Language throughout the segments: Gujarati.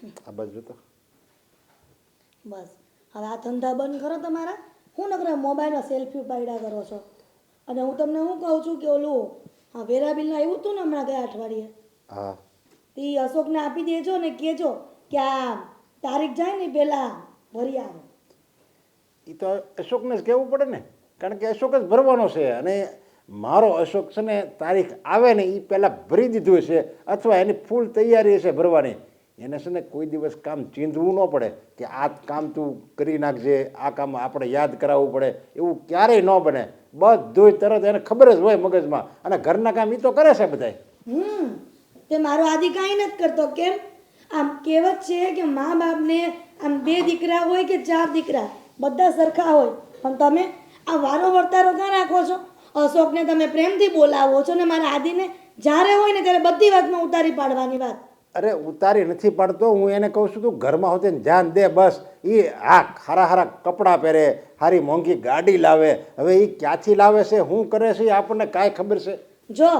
આ બાજુ તો બસ હવે આ ધંધા બંધ કરો તમારા. હું નકરા મોબાઈલમાં સેલ્ફી પાડ્યા કરો છો. અને હું તમને શું કહું છું કે ઓલું હા વેરા બિલનું આવ્યું હતું ને હમણાં ગયા અઠવાડિયે. હા તે અશોકને આપી દેજો ને કહેજો કે આ તારીખ જાય ને પહેલાં ભરી આવે. એ તો અશોકને જ કહેવું પડે ને, કારણ કે અશોક જ ભરવાનો છે. અને મારો અશોક છે ને તારીખ આવે ને એ પહેલાં ભરી દીધું છે, અથવા એની ફૂલ તૈયારી છે ભરવાની. એને છે ને કોઈ દિવસ કામ ચીંધવું ન પડે કે આ કામ તું કરી નાખજે, આ કામ આપણે યાદ કરાવવું પડે, એવું ક્યારેય ન બને. બધું તરત એને ખબર જ હોય મગજમાં, અને ઘરના કામ એ તો કરે છે બધાય. તે મારો આદિ કાંઈ નથી કરતો. કેમ? આમ કહેવત છે કે મા બાપને આમ 2 દીકરા હોય કે 4 દીકરા બધા સરખા હોય, પણ તમે આ વારો વર્તારો ક્યાં રાખો છો? અશોકને તમે પ્રેમથી બોલાવો છો ને મારા આદિને જ્યારે હોય ને ત્યારે બધી વાતમાં ઉતારી પાડવાની વાત. અરે ઉતારી નથી પાડતો, હું એને કહું છું તું ઘરમાં હોતે ધ્યાન દે બસ. એ હારા હારા કપડાં પહેરે, સારી મોંઘી ગાડી લાવે. હવે એ ક્યાંથી લાવે છે, શું કરે છે, એ આપણને કાંઈ ખબર છે? જો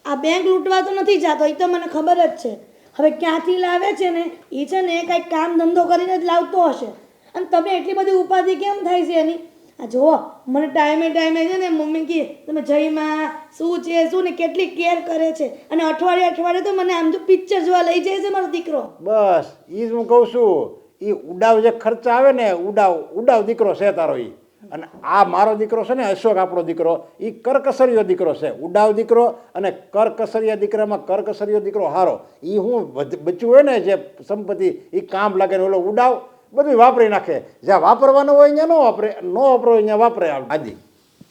આ બેંક લૂંટવા તો નથી જતો, એ તો મને ખબર જ છે. હવે ક્યાંથી લાવે છે ને એ છે ને કંઈક કામ ધંધો કરીને જ લાવતો હશે. અને તમે એટલી બધી ઉપાધિ કેમ થાય છે એની? આ જુઓ મને ટાઈમે છે ને મમ્મી કહે તમે જઈમાં શું છે શું ને કેટલી કેર કરે છે. અને અઠવાડિયે તો મને આમ તો પિક્ચર જોવા લઈ જાય છે મારો દીકરો. બસ એ જ હું કહું છું. એ ઉડાવ જે ખર્ચા આવે ને, ઉડાવ દીકરો છે તારો. એ અને આ મારો દીકરો છે ને અશોક, આપણો દીકરો, એ કરકસરીયો દીકરો છે. ઉડાવ દીકરો અને કરકસરિયા દીકરામાં કરકસરિયો દીકરો હારો. એ હું બચ્યું હોય ને જે સંપત્તિ એ કામ લાગે ને ઓલો ઉડાવ બધું વાપરી નાખે. જ્યાં વાપરવાનું હોય અહીંયા ન વાપરે, ન વાપરો અહીંયા વાપરે. આજી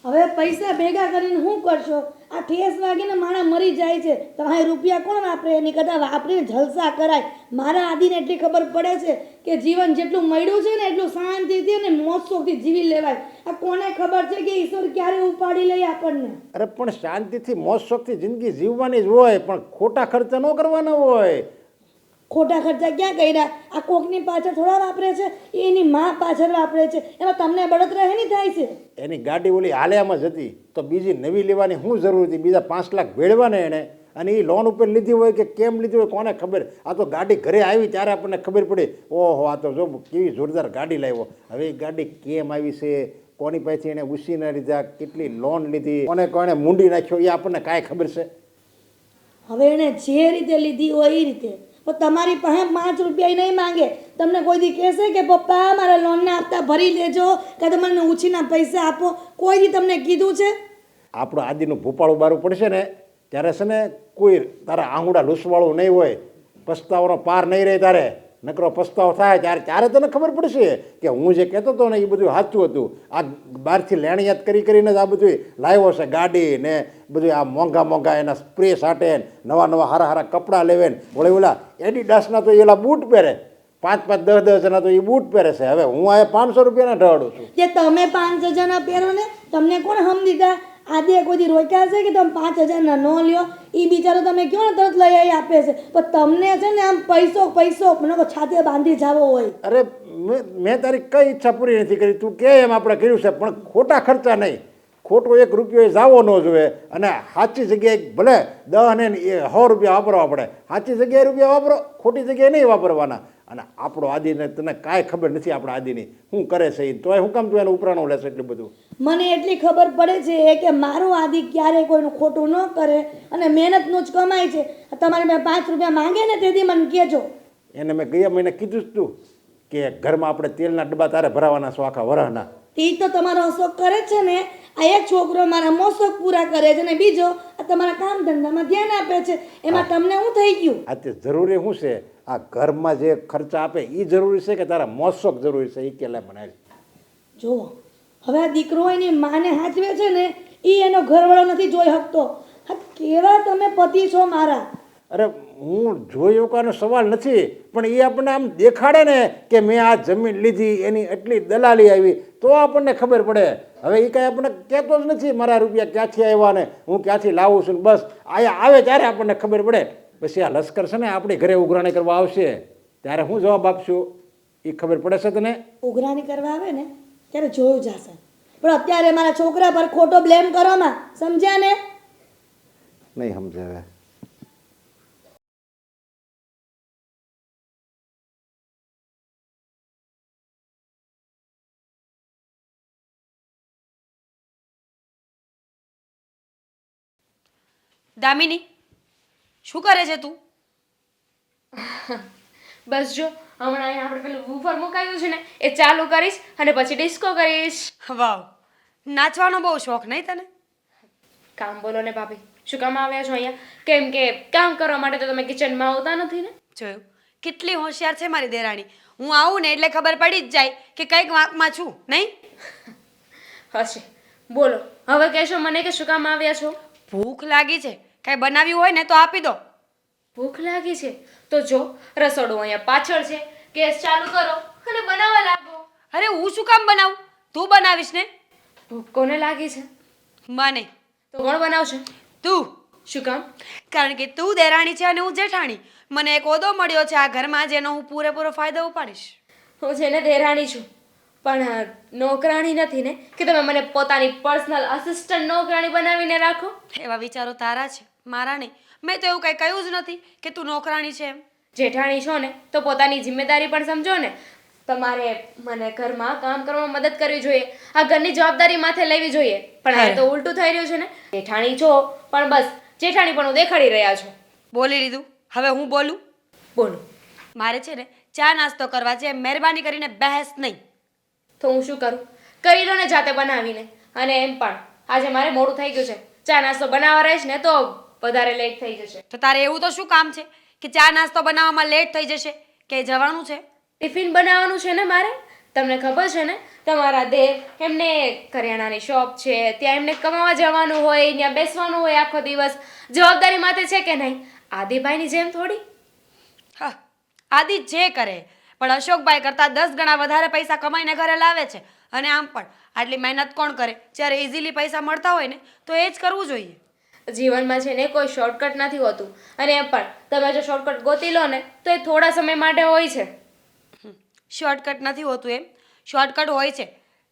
હવે પૈસા ભેગા કરીને શું કરશો? આ ઠેસ વાગીને માણા મરી જાય છે. તમારે રૂપિયા કોણ વાપરે? એની કરતાં વાપરીને જલસા કરાય. મારા આદિને એટલી ખબર પડે છે કે જીવન જેટલું મળ્યું છે ને એટલું શાંતિથી અને મોજશોખથી જીવી લેવાય. આ કોને ખબર છે કે ઈશ્વર ક્યારે ઉપાડી લઈ આપણને? અરે પણ શાંતિથી મોજ શોખથી જિંદગી જીવવાની જ હોય, પણ ખોટા ખર્ચા ન કરવાના હોય. ખોટા ખર્ચા ક્યાં કર્યા? આ કોકની પાછળ થોડા વાપરે છે, એની માં પાછળ વાપરે છે. એમાં તમને બળતરા એની થાય છે. એની ગાડી ઓલી હાલ્યામાં જ હતી તો બીજી નવી લેવાની શું જરૂર હતી? બીજા 5 લાખ ભેળવાને એને. અને એ લોન ઉપર લીધી હોય કે કેમ લીધી હોય કોને ખબર? આ તો ગાડી ઘરે આવી ત્યારે આપણને ખબર પડી, ઓહો આ તો જો કેવી જોરદાર ગાડી લાવ્યો. હવે એ ગાડી કેમ આવી છે, કોની પાસેથી એને ઉછીના લીધા, કેટલી લોન લીધી, કોને મૂંડી નાખ્યો, એ આપણને કાંઈ ખબર છે? હવે એને જે રીતે લીધી હોય એ રીતે. પણ તમારી પાસે 5 રૂપિયા નહીં માંગે. તમને કોઈ દી કહેશે કે પપ્પા મારા લોનના હપ્તા ભરી લેજો, કાં તો મને ઉછીના પૈસા આપો? કોઈ દી તમને કીધું છે? આપણું આદિનું ભૂપાળું બારું પડશે ને ત્યારે છે ને કોઈ તારા આંગુડા લૂસવાળું નહીં હોય, પસ્તાવાનો પાર નહીં રહે. તારે નકરો પસ્તાવો થાય ત્યારે તને ખબર પડશે કે હું જે કહેતો હતો ને એ બધું સાચું હતું. આ બહારથી લેણિયાત કરીને જ આ બધું લાવ્યો છે, ગાડી ને બધું આ મોંઘા એના સ્પ્રે સાટે, નવા હારા કપડાં લેવે ને ઓલા એડિડાસના તો એલા બૂટ પહેરે, 5 10 જણા તો એ બૂટ પહેરે છે. હવે હું આ 500 રૂપિયાના ઢળું છું. જે તમે 5 હજારના પહેરો ને તમને કોણ હમ દીધા? આજે કોઈ દી રોક્યા છે કે તમે 5 હજારના ન લ્યો? એ બિચારો તમે કયો ને તરત લઈ આવી આપે છે. પણ તમને છે ને આમ પૈસો મને છાતી બાંધી જવો હોય. અરે મેં તારી કઈ ઈચ્છા પૂરી નથી કરી. તું કે એમ આપણે કર્યું છે, પણ ખોટા ખર્ચા નહીં. ખોટો 1 રૂપિયો એ જાવો ન જોઈએ. અને સાચી જગ્યાએ ભલે 10 ને 100 રૂપિયા વાપરવા પડે, સાચી જગ્યાએ રૂપિયા વાપરો, ખોટી જગ્યાએ નહીં વાપરવાના. અને આપણો આદિને તને કાંઈ ખબર નથી આપણા આદિની શું કરે છે એ. તોય હું કામ તું એને ઉપરાણું લેશે એટલું બધું? મને એટલી ખબર પડે છે કે મારું આદિ ક્યારેય કોઈનું ખોટું ન કરે અને મહેનતનું જ કમાય છે. તમારે મેં 5 રૂપિયા માંગે ને તેથી મને કહેજો. એને મેં ગયા મહિને કીધું જ તું કે ઘરમાં આપણે તેલના ડબ્બા તારે ભરાવાના છો આખા વરહના. તે તો તમારો અશોક કરે છે ને. આ એક છોકરો મારા મોશોક પૂરા કરે છે ને બીજો આ તમારા કામ ધંધામાં ધ્યાન આપે છે. એમાં તમને શું થઈ ગયું? આ તે જરૂરી શું છે? આ ઘરમાં જે ખર્ચા આપે એ જરૂરી છે કે તારા મોશોક જરૂરી છે? એ કેલા બનાવે. જુઓ હવે આ દીકરો એની માને હાચવે છે ને એ એનો ઘરવાળો નથી જોઈ શકતો. હા કેવા તમે પતિ છો મારા. અરે હું જોયો કાનો સવાલ નથી, પણ એ આપણને આમ દેખાડે ને કે મેં આ જમીન લીધી, એની એટલી દલાલી આવી, તો આપણને ખબર પડે. હવે એ કાંઈ આપણને કહેતો જ નથી મારા રૂપિયા ક્યાંથી આવ્યા ને હું ક્યાંથી લાવું છું. બસ અહીંયા આવે ત્યારે આપણને ખબર પડે. પછી આ લશ્કર છે ને આપણી ઘરે ઉઘરાણી કરવા આવશે ત્યારે હું જવાબ આપશું એ ખબર પડે છે તને? ઉઘરાણી કરવા આવે ને ત્યારે જોયું જશે. પણ અત્યારે મારા છોકરા પર ખોટો બ્લેમ કરો માં, સમજ્યા ને? નહીં સમજાવે. દામિની શું કરે છે તું? બસ જો હમણાં અહીંયા આપણે પેલું વૂફર મુકાયું છે ને એ ચાલુ કરીશ અને પછી ડિસ્કો કરીશ. વાવ, નાચવાનો બહુ શોખ નહીં તને? કામ બોલો ને ભાભી, શું કામ આવ્યા છો અહીંયા? કેમ કે કામ કરવા માટે તો તમે કિચનમાં આવતા નથી ને? જોયું કેટલી હોશિયાર છે મારી દેરાણી. હું આવું ને એટલે ખબર પડી જ જાય કે કંઈક વાંકમાં છું નહીં. હશે, બોલો હવે કહેશો મને કે શું કામ આવ્યા છો? ભૂખ લાગી છે, કાંઈ બનાવ્યું હોય ને તો આપી દો. ભૂખ લાગી છે તો જો રસોડું અહીંયા પાછળ છે, ગેસ ચાલુ કરો અને બનાવવા લાગો. અરે હું શું કામ બનાવું? તું બનાવીશ ને. ભૂખ કોને લાગી છે? મને. તો કોણ બનાવશે? તું. શું કામ? કારણ કે તું દેરાણી છે અને હું જેઠાણી. મને એક ઓદો મળ્યો છે આ ઘરમાં જેનો હું પૂરેપૂરો ફાયદો ઉપાડીશ. હું છે ને દેરાણી છું, પણ નોકરાણી નથી ને કે તમે મને પોતાની પર્સનલ આસિસ્ટન્ટ નોકરાણી બનાવીને રાખો. એવા વિચારો તારા છે, મારા નહીં. મેં તો એવું કંઈ કહ્યું જ નથી કે તું નોકરાણી છે એમ. જેઠાણી છો ને તો પોતાની જિમ્મેદારી પણ સમજો ને. તમારે મને ઘરમાં કામ કરવામાં મદદ કરવી જોઈએ, આ ઘરની જવાબદારી માથે લેવી જોઈએ. પણ આ તો ઉલટું થઈ રહ્યું છે ને. જેઠાણી છો પણ બસ જેઠાણી પણ દેખાડી રહ્યા છો. બોલી લીધું, હવે હું બોલું. બોલો. મારે છે ને ચા નાસ્તો કરવા છે, મહેરબાની કરીને બહેસ નહીં. તો હું શું કરું? કરી લો ને જાતે બનાવીને. અને એમ પણ આજે મારે મોડું થઈ ગયું છે, ચા નાસ્તો બનાવવા રહીશ ને તો વધારે લેટ થઈ જશે. તો તારે એવું તો શું કામ છે કે ચા નાસ્તો બનાવવામાં લેટ થઈ જશે? કે જવાનું છે? ટિફિન બનાવવાનું છે ને મારે. તમને ખબર છે ને તમારા દેર એમને કરિયાણાની શોપ છે, ત્યાં એમને કમાવા જવાનું હોય, ત્યાં બેસવાનું હોય આખો દિવસ. જવાબદારી માથે છે કે નહીં? આદિભાઈની જેમ થોડી. હા, આદિ જે કરે, પણ અશોકભાઈ કરતાં 10 ગણા વધારે પૈસા કમાઈને ઘરે લાવે છે. અને આમ પણ આટલી મહેનત કોણ કરે? જ્યારે ઇઝીલી પૈસા મળતા હોય ને તો એ જ કરવું જોઈએ. જીવનમાં છે ને કોઈ શોર્ટકટ નથી હોતું. અને એમ પણ તમે જો શોર્ટકટ ગોતી લો ને તો એ થોડા સમય માટે હોય છે. શોર્ટકટ નથી હોતું એમ? શોર્ટકટ હોય છે,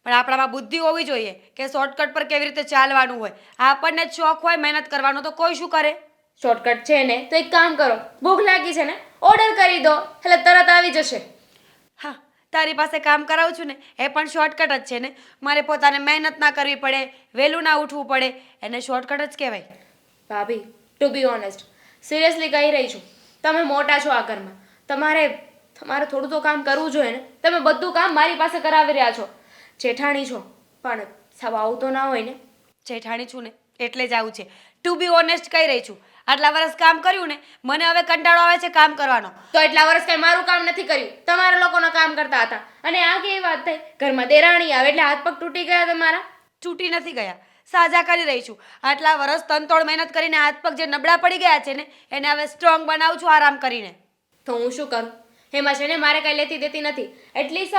પણ આપણામાં બુદ્ધિ હોવી જોઈએ કે શોર્ટકટ પર કેવી રીતે ચાલવાનું હોય. આપણને જ શોખ હોય મહેનત કરવાનો તો કોઈ શું કરે? શોર્ટકટ છે ને તો એક કામ કરો, ભૂખ લાગી છે ને ઓર્ડર કરી દો એટલે તરત આવી જશે. હા, તારી પાસે કામ કરાવું છું ને એ પણ શોર્ટકટ જ છે ને. મારે પોતાને મહેનત ના કરવી પડે, વહેલું ના ઉઠવું પડે, એને શોર્ટકટ જ કહેવાય. ભાભી, ટુ બી ઓનેસ્ટ, સિરિયસલી કહી રહી છું, તમે મોટા છો આ ઘરમાં, તમારે થોડું તો કામ કરવું જોઈએ ને. તમે બધું કામ મારી પાસે કરાવી રહ્યા છો. જેઠાણી છો પણ સાવ આવું તો ના હોય ને. જેઠાણી છું ને એટલે જ આવું છે. ટુ બી ઓનેસ્ટ કહી રહી છું. આટલા વર્ષ કામ કર્યું ને, મને હવે કંટાળો આવે છે કામ કરવાનો. તો એટલા વર્ષ કઈ મારું કામ નથી કર્યું, તમારા લોકોના કામ કરતા હતા. અને આ કેવી વાત થઈ? ઘરમાં દેરાણી આવે એટલે હાથ પગ તૂટી ગયા તમારા? તૂટી નથી ગયા, સાજા કરી રહી છું. આટલા વર્ષ તનતોડ મહેનત કરીને હાથ પગ જે નબળા પડી ગયા છે ને એને હવે સ્ટ્રોંગ બનાવું છું આરામ કરીને. તો હું શું કરું? એમાં છે ને મારે કઈ લેતી દેતી નથી. એટલીસ્ટ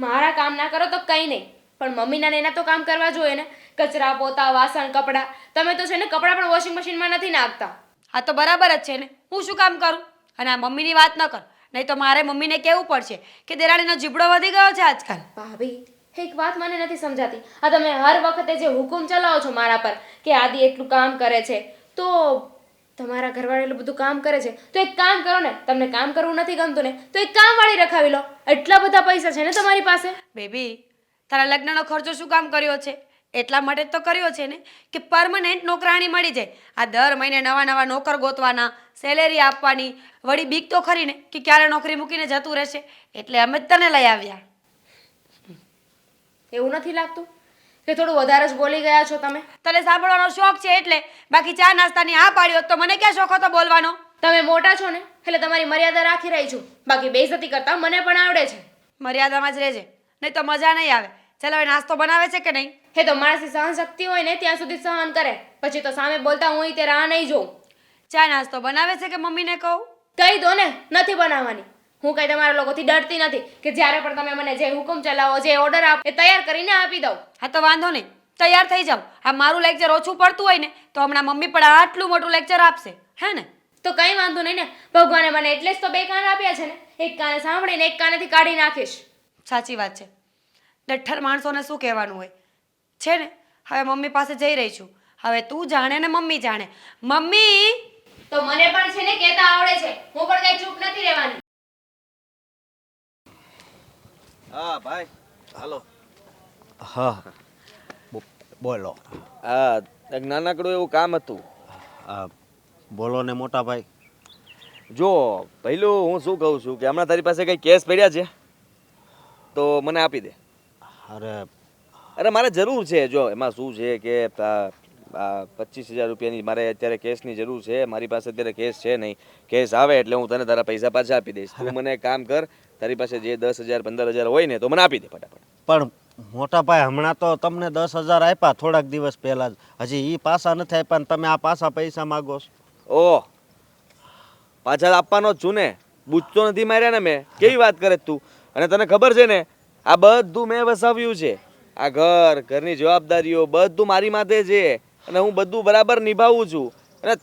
મારા કામ ના કરો તો કંઈ નહીં, પણ મમ્મીના એના તો કામ કરવા જોઈએ ને. કચરા પોતા વાસણ કપડાં, તમે તો છે ને કપડાં પણ વોશિંગ મશીનમાં નથી નાખતા. આ તો બરાબર જ છે ને, હું શું કામ કરું? અને આ મમ્મીની વાત ન કર, નહીં તો મારે મમ્મીને કહેવું પડશે કે દેરાણીનો જીબડો વધી ગયો છે આજકાલ. ભાભી, એક વાત મને નથી સમજાતી. આ તમે હર વખતે જે હુકુમ ચલાવો છો મારા પર કે આદિ એટલું કામ કરે છે, તો તમારા ઘરવાળા એટલું બધું કામ કરે છે તો એક કામ કરો ને. તમને કામ કરવું નથી ગમતું ને તો એક કામવાળી રખાવી લો. એટલા બધા પૈસા છે ને તમારી પાસે. બેબી, તારા લગ્નનો ખર્ચો શું કામ કર્યો છે? એટલા માટે જ તો કર્યો છે ને કે પરમનન્ટ નોકરાણી મળી જાય. આ દર મહિને નવા નવા નોકર ગોતવાના, સેલેરી આપવાની, વળી બીક તો ખરી ને કે ક્યારે નોકરી મૂકીને જતું રહેશે. એટલે અમે જ તને લઈ આવ્યા. એવું નથી લાગતું કે થોડું વધારે જ બોલી ગયા છો તમે? તને સાંભળવાનો શોખ છે એટલે. બાકી ચા નાસ્તાની આ પાડ્યો તો મને ક્યાં શોખ હતો બોલવાનો? તમે મોટા છો ને એટલે તમારી મર્યાદા રાખી રહી છું. બાકી બેઇજ્જતી કરતા મને પણ આવડે છે. મર્યાદામાં જ રહેજે, નહીં તો મજા નહીં આવે. ચાલ હવે નાસ્તો બનાવે છે કે નહીં? હે તો માણસની સહન શક્તિ હોય ને ત્યાં સુધી સહન કરે, પછી તો સામે બોલતા હું તે રાહ નહીં જોઉં. ચા નાસ્તો બનાવે છે કે મમ્મીને કહું? કહી દો ને, નથી બનાવવાની. હું કઈ તમારા લોકોથી ડરતી નથી કે જ્યારે પણ તમે મને જે હુકમ ચલાવો, જે ઓર્ડર આપો એ તૈયાર કરીને આપી દઉં. હા તો વાંધો નહીં, તૈયાર થઈ જાવ. આ મારું લેક્ચર ઓછું પડતું હોય ને તો હમણાં મમ્મી પણ આટલું મોટું લેક્ચર આપશે, હે ને? તો કંઈ વાંધો નહીં ને. ભગવાને મને એટલે જ તો બે કાન આપ્યા છે ને. એક કાને સાંભળીને એક કાનેથી કાઢી નાખીશ. સાચી વાત છે. ડઠ્ઠર માણસોને શું કહેવાનું હોય છે ને. હવે મમ્મી પાસે જઈ રહી છું. હવે તું જાણે ને મમ્મી જાણે. મમ્મી! તો મને પણ છે ને કહેતા આવડે છે, હું પણ કઈ ચૂપ નથી રહેવાની. હા ભાઈ, હાલો. હા બોલો. આ એક નાનકડું એવું કામ હતું. બોલો ને મોટા ભાઈ. જો પહેલું હું શું કહું છું કે હમણાં તારી પાસે કંઈ કેસ પડ્યા છે તો મને આપી દે. અરે અરે મારે જરૂર છે. જો એમાં શું છે કે 25,000 રૂપિયાની મારે અત્યારે કેસની જરૂર છે. મારી પાસે અત્યારે કેસ છે નહીં. કેસ આવે એટલે હું તને તારા પૈસા પાછા આપી દઈશ. તું મને એક કામ કર, તારી પાસે જે 10,000 15,000 હોય ને તો મને આપી દે ફટાફટ. પણ મોટા ભાઈ હમણાં તો તમને 10,000 આપ્યા થોડાક દિવસ પહેલા જ, હજી એ પાછા નથી આપ્યા ને તમે આ પાછા પૈસા માગો છો. ઓહ, પાછા આપવાનો જ છું ને, બૂझતો નથી માર્યા ને મેં. કેવી વાત કરે છે તું? અને તને ખબર છે ને આ બધું મેં વસાવ્યું છે. આ ઘરની જવાબદારીઓ બધું મારી માથે છે અને હું બધું બરાબર નિભાવું છું. અને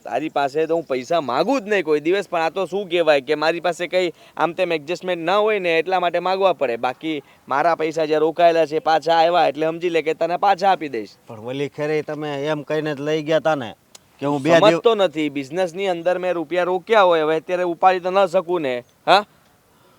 તારી પાસે તો હું પૈસા માગું જ નહીં કોઈ દિવસ. પણ આ તો શું કહેવાય કે મારી પાસે કંઈ આમ તેમ એડજસ્ટમેન્ટ ના હોય ને એટલા માટે માગવા પડે. બાકી મારા પૈસા જે રોકાયેલા છે પાછા આવ્યા એટલે સમજી લે કે તને પાછા આપી દઈશ. પણ ઓલી ખેરી તમે એમ કહીને જ લઈ ગયા તા ને કે હું 2 દિવસ. સમજતો નથી. બિઝનેસની અંદર મેં રૂપિયા રોક્યા હોય, હવે અત્યારે ઉપાડી તો ન શકું ને. હા,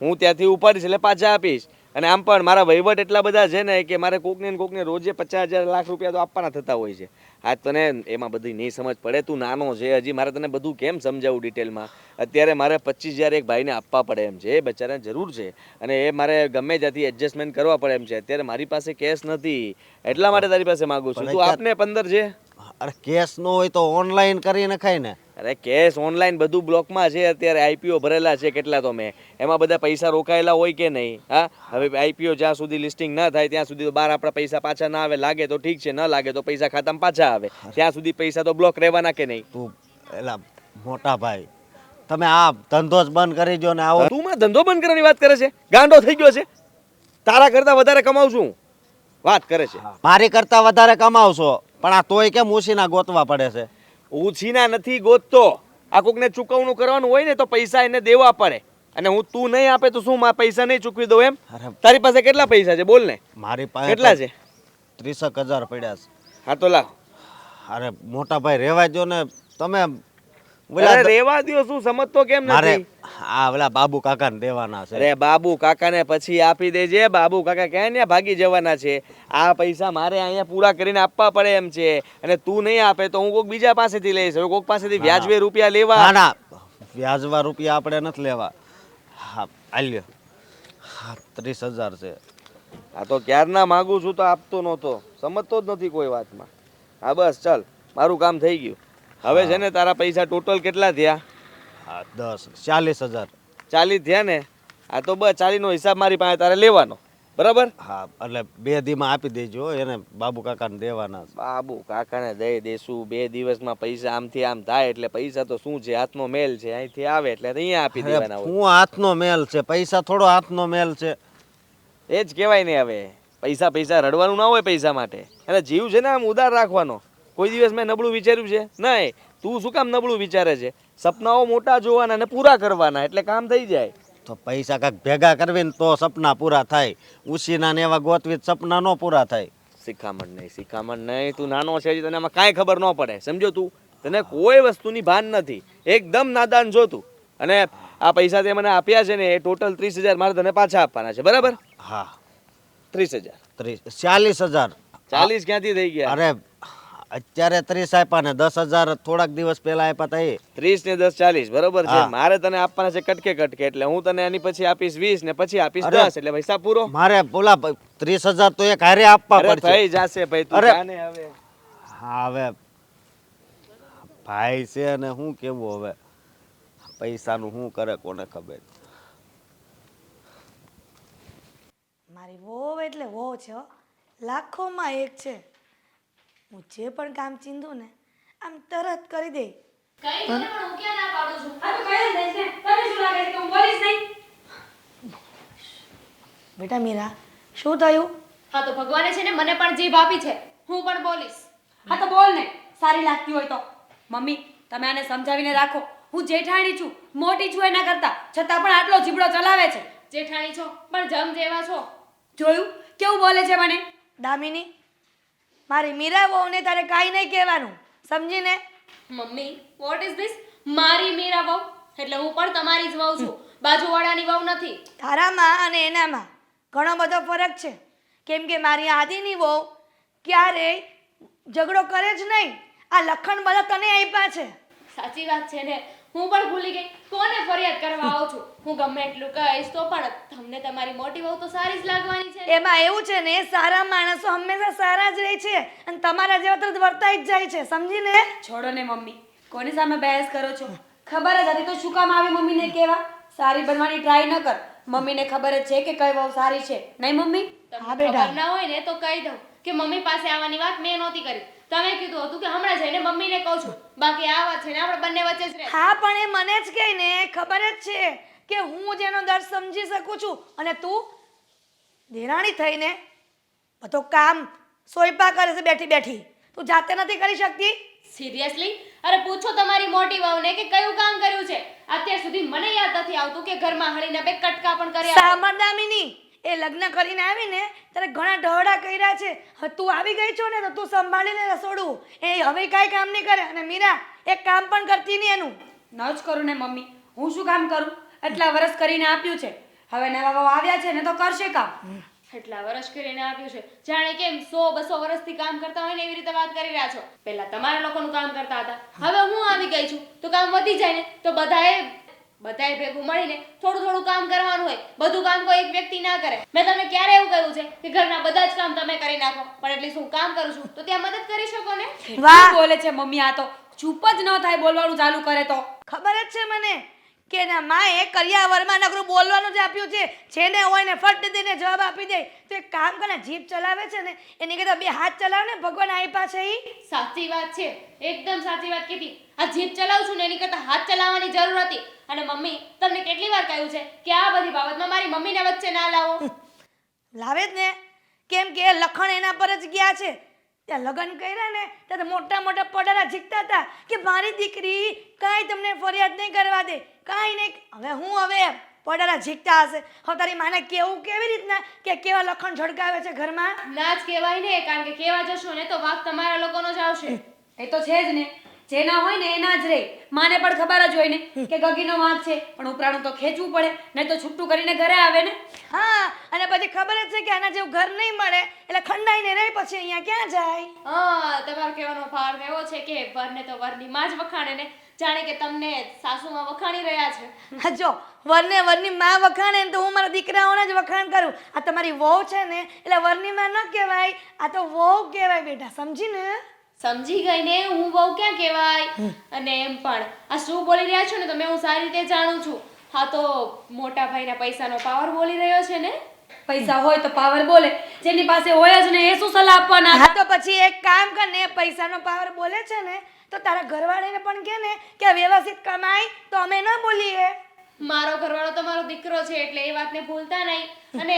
હું ત્યાંથી ઉપાડીશ એટલે પાછા આપીશ. અને આમ પણ મારા વહીવટ એટલા બધા છે ને કે મારે કોકને રોજે 50,000 લાખ રૂપિયા તો આપવાના થતા હોય છે. આજ તને એમાં બધી નહીં સમજ પડે. તું નાનો છે હજી, મારે તને બધું કેમ સમજાવું ડિટેલમાં. અત્યારે મારે 25,000 એક ભાઈને આપવા પડે એમ છે. એ બચારાને જરૂર છે અને એ મારે ગમે ત્યાંથી એડજસ્ટમેન્ટ કરવા પડે એમ છે. અત્યારે મારી પાસે કેશ નથી એટલા માટે તારી પાસે માગું છું. તું આપને 15 છે. અરે કેસ નો હોય તો ઓનલાઈન કરી નખાય ને. અરે કેશ ઓનલાઈન બધું બ્લોકમાં છે અત્યારે. આઈપીઓ ભરેલા છે કેટલા તો મેં, એમાં બધા પૈસા રોકાયેલા હોય કે નહીં. હા, હવે આઈપીઓ જ્યાં સુધી લિસ્ટિંગ ના થાય ત્યાં સુધી તો બહાર આપણા પૈસા પાછા ના આવે. લાગે તો ઠીક છે, ન લાગે તો પૈસા ખાતામાં પાછા આવે. ત્યાં સુધી પૈસા તો બ્લોક રહેવાના કે નહીં. તું એલા મોટા ભાઈ તમે આ ધંધો જ બંધ કરી દો ને આવો. તું મને ધંધો બંધ કરવાની વાત કરે છે? ગાંડો થઈ ગયો છે? તારા કરતા વધારે કમાઉં છું વાત કરે છે. મારી કરતા વધારે કમાવશો પણ આ તોય કેમ ઉસીના ગોતવા પડે છે? ઉછીના નથી ગોતતો. આ કોકને ચૂકવણું કરવાનું હોય ને તો પૈસા એને દેવા પડે. અને તું નહીં આપે તો શું મારા પૈસા નહીં ચૂકવી દઉં એમ? અરે તારી પાસે કેટલા પૈસા છે બોલ ને? મારી પાસે કેટલા છે? 30,000 પડ્યા છે. હા તો લાવ. અરે મોટા ભાઈ રેવા દો ને તમે. અરે રેવા દ્યો, શું સમજતો કેમ મારે નથી? આ ઓલા બાબુ કાકાને દેવાના છે. અરે બાબુ કાકાને પછી આપી દેજે. બાબુ કાકા ક્યાં ને ભાગી જવાના છે. આ પૈસા મારે અહીંયા પૂરા કરીને આપવા પડે એમ છે. અને તું નહીં આપે તો હું કોઈક બીજા પાસેથી લઈશ. હવે કોઈક પાસેથી વ્યાજબી રૂપિયા લેવા. ના ના વ્યાજવા રૂપિયા આપણે નથી લેવા. હા આલ્યો. હા 30,000 છે. આ તો ક્યારના માગું છું તો આપતો નહોતો. સમજતો જ નથી કોઈ વાતમાં. હા બસ ચાલ, મારું કામ થઈ ગયું. હવે છે ને તારા પૈસા ટોટલ કેટલા થયા? હા 40,000. 40 થયા ને? આ તો બસ 40 નો હિસાબ મારી પાસે તારે લેવાનો, બરાબર? હા એટલે 2 દીમાં આપી દેજો. એને બાબુ કાકાને દેવાના છે. બાબુ કાકાને દઈ દેશું 2 દિવસમાં. પૈસા આમથી આમ થાય એટલે પૈસા તો શું છે, હાથનો મેલ છે. અહીંથી આવે એટલે અહીંયા આપી દેવાના હોય. હું હાથનો મેલ છે, પૈસા થોડો હાથનો મેલ છે. એ જ કહેવાય ને. હવે પૈસા પૈસા રડવાનું ના હોય પૈસા માટે. અને જીવ છે ને આમ ઉદાર રાખવાનો. કોઈ દિવસ મેં નબળું વિચાર્યું છે? નહીં. તું શું કામ નબળું વિચારે છે? સપનાઓ મોટા જોવાના અને પૂરા કરવાના એટલે કામ થઈ જાય. તો પૈસા કાંઈક ભેગા કરવીને તો સપના પૂરા થાય. ઉસીના ને એવા ગોતવી સપના નો પૂરા થાય. શિખામણ નહીં, શિખામણ નહીં. તું નાનો છે હજી, તને આમાં કાંઈ ખબર ન પડે. સમજો તું? તને કોઈ વસ્તુની ભાન નથી. એકદમ નાદાન જો તું. અને આ પૈસા તે મને આપ્યા છે ને એ ટોટલ 30,000 મારે તને પાછા આપવાના છે, બરાબર? હા 30,000. 40,000. 40 ક્યાંથી થઈ ગયા? અરે અત્યારે 30 આપ્યા ને 10,000 થોડાક દિવસ પહેલા આપ્યા હતા એ. 30 ને 10 40 બરોબર છે. હા. મારે તને આપવાના છે કટકે કટકે. એટલે હું તને એની પછી આપીશ 20 ને પછી આપીશ અરે. 10 એટલે પૈસા પૂરો. મારે બોલા 30,000 તો એક હારે આપવા અરે પડશે. થઈ જશે ભાઈ, તું અરે. જાને હવે. હા હવે ભાઈ છે ને શું કેવું હવે પૈસાનું શું કરે કોને ખબર. મારી વહુ એટલે વહુ છે હો. લાખોમાં એક છે. હું જે પણ કામ ચીંધું ને આમ તરત કરી દે. કઈ પણ હું ક્યાં ના પાડું છું? આ તો કહી જ દઈશ ને. તને શું લાગે છે કે હું બોલીશ નહીં? બેટા મીરા શું થયું? હા તો ભગવાને છે ને મને પણ જીભ આપી છે, હું પણ બોલીશ. હા તો બોલ ને, સારી લાગતી હોય તો. મમ્મી તમે આને સમજાવીને રાખો. હું જેઠાણી છું, મોટી છું એના કરતા, છતાં પણ આટલો જીબડો ચલાવે છે. જેઠાણી છો પણ જમ જેવા છો. જોયું કેવું બોલે છે મને? દામિની મારી મીરા વહુને તારે કાંઈ નહીં કહેવાનું, સમજીને? Mummy what is this? મારી મીરા વહુ એટલે હું પણ તમારી જ વહુ છું, બાજુવાળાની વહુ નથી. તારામાં અને એનામાં ઘણો બધો ફરક છે. કેમ કે મારી આદિની વહુ ક્યારેય ઝઘડો કરે જ નહીં. આ લખણ બધા તને આપ્યા છે. સાચી વાત છે ને, હું પણ ભૂલી ગઈ. કોને ફરિયાદ કરવા આવું છું? હું ગમે એટલું કહીશ તો પણ તમને તમારી મોટી વહુ તો સારી જ લાગવાની છે ને. એમાં એવું છે ને, સારા માણસો હંમેશા સારા જ રહે છે અને તમારા જેવા તો વર્તાઈ જ જાય છે, સમજીને? છોડો ને મમ્મી, કોની સામે બહેસ કરો છો? ખબર જ હતી તો શું કામ આવી મમ્મીને કહેવા? સારી બનવાની ટ્રાય ન કર. મમ્મીને ખબર જ છે કે કઈ વહુ સારી છે, નહીં મમ્મી? તમને ખબર ના હોય ને તો કહી દઉં કે મમ્મી પાસે આવવાની વાત મેં નહોતી કરી. તમે કીધું હતું કે હમણાં જઈને મમ્મીને કહું છું. બાકી આ વાત છે ને આપણે બંને વચ્ચે જ રહે. હા, પણ એ મને જ કહે ને, ખબર જ છે કે હું જેનો દર્દ સમજી શકું છું અને તું દેરાણી થઈને બધું કામ સોયપા કરે છે બેઠી બેઠી. તું જાતે નથી કરી શકતી? સિરિયસલી? અરે પૂછો તમારી મોટી વહુને કે કયું કામ કર્યું છે. અત્યાર સુધી મને યાદ નથી આવતું કે ઘરમાં હળીને બે કટકા પણ કર્યા હોય. સામરદામિની, એ લગ્ન કરીને આવીને ત્યારે ઘણા ઢહડા કર્યા છે. હવે તું આવી ગઈ છો ને તો તું સંભાળીને રસોડું. એ હવે કાંઈ કામ નહીં કરે. અને મીરા એક કામ પણ કરતી નહીં એનું. ન જ કરું ને મમ્મી, હું શું કામ કરું? એટલા વર્ષ કરીને આપ્યું છે, હવે નવા વહુ આવ્યા છે ને તો કરશે કામ. એટલા વર્ષ કરીને આપ્યું છે, જાણે કેમ 100-200 વર્ષથી કામ કરતા હોય ને એવી રીતે વાત કરી રહ્યા છો. પહેલા તમારા લોકોનું કામ કરતા હતા, હવે હું આવી ગઈ છું તો કામ વધી જાય ને. તો બધાએ ભેગું મળીને થોડું થોડું કામ કરવાનું હોય. બધું કામ કોઈ એક વ્યક્તિ ના કરે. મેં તમને ક્યારે એવું કહ્યું છે કે ઘરના બધા જ કામ તમે કરી નાખો? પણ એટલી શું કામ કરું છું તો ત્યાં મદદ કરી શકો ને. વાહ! શું બોલે છે મમ્મી? આ તો ચૂપ જ ન થાય બોલવાનું ચાલુ કરે તો. ખબર જ છે મને કે એના માએ કરિયાવરમાં નકરું બોલવાનું જ આપ્યું છે. જેને હોય ને ફટ દઈને જવાબ આપી દે. તો એક કામ કરે, જીભ ચલાવે છે ને એની કરતાં 2 હાથ ચલાવે ને, ભગવાન આપ્યા છે ઈ. સાચી વાત છે, એકદમ સાચી વાત કીધી. આ જીભ ચલાવું છું ને એની કરતાં હાથ ચલાવવાની જરૂર હતી. અને મમ્મી, તમને કેટલી વાર કહ્યું છે કે આ બધી બાબતમાં મારી મમ્મીને વચ્ચે ના લાવો? લાવે જ ને, કેમ કે લખણ એના પર જ ગયા છે. ત્યાં લગ્ન કર્યા ને ત્યારે મોટા મોટા પડારા ઝીકતા હતા કે મારી દીકરી કાંઈ તમને ફરિયાદ નહીં કરવા દે, કાંઈ નહીં. હવે પડારા ઝીકતા હશે. હવે તારી માને કેવું કેવી રીતના કે કેવા લખણ ઝડકાવે છે ઘરમાં? ના જ કહેવાય ને, કારણ કે કહેવા જશો ને તો વાક તમારા લોકોનો જ આવશે. એ તો છે જ ને, જેના હોય ને એના જ રહે. માને પણ ખબર જ હોય ને કે ગગીનો વાંક છે, પણ ઉપરાણું તો ખેંચવું પડે, નહીં તો છૂટું કરીને ઘરે આવે ને. હા, અને પછી ખબર જ છે કે આના જેવું ઘર નહીં મળે એટલે ખંડાઈને રહે, પછી અહીંયા ક્યાં જાય? હા, તમારો કહેવાનો ભાવ એવો છે કે વરને તો વરની માં જ વખાણે ને, જાણે કે તમને સાસુમાં વખાણી રહ્યા છે. હા, જો વરની માં વખાણે ને તો હું મારા દીકરાઓના જ વખાણ કરું. આ તમારી વહુ છે ને એટલે વરની માં ન કહેવાય, આ તો વહુ કહેવાય બેટા, સમજીને? સમજી ગઈ ને, હું બહુ ક્યાં કહેવાય. અને એમ પણ આ શું બોલી રહ્યા છો ને તમે હું સારી રીતે જાણું છું. હા, તો મોટા ભાઈના પૈસાનો પાવર બોલી રહ્યો છે ને. પૈસા હોય તો પાવર બોલે, જેની પાસે હોય જ ને એ શું સલાહ આપવાના? હા, તો પછી એક કામ કર ને, પૈસાનો પાવર બોલે છે ને તો તારા ઘરવાળાને પણ કહે ને કે વ્યવસ્થિત કમાય તો અમે ન બોલીએ. મારો ઘરવાળો તો મારો દીકરો છે એટલે એ વાતને ભૂલતા નહીં. અને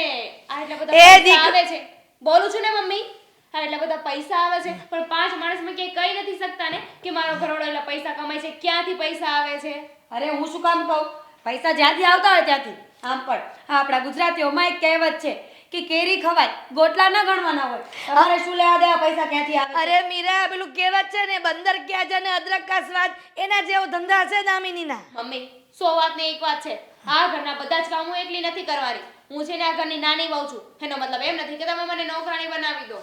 આ એટલા બધા એ પૈસા દીકરો- આવે છે, બોલું છું ને મમ્મી, હા એટલા બધા પૈસા આવે છે પણ 5 માણસમાં ક્યાંય કહી નથી શકતા ને કે મારો ઘરવાળો એટલા પૈસા કમાય છે, ક્યાંથી પૈસા આવે છે. અરે હું શું કામ કહું? પૈસા જ્યાંથી આવતા હોય ત્યાંથી. આમ પણ આપણા ગુજરાતીઓમાં એક કહેવત છે કે કેરી ખવાય, ગોટલા ન ગણવાના હોય. તમારે શું લેવા દેવા પૈસા ક્યાંથી આવે? અરે મીરા, પેલું કહેવત છે ને, બંદર ક્યાં જાને અદરક કા સ્વાદ, એના જેવો ધંધા છે દામિનીના. મમ્મી 100 વાત ને એક વાત છે, આ ઘરના બધા જ કામ હું એકલી નથી કરવાની. હું છે ને આ ઘરની નાની વહુ છું. એનો મતલબ એમ નથી કે તમે મને નોકરાણી બનાવી દો.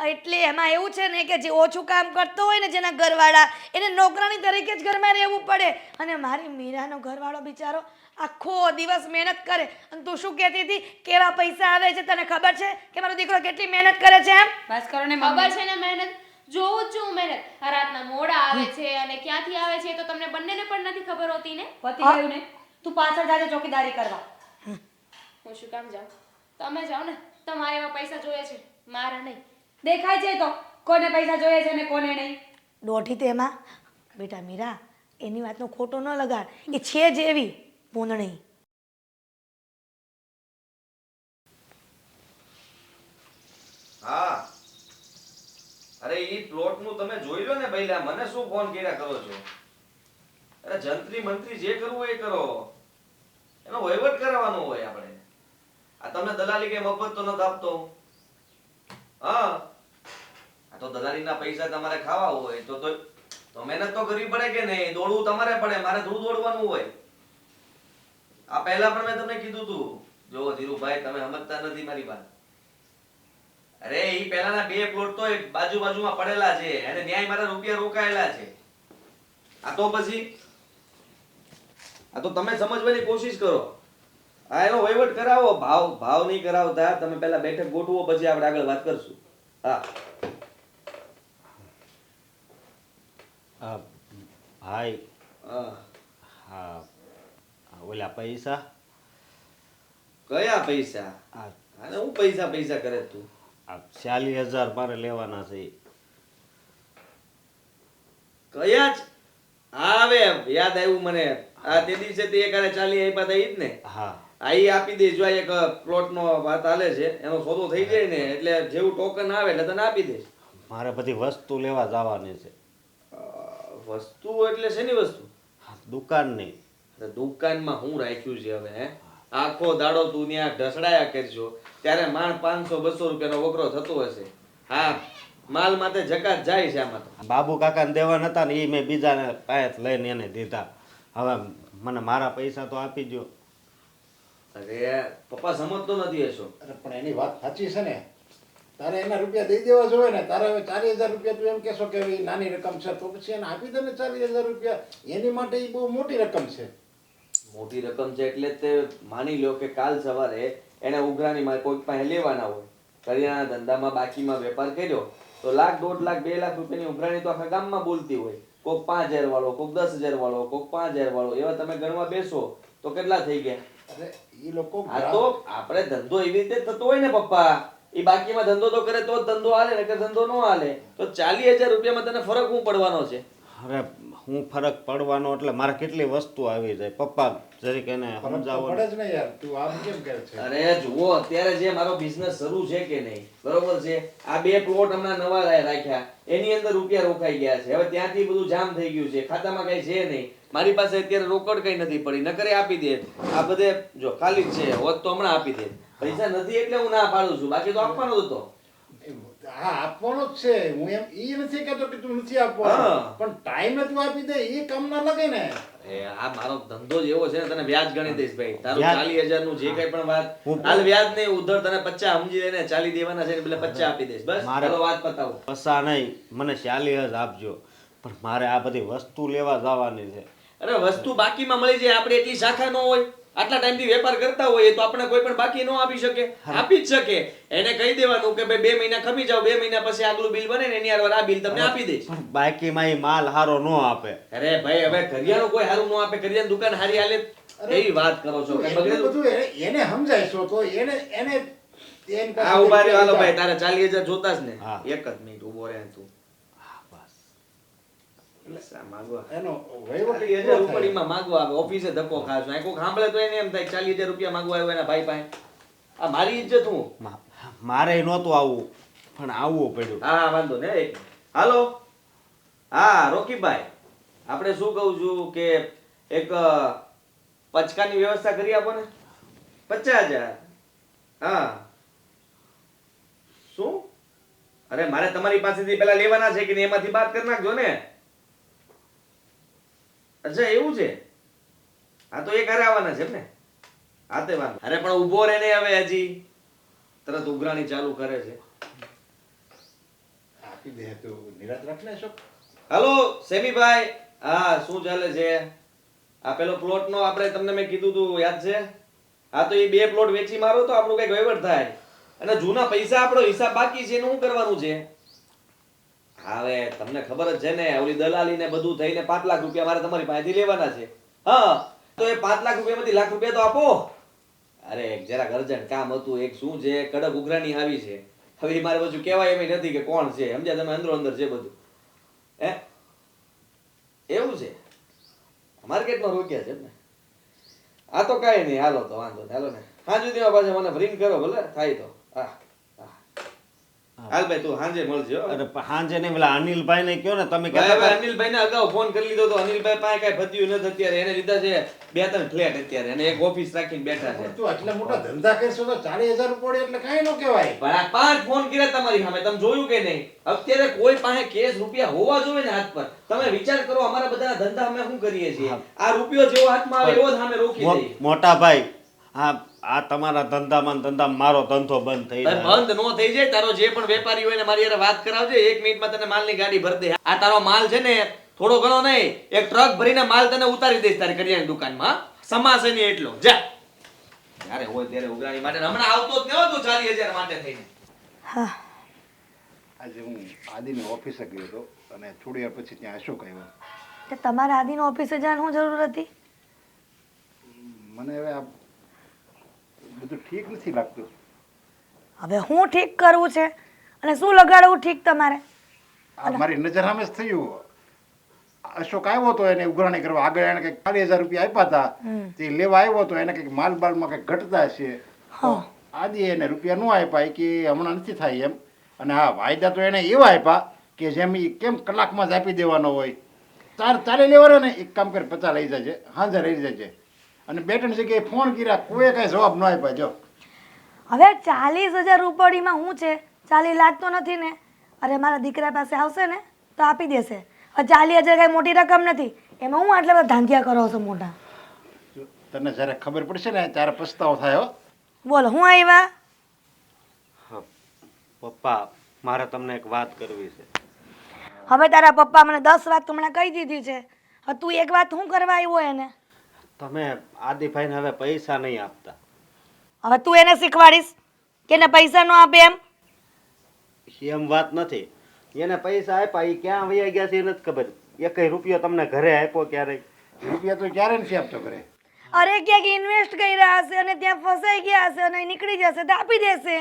એટલે એમાં એવું છે ને કે જે ઓછું કામ કરતો હોય ને જેના ઘરવાળા, એને નોકરાણી તરીકે જ ઘરમાં રહેવું પડે. અને મારી મીરાનો ઘરવાળો બિચારો આખો દિવસ મહેનત કરે. અને તું શું કહેતી હતી કેવા પૈસા આવે છે? તને ખબર છે કે મારો દીકરો કેટલી મહેનત કરે છે? એમ બસ કરો ને ખબર મમ્મી. છે ને મહેનત, જોઉં જ છું મહેનત. આ રાતના મોડા આવે છે અને ક્યાંથી આવે છે એ તો તમને બંનેને પણ નથી ખબર હોતી ને. પતી ગયું ને? તું પાછળ જાજે ચોકીદારી કરવા. હું શું કામ જાઉં? તમે જાઓ ને, તમારે એવા પૈસા જોઈએ છે, મારા નહીં. દેખાય છે તો કોને પૈસા જોઈએ છે ને કોને નહીં. દોઢી તેમાં બેટા મીરા, એની વાતનો ખોટો ન લગાડ. એ છે જ એવી પૂંદણી. હા, અરે ઈ પ્લોટ નું તમે જોઈ લો ને પહેલા, મને શું ફોન કર્યા કરો છો? અરે જંત્રી મંત્રી જે કરવું હોય એ કરો, એનો વહીવટ કરવાનો હોય આપણે. આ તમને દલાલી કે મફત તો નથી આપતો. હા, આ તો દલાલીના પૈસા તમારે ખાવા હોય તો મહેનત તો કરવી પડે કે નહીં? દોડવું તમારે પડે, મારે થોડું દોડવાનું હોય. આ પહેલા પણ મેં તમને કીધું તું. જો ધીરુભાઈ, તમે સમજતા નથી મારી વાત. અરે ઈ પહેલાના 2 પ્લોટ તો બાજુમાં પડેલા છે અને ન્યાય મારા રૂપિયા રોકાયેલા છે. આ તો પછી આ તો તમે સમજવાની કોશિશ કરો. આ એનો વહીવટ કરાવો. ભાવ નહીં કરાવતા. તમે પહેલા બેઠક ગોઠવો, પછી આપણે આગળ વાત કરશું. હા ભાઈ હા. હા ઓલા પૈસા કયા પૈસા? આ આને હું પૈસા પૈસા કરે તું? આ 40,000 મારે લેવાના છે. કયા જ? હવે યાદ આવ્યું મને. આ તે દિવસે તે એકારે 40 આપ્યા હતા ઈ જ ને? હા આ ઈ આપી દઈશ. જો આ એક પ્લોટનો વાત હાલે છે, એનો સોદો થઈ જાય ને એટલે જેવું ટોકન આવે એટલે તને આપી દઈશ. મારે બધી વસ્તુ લેવા જવાની છે. વસ્તુ એટલે શેની વસ્તુ? દુકાનની. અરે દુકાનમાં હું રાખ્યું છે હવે? હે, આખો દાડો તું ત્યાં ઢસડાયા કરજો ત્યારે માંડ 500-200 રૂપિયાનો વકરો થતો હશે. હા, માલ માથે જકાત જાય છે આમાં તો. બાબુ કાકાને દેવા નતા ને એ મેં બીજાને પાસે લઈને એને દીધા. હવે મને મારા પૈસા તો આપી દો. અરે પપ્પા સમજતો નથી હશો. અરે પણ એની વાત સાચી છે ને, તારે એના રૂપિયા દઈ દેવા જોઈએ ને. તારે હવે 40,000 રૂપિયા તું એમ કહેશો કે એ નાની રકમ છે, તો પછી એને આપી દે ને 40,000 રૂપિયા. એની માટે એ બહુ મોટી રકમ છે. મોટી રકમ છે એટલે જ તે માની લો કે કાલ સવારે એને ઉઘરાણીમાં કોઈક પાસે લેવાના હોય. કરિયાણા ધંધામાં બાકીમાં વેપાર કર્યો તો 1 લાખ, 1.5 લાખ, 2 લાખ રૂપિયાની ઉઘરાણી તો આખા ગામમાં બોલતી હોય. કોક 5,000 વાળો, કોક 10,000 વાળો, કોક 5,000 વાળો, એવા તમે ગણવા બેસો તો કેટલા થઈ ગયા? અરે એ લોકો આ તો આપણે ધંધો એવી રીતે થતો હોય ને પપ્પા, એ બાકીમાં ધંધો તો કરે તો જ ધંધો હાલે, નકર ધંધો ન હાલે. તો 40,000 રૂપિયામાં તને ફરક શું પડવાનો છે? અરે હું ફરક પડવાનો એટલે મારે કેટલી વસ્તુ આવી જાય. પપ્પા જરીક એને ફરક તો સમજાવો પડે ને. જ ને યાર. તું આમ કેમ કહે છે? અરે જુઓ, અત્યારે જે મારો બિઝનેસ શરૂ છે કે નહીં, બરોબર છે, આ 2 પ્લોટ હમણાં નવા રાખ્યા, એની અંદર રૂપિયા રોકાઈ ગયા છે. હવે ત્યાંથી બધું જામ થઈ ગયું છે, ખાતામાં કઈ છે નહીં. મારી પાસે અત્યારે રોકડ કઈ નથી પડી, નકરે આપી દે. આ બધે જો ખાલી જ છે, હોત તો હમણાં આપી દે. પૈસા નથી એટલે હું ના પાડું છું, બાકી તો આપવાનો જ હતો. હા, આપવાનો જ છે. હું એમ ઈ નથી કહેતો કે તું નથી આપવાનો, હા. પણ ટાઈમે તું આપી દે એ કામ ના લાગે ને. એ આ મારો ધંધો જ એવો છે ને, તને વ્યાજ ગણી દઈશ ભાઈ. તારું વ્યાજ? 40,000 નું જે કઈ પણ વાત, હું- હાલ વ્યાજ નહીં, ઉધર તને 50 સમજી લેને, 40 દેવાના છે એટલે 50 આપી દઈશ. બસ મારે- ચાલો વાત પતાવો. પૈસા નહીં, મને 40,000 આપજો. પણ મારે આ બધી વસ્તુ લેવા જવાની છે. અરે વસ્તુ બાકીમાં મળી જાય, આપણે એટલી શાખા ન હોય, આટલા ટાઈમથી વેપાર કરતા હોઈએ તો આપણે કોઈ પણ બાકી ન આપી શકે? આપી જ શકે. એને કહી દેવાનું કે ભાઈ 2 મહિના ખમી જાવ, 2 મહિના પછી આગલું બિલ બને ને એની હારે આ બિલ તમને આપી દઈશ. પણ બાકીમાં એ માલ હારો ન આપે. અરે ભાઈ હવે કરિયાનું કોઈ હારું ન આપે, કરિયાની દુકાન હારી હાલે એવી વાત કરો છો? કઈ એટલું બગડેલું? બધું એને સમજાય છો તો એને એની પાસે આ ઉભા રહ્યો, હાલો ભાઈ, તારે 40,000 જોતા જ ને? હા. એક જ મિનિટ ઉભો રહે તું. હા, બસ. પૈસા માંગવા એનો વહીવટ 40,000 ઉપડીમાં માંગવા આવે, ઓફિસે ધક્કો ખાશો. આ કોક સાંભળે તો એને એમ થાય 40,000 રૂપિયા માંગવા આવ્યો એના ભાઈ પાસે. આ મારી ઇજ્જત હું. મારે નહોતું આવવું પણ આવવું પડ્યું. હા હા, વાંધો ને. એક હાલો. હા રોકીભાઈ, આપણે શું કહું છું કે એક પચકાની વ્યવસ્થા કરી આપો ને. 50,000. હા શું? અરે મારે તમારી પાસેથી પેલા લેવાના છે કે નહીં એમાંથી બાદ કરી નાખજો ને. અચ્છા એવું છે? હા તો એક હારે આવવાના છે ને? હા તે વાંધો. અરે પણ ઊભો રહે ને હવે, હજી તરત ઉઘરાણી ચાલુ કરે છે. આપી દે તું નિરાત રાખ ને અશોક. હાલો સેમીભાઈ. હા શું ચાલે છે? આ પેલો પ્લોટ નો આપણે તમને મેં કીધું તું યાદ છે? હા તો એ 2 પ્લોટ વેચી મારો તો આપણું કઈક વહીવટ થાય. અને જૂના પૈસા આપણો હિસાબ બાકી છે એનું શું કરવાનું છે? હવે તમને ખબર જ છે ને, ઓલી દલાલી ને બધું થઈને 5 લાખ રૂપિયા મારે તમારી પાસેથી લેવાના છે. હા તો એ 5 લાખ રૂપિયામાંથી 1 લાખ રૂપિયા તો આપો. અરે જરાક અર્જન્ટ કામ હતું. એક શું છે, કડક ઉઘરાણી આવી છે. હવે ઈ મારે બધું કહેવાય એમ નથી કે કોણ છે, સમજ્યા તમે? અંદરો અંદર છે બધું. હે એવું છે? માર્કેટમાં રોક્યા છે ને? આ તો કાંઈ નહીં, હાલો તો વાંધો નહીં. હાલો ને હા સુધીમાં પાછા મને રિંગ કરો ભલે થાય તો. હા હા હાલ ભાઈ તું સાંજે મળજે હો. અરે પણ સાંજે નહીં, પેલા અનિલભાઈ ને કયો ને તમે ભાઈ કહેતા હવે હતા. અનિલભાઈને અગાઉ ફોન કરી લીધો તો અનિલભાઈ પાસે કાંઈ પત્યું નથી અત્યારે. એને લીધા છે 2-3 ફ્લેટ અત્યારે, અને એક ઓફિસ રાખીને બેઠા છે. પણ તું આટલા મોટા ધંધા કરશો તો 40,000 પડે એટલે કાંઈ ન કહેવાય. પણ આ 5 ફોન કર્યા તમારી સામે, તમે જોયું કે નહીં? અત્યારે કોઈ પાસે કેશ રૂપિયા હોવા જોઈએ ને હાથ પર. તમે વિચાર કરો, અમારા બધાના ધંધા અમે શું કરીએ છીએ? આ રૂપિયો જેવો હાથમાં આવે એવો જ સામે રોકી દઈએ. મોટા ભાઈ, આ તમારા ધંધામાં મારો ધંધો બંધ થઈ ભાઈ જાય. બંધ નો થઈ જાય. તારો જે પણ વેપારી હોય ને મારી હારે વાત કરાવજે. 1 મિનિટમાં તને માલની ગાડી ભરી દે. આ તારો માલ છે ને થોડો ઘણો નહીં, એક ટ્રક ભરીને માલ તને ઉતારી દઈશ તારી કરિયાની દુકાનમાં. સમાશે નહીં એટલો. જા જ્યારે હોય ત્યારે ઉઘરાણી માટે હમણાં આવતો જ નહોતો 40,000 માટે થઈને. હા આજે હું આદિની ઓફિસે ગયો હતો અને થોડી વાર પછી ત્યાં અશોક આવ્યો. તે તમારે આદિનો ઓફિસે જવાની શું જરૂર હતી? મને હવે આ બધું ઠીક નથી લાગતું. હવે હું ઠીક કરવું છે અને શું લગાડવું ઠીક તમારે? આ મારી નજર સામે જ થયું. અશોક આવ્યો હતો એને ઉઘરાણી કરવા. આગળ એને કંઈક 40,000 રૂપિયા આપ્યા હતા. તે લેવા આવ્યો હતો. એને કંઈક માલ બાલમાં કંઈક ઘટતા છે. આદિ એને રૂપિયા ન આપ્યા કે હમણાં નથી થાય એમ. અને હા, વાયદા તો એને એવા આપ્યા કે જેમ એ કેમ કલાકમાં જ આપી દેવાનો હોય. ચાલી લેવાનો ને, એક કામ કરે 50 લઈ જજે, હાજર રહી જજે. અને બે ત્રણ જગ્યાએ ફોન કર્યા, કોઈ કાંઈ જવાબ ન આપ્યા. જો હવે 40,000 રૂપિયામાં શું છે? 40 લાખ તો નથી ને? અરે મારા દીકરા પાસે આવશે ને તો આપી દેશે. હવે 40,000 કાંઈ મોટી રકમ નથી. એમાં હું આટલા બધા ધાંધિયા કરો છો મોટા? તને જ્યારે ખબર પડશે ને ત્યારે પસ્તાવો થાય. હો બોલો હું આવ્યા? હા પપ્પા, મારે તમને એક વાત કરવી છે. હવે તારા પપ્પા મને 10 વાત હમણાં કહી દીધી છે. હવે તું એક વાત શું કરવા આવ્યો એને? તમે આદિભાઈને હવે પૈસા નહીં આપતા. હવે તું એને શીખવાડીશ કે એને પૈસા ન આપે એમ? એમ વાત નથી. એને પૈસા આપ્યા, એ ક્યાં વયા ગયા છે એ નથી ખબર. 1 રૂપિયો તમને ઘરે આપ્યો ક્યારેય? રૂપિયા તો ક્યારે નથી આપતો કરે. અરે ક્યાંક ઇન્વેસ્ટ કર્યા હશે અને ત્યાં ફસાઈ ગયા હશે અને નીકળી જશે તો આપી દેશે.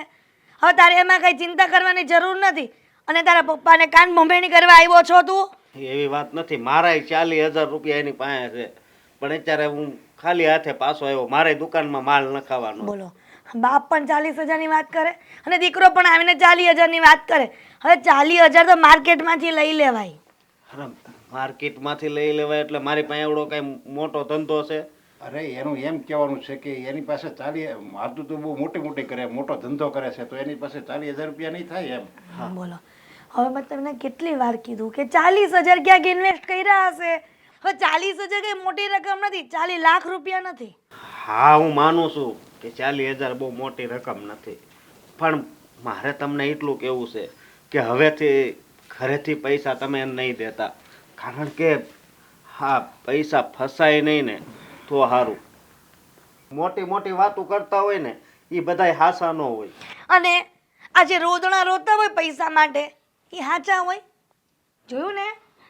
હવે તારે એમાં કઈ ચિંતા કરવાની જરૂર નથી. અને તારા પપ્પાને કાન ભંભેણી કરવા આવ્યો છો તું? એવી વાત નથી. મારાય 40,000 રૂપિયા એની પાસે છે, પણ અત્યારે હું ખાલી હાથે પાછો આવ્યો. મારે દુકાનમાં માલ નખાવાનો. બોલો, બાપ પણ 40,000 ની વાત કરે અને દીકરો પણ આવીને 40,000 ની વાત કરે. હવે 40,000 તો માર્કેટમાંથી લઈ લેવાય. અરે માર્કેટમાંથી લઈ લેવાય એટલે મારી પાસે એવડો કઈ મોટો ધંધો છે? અરે એનું એમ કહેવાનું છે કે એની પાસે 40, મારતું તો બહુ મોટી કરે, મોટો ધંધો કરે છે, તો એની પાસે 40,000 રૂપિયા નહીં થાય એમ. બોલો, હવે મેં તમને કેટલી વાર કીધું કે 40,000 ક્યાંક ઇન્વેસ્ટ કર્યા હશે. હવે 40,000 કઈ મોટી રકમ નથી, 40 લાખ રૂપિયા નથી. હા, હું માનું છું કે 40,000 બહુ મોટી રકમ નથી, પણ મારે તમને એટલું કહેવું છે કે હવેથી ઘરેથી પૈસા તમે એમ નહીં દેતા. કારણ કે હા, પૈસા ફસાય નહીં ને તો સારું. મોટી મોટી વાતો કરતા હોય ને એ બધાય હાસા ન હોય. અને આ જે રોદણા રોતા હોય પૈસા માટે એ હાચા હોય. જોયું ને,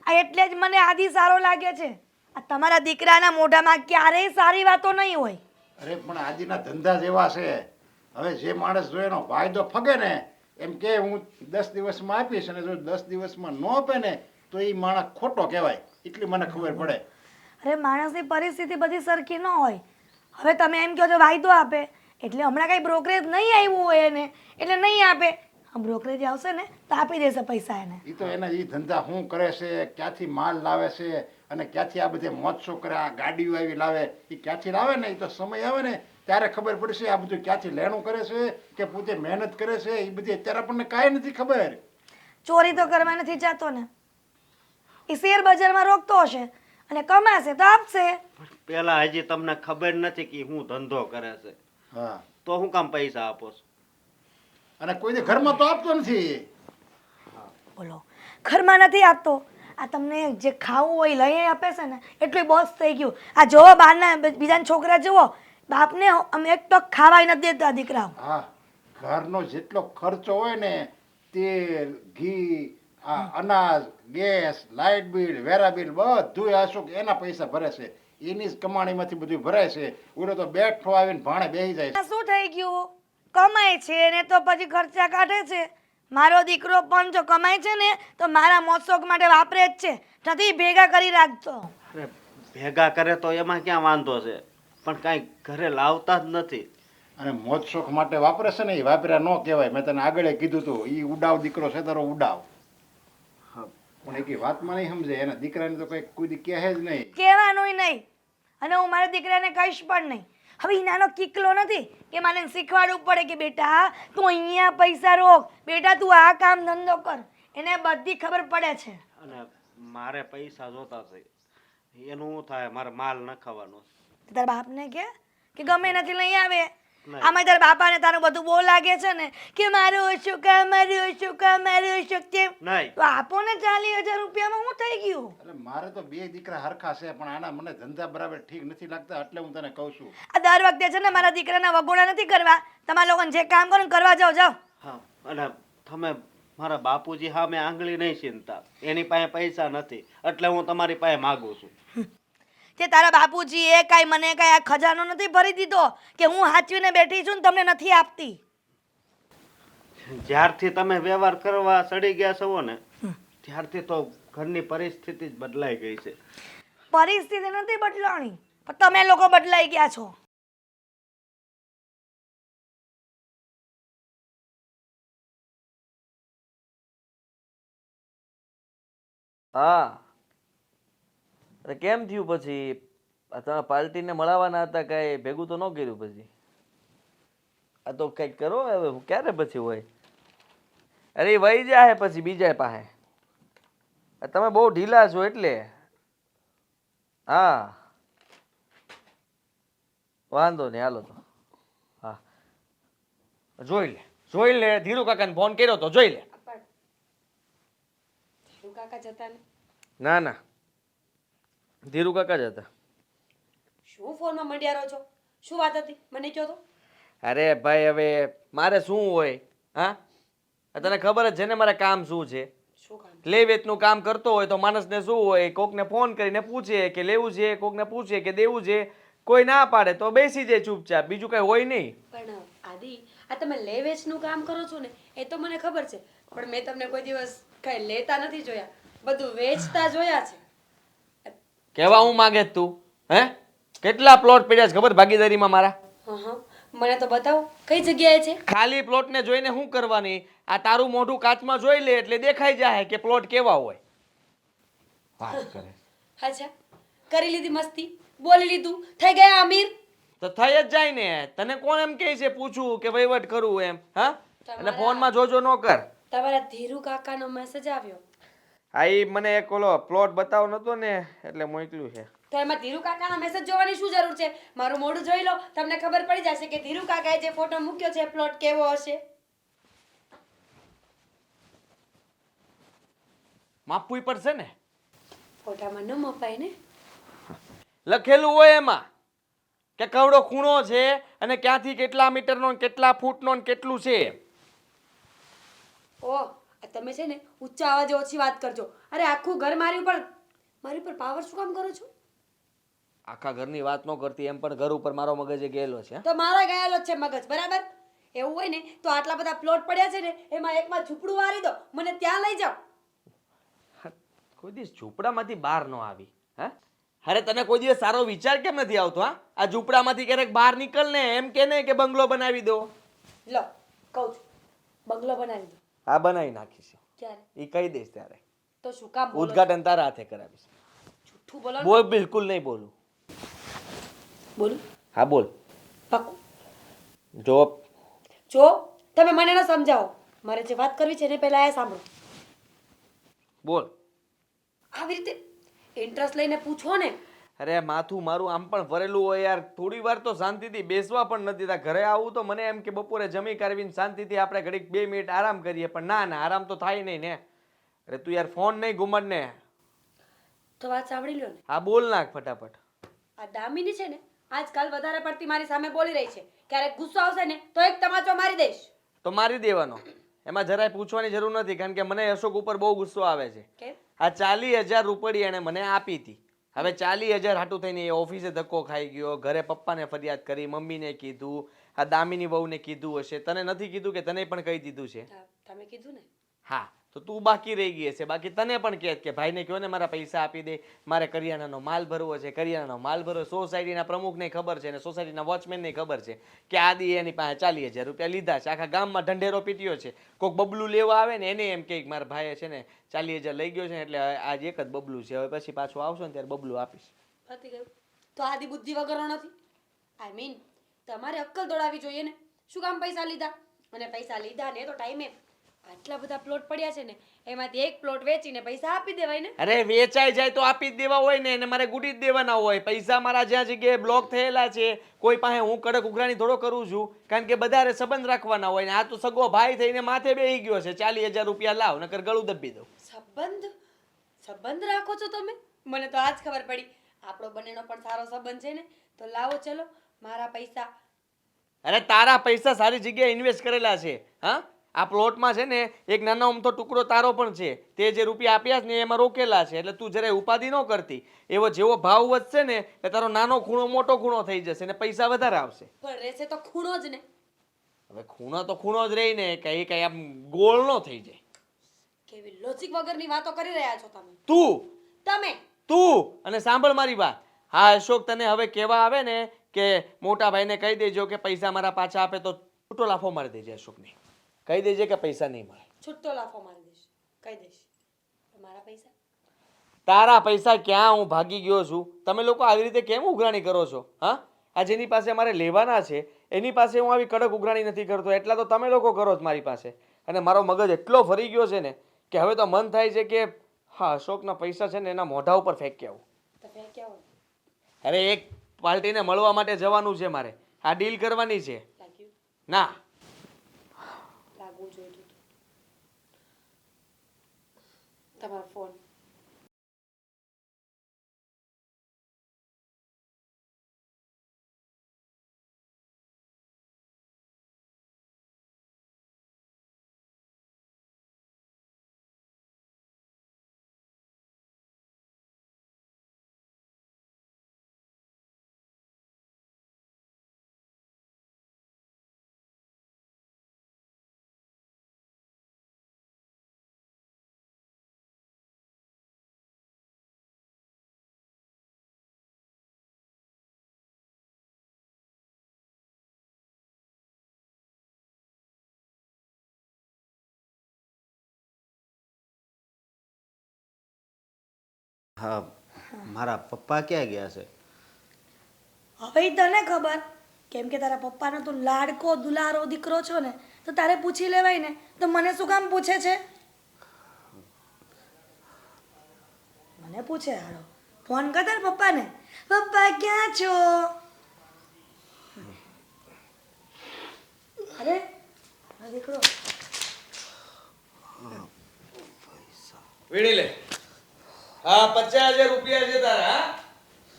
આ એટલે જ મને આદિ સારો લાગે છે. આ તમારા દીકરાના મોઢામાં ક્યારેય સારી વાતો નહીં હોય. અરે પણ આજના ધંધા જ એવા છે. હવે જે માણસ જો એનો વાયદો ફગે ને, એમ કે હું 10 દિવસમાં આપીશ, અને જો 10 દિવસમાં ન આપે ને તો એ માણસ ખોટો કહેવાય. એટલી મને ખબર પડે. અરે માણસની પરિસ્થિતિ બધી સરખી ન હોય. હવે તમે એમ કહો છો વાયદો આપે એટલે હમણાં કંઈ બ્રોકરેજ નહીં આવ્યું હોય એને એટલે નહીં આપે. આ બ્રોકરેજ આવશે ને તો આપી દેશે પૈસા એને. એ તો એના એ ધંધા શું કરે છે, ક્યાંથી માલ લાવે છે, અને ક્યાંથી આ બધે મોજશો કરે, આ ગાડીઓ આવી લાવે, એ ક્યાંથી લાવે ને, એ તો સમય આવે ને ત્યારે ખબર પડશે આ બધું ક્યાંથી લેણું કરે છે કે પોતે મહેનત કરે છે. એ બધી અત્યારે આપણને કાંઈ નથી ખબર. ચોરી તો કરવા નથી જતો ને, એ શેર બજારમાં રોકતો હશે અને કમાશે તો આપશે. પેલા હજી તમને ખબર નથી કે હું ધંધો કરે છે, હા, તો હું કામ પૈસા આપો છો? અને કોઈને ઘરમાં તો આપતો નથી. બોલો, ઘરમાં નથી આપતો. આ તમને જે ખાવું હોય લઈ આપે છે ને એટલું બોસ થઈ ગયું. આ જોવો બહારના બીજા છોકરા જુઓ, બાપને આમ એક ટક ખાવાય નથી દેતા દીકરાઓ. હા, ઘરનો જેટલો ખર્ચો હોય ને, તેલ, ઘી, આ અનાજ, ગેસ, લાઇટ બિલ, વેરા બિલ બધું અશોક એના પૈસા ભરે છે. એની જ કમાણીમાંથી બધું ભરાય છે. ઓલો તો બેઠો આવીને ભાણે બેસી જાય છે. આ શું થઈ ગયું? કમાય છે ને તો પછી ખર્ચા કાઢે છે. મારો દીકરો પણ જો કમાય છે ને તો મારા મોજશોખ માટે વાપરે જ છે, નથી ભેગા કરી રાખતો. અરે ભેગા કરે તો એમાં ક્યાં વાંધો છે, પણ કાંઈ ઘરે લાવતા જ નથી. અને મોજ શોખ માટે વાપરે છે ને, એ વાપર્યા ન કહેવાય. મેં તને આગળ કીધું હતું, એ ઉડાવ દીકરો છે તારો, ઉડાવ. પણ એક વાતમાં નહીં સમજે. એના દીકરાને તો કંઈ કોઈ દી કહે જ નહીં. કહેવાનું નહીં અને હું મારા દીકરાને કહીશ પણ નહીં. હવે એ નાનો કિકલો નથી કે મને શીખવાડવું પડે કે બેટા તું અહીંયા પૈસા રોક, બેટા તું આ કામ ધંધો કર. એને બધી ખબર પડે છે. અને મારે પૈસા જોતા છે, એનું શું થાય? મારે માલ નખાવાનો છે. તારા બાપને કે ગમે નથી લઈ આવે આમાં તારા બાપાને તારું બધું બહુ લાગે છે ને કે મારું ઓછું કામ મારું ઓછું કામ મારું ઓછું કેમ નહીં તો આપો ને 40,000 રૂપિયામાં હું થઈ ગયું એટલે મારે તો બે દીકરા હરખા છે પણ આના મને ધંધા બરાબર ઠીક નથી લાગતા એટલે હું તને કહું છું. આ દર વખતે છે ને મારા દીકરાના વગોડા નથી કરવા તમારા લોકોને જે કામ કરો ને કરવા જાઓ જાઓ હા અને તમે મારા બાપુજી સામે આંગળી નહીં ચિંતા એની પાસે પૈસા નથી એટલે હું તમારી પાસે માગું છું. તે તારા બાપુજી એ કાંઈ મને કાંઈ આ ખજાનો નથી ભરી દીધો કે હું હાચવીને બેઠી છું ને તમને નથી આપતી. જ્યારથી તમે વ્યવહાર કરવા ચડી ગયા છો ને ત્યારથી તો ઘરની પરિસ્થિતિ જ બદલાઈ ગઈ છે. પરિસ્થિતિ નથી બદલાણી પણ તમે લોકો બદલાઈ ગયા છો. હા અરે કેમ થયું પછી આ તમે પાર્ટીને મળવાના હતા કાંઈ ભેગું તો ન કર્યું પછી આ તો કંઈક કરો હવે ક્યારે પછી હોય અરે એ વહી જાય પછી બીજા પાસે આ તમે બહુ ઢીલા છો એટલે હા વાંધો નહીં હાલો તો હા જોઈ લે ધીરુ કાકાને ફોન કર્યો તો જોઈ લે કાકા જતા ને ના ના ધીરુ કાકા જ હતા. શું ફોનમાં મંડ્યા રહો છો? શું વાત હતી મને કહો તો. અરે ભાઈ હવે મારે શું હોય હા આ તને ખબર જ છે ને મારે કામ શું છે શું કામ? લે વેચનું કામ કરતો હોય તો માણસને શું હોય કોકને ફોન કરીને પૂછે કે લેવું છે કોકને પૂછે કે દેવું છે કોઈ ના પાડે તો બેસી જાય ચૂપચાપ બીજું કઈ હોય નહીં. પણ આદિ આ તમે લે વેચનું કામ કરો છો ને એ તો મને ખબર છે પણ મેં તમને કોઈ દિવસ કઈ લેતા નથી જોયા બધું વેચતા જોયા છે. કેવા હું માંગે છે તું હે કેટલા પ્લોટ પડ્યા છે ખબર ભાગીદારીમાં મારા હા હા મને તો બતાવો કઈ જગ્યાએ છે. ખાલી પ્લોટને જોઈને શું કરવાની આ તારું મોઢું કાચમાં જોઈ લે એટલે દેખાઈ જાય કે પ્લોટ કેવા હોય. વાત કરે અચ્છા કરી લીધી મસ્તી બોલી લીધું થઈ ગયા અમીર. તો થઈ જ જાય ને તને કોણ એમ કહે છે પૂછું કે વહીવટ કરું એમ હા અને ફોનમાં જોજો ન કર. તમારા ધીરુ કાકાનો મેસેજ આવ્યો હા ઈ મને એક ઓલો પ્લોટ બતાવ નતો ને એટલે મોકલ્યું છે. તો એમાં ધીરુ કાકાનો મેસેજ જોવાની શું જરૂર છે? મારું મોઢું જોઈ લો તમને ખબર પડી જશે કે ધીરુ કાકાએ જે ફોટો મૂક્યો છે પ્લોટ કેવો હશે. માપવું પડશે ને ફોટામાં ન મપાય ને. લખેલું હોય એમાં કે કવડો ખૂણો છે અને ક્યાંથી કેટલા મીટરનો ને કેટલા ફૂટનો ને કેટલું છે. ઓ તમે છે ને ઊંચા અવાજે ઓછી વાત કરજો. અરે આખું ઘર મારી ઉપર પાવર શું કામ કરો છો? આખા ઘરની વાત ન કરતી એમ પણ ઘર ઉપર મારો મગજ ગયેલો છે. તો મારા ગયેલો જ છે મગજ બરાબર. એવું હોય ને તો આટલા બધા પ્લોટ પડ્યા છે ને એમાં એકમાં ઝૂંપડું વારી દો મને ત્યાં લઈ જાઓ. કોઈ દિવસ ઝૂંપડામાંથી બહાર ન આવી હા અરે તને કોઈ દિવસ સારો વિચાર કેમ નથી આવતો હા આ ઝૂંપડામાંથી ક્યારેક બહાર નીકળ ને એમ કે ને કે બંગલો બનાવી દો. લો કહું છું બંગલો બનાવી દો. હા બનાવી નાખીશ ક્યારે? એ કહી દઈશ ત્યારે તો શું કામ બોલો છો? ઉદ્ઘાટન તારા હાથે કરાવીશ. જૂઠું બોલો ને. બોલ બિલકુલ નહીં બોલું. બોલું હા બોલ પાક્કું. જો તમે મને ન સમજાવો મારે જે વાત કરવી છે ને પહેલા એ સાંભળો. બોલ આવી રીતે ઇન્ટરેસ્ટ લઈને પૂછો ને. અરે માથું મારું આમ પણ ભરેલું હોય યાર થોડી વાર તો શાંતિથી બેસવા પણ નથી દેતા. ઘરે આવું તો મને એમ કે બપોરે જમી કરવીને શાંતિથી આપણે ઘડીક 2 મિનિટ આરામ કરીએ પણ ના ના આરામ તો થાય નહીં ને. અરે તું યાર ફોન નહીં ઘુમાડ ને. તો વાત સાંભળી લો ને. હા બોલ નાખ ફટાફટ. આ દામિની છે ને આજકાલ વધારે પડતી મારી સામે બોલી રહી છે. ક્યારેક ગુસ્સો આવશે ને તો એક તમાચો મારી દઈશ. તો મારી દેવાનો એમાં જરાય પૂછવાની જરૂર નથી કારણ કે મને અશોક ઉપર બહુ ગુસ્સો આવે છે. કેમ? આ 40,000 રૂપિયા એણે મને આપી હતી. હવે 40,000 હાટું થઈને એ ઓફિસે ધક્કો ખાઈ ગયો ઘરે પપ્પાને ફરિયાદ કરી મમ્મીને કીધું આ દામિની વહુને કીધું હશે તને નથી કીધું કે તને પણ કહી દીધું છે. તમે કીધું ને. હા તો તું બાકી રહી ગઈ હશે બાકી તને પણ કહે કે ભાઈને કહો ને મારા પૈસા આપી દે મારે કરિયાણાનો માલ ભરવો છે કરિયાણાનો માલ ભરવો. સોસાયટીના પ્રમુખને ખબર છે અને સોસાયટીના વોચમેનને ખબર છે કે આદિ એની પાસે 40,000 રૂપિયા લીધા છે આખા ગામમાં ઢંઢેરો પીટ્યો છે. કોઈક બબલું લેવા આવે ને એને એમ કે મારા ભાઈએ છે ને 40,000 લઈ ગયો છે ને એટલે આજ એક જ બબલું છે હવે પછી પાછું આવશો ને ત્યારે બબલું આપીશ. પતી ગયું. તો આદિ બુદ્ધિ વગરનો નથી. આઈ મીન તમારે અક્કલ દોડાવી જોઈએ ને. શું કામ પૈસા લીધા અને પૈસા લીધા ને તો ટાઈમે આટલા બધા પ્લોટ પડ્યા છે ને એમાંથી એક પ્લોટ વેચીને પૈસા આપી દેવાય ને. અરે વેચાઈ જાય તો આપી જ દેવા હોય ને એને મારે ગુટી જ દેવાના હોય. પૈસા મારા જ્યાં જગ્યાએ બ્લોક થયેલા છે કોઈ પાસે હું કડક ઉઘરાણી થોડો કરું છું, કારણ કે બધારે સંબંધ રાખવાના હોય ને આ તો સગો ભાઈ થઈને માથે બેહી ગયો છે 40,000 રૂપિયા લાવ નકર ગળું દબી દઉં. સંબંધ રાખો છો તમે? મને તો આજ ખબર પડી. આપણો બંનેનો પણ સારો સંબંધ છે ને, તો લાવો ચલો મારા પૈસા. અરે તારા પૈસા સારી જગ્યાએ ઇન્વેસ્ટ કરેલા છે. હા, આ પ્લોટમાં છે ને એક નાનો અમથો ટુકડો તારો પણ છે. તે જે રૂપિયા આપ્યા છે ને એમાં રોકેલા છે. એટલે તું જરાય ઉપાધિ ન કરતી. એવો જેવો ભાવ વધશે ને એ તારો નાનો ખૂણો મોટો ખૂણો થઈ જશે ને પૈસા વધારે આવશે. પણ રહેશે તો ખૂણો જ ને. હવે ખૂણો તો ખૂણો જ રહી ને, કઈ કઈ આમ ગોળ ન થઈ જાય. કેવી લોજિક વગરની વાતો કરી રહ્યા છો તમે. તું અને સાંભળ મારી વાત. હા અશોક, તને હવે કેવા આવે ને કે મોટા ભાઈને કહી દેજો કે પૈસા મારા પાછા આપે તો છૂટો લાફો મારી દેજે. અશોકને કહી દેજે કે પૈસા નહીં મળે. છૂટો લાફો મારી દઈશ, કહી દઈશ. મારા પૈસા? તારા પૈસા ક્યાં? હું ભાગી ગયો છું. તમે લોકો આવી રીતે કેમ ઉઘરાણી કરો છો? હા, આ જેની પાસે મારે લેવાના છે એની પાસે હું આવી કડક ઉઘરાણી નથી કરતો. એટલા તો તમે લોકો કરો છો મારી પાસે. અને મારો મગજ એટલો ફરી ગયો છે ને કે હવે તો મન થાય છે કે હા અશોકના પૈસા છે ને એના મોઢા ઉપર ફેંકી આવું. તો ફેંક્યા હોય. અરે એક પાર્ટીને મળવા માટે જવાનું છે મારે. આ ડીલ કરવાની છે. લાગ્યું? ના, લાગવું જોઈતું હતું. તમારો ફોન. હા, મારા પપ્પા ક્યાં ગયા છે? હવે ઈ તને ખબર, કેમ કે તારા પપ્પાનો તું લાડકો દુલારો દીકરો છો ને, તો તારે પૂછી લેવાય ને. તો મને શું કામ પૂછે છે? મને પૂછે હાલો. ફોન કર તારા પપ્પાને. પપ્પા ક્યાં છો? અરે આ દીકરો વીણી લે. હા, 50,000 રૂપિયા છે તારા.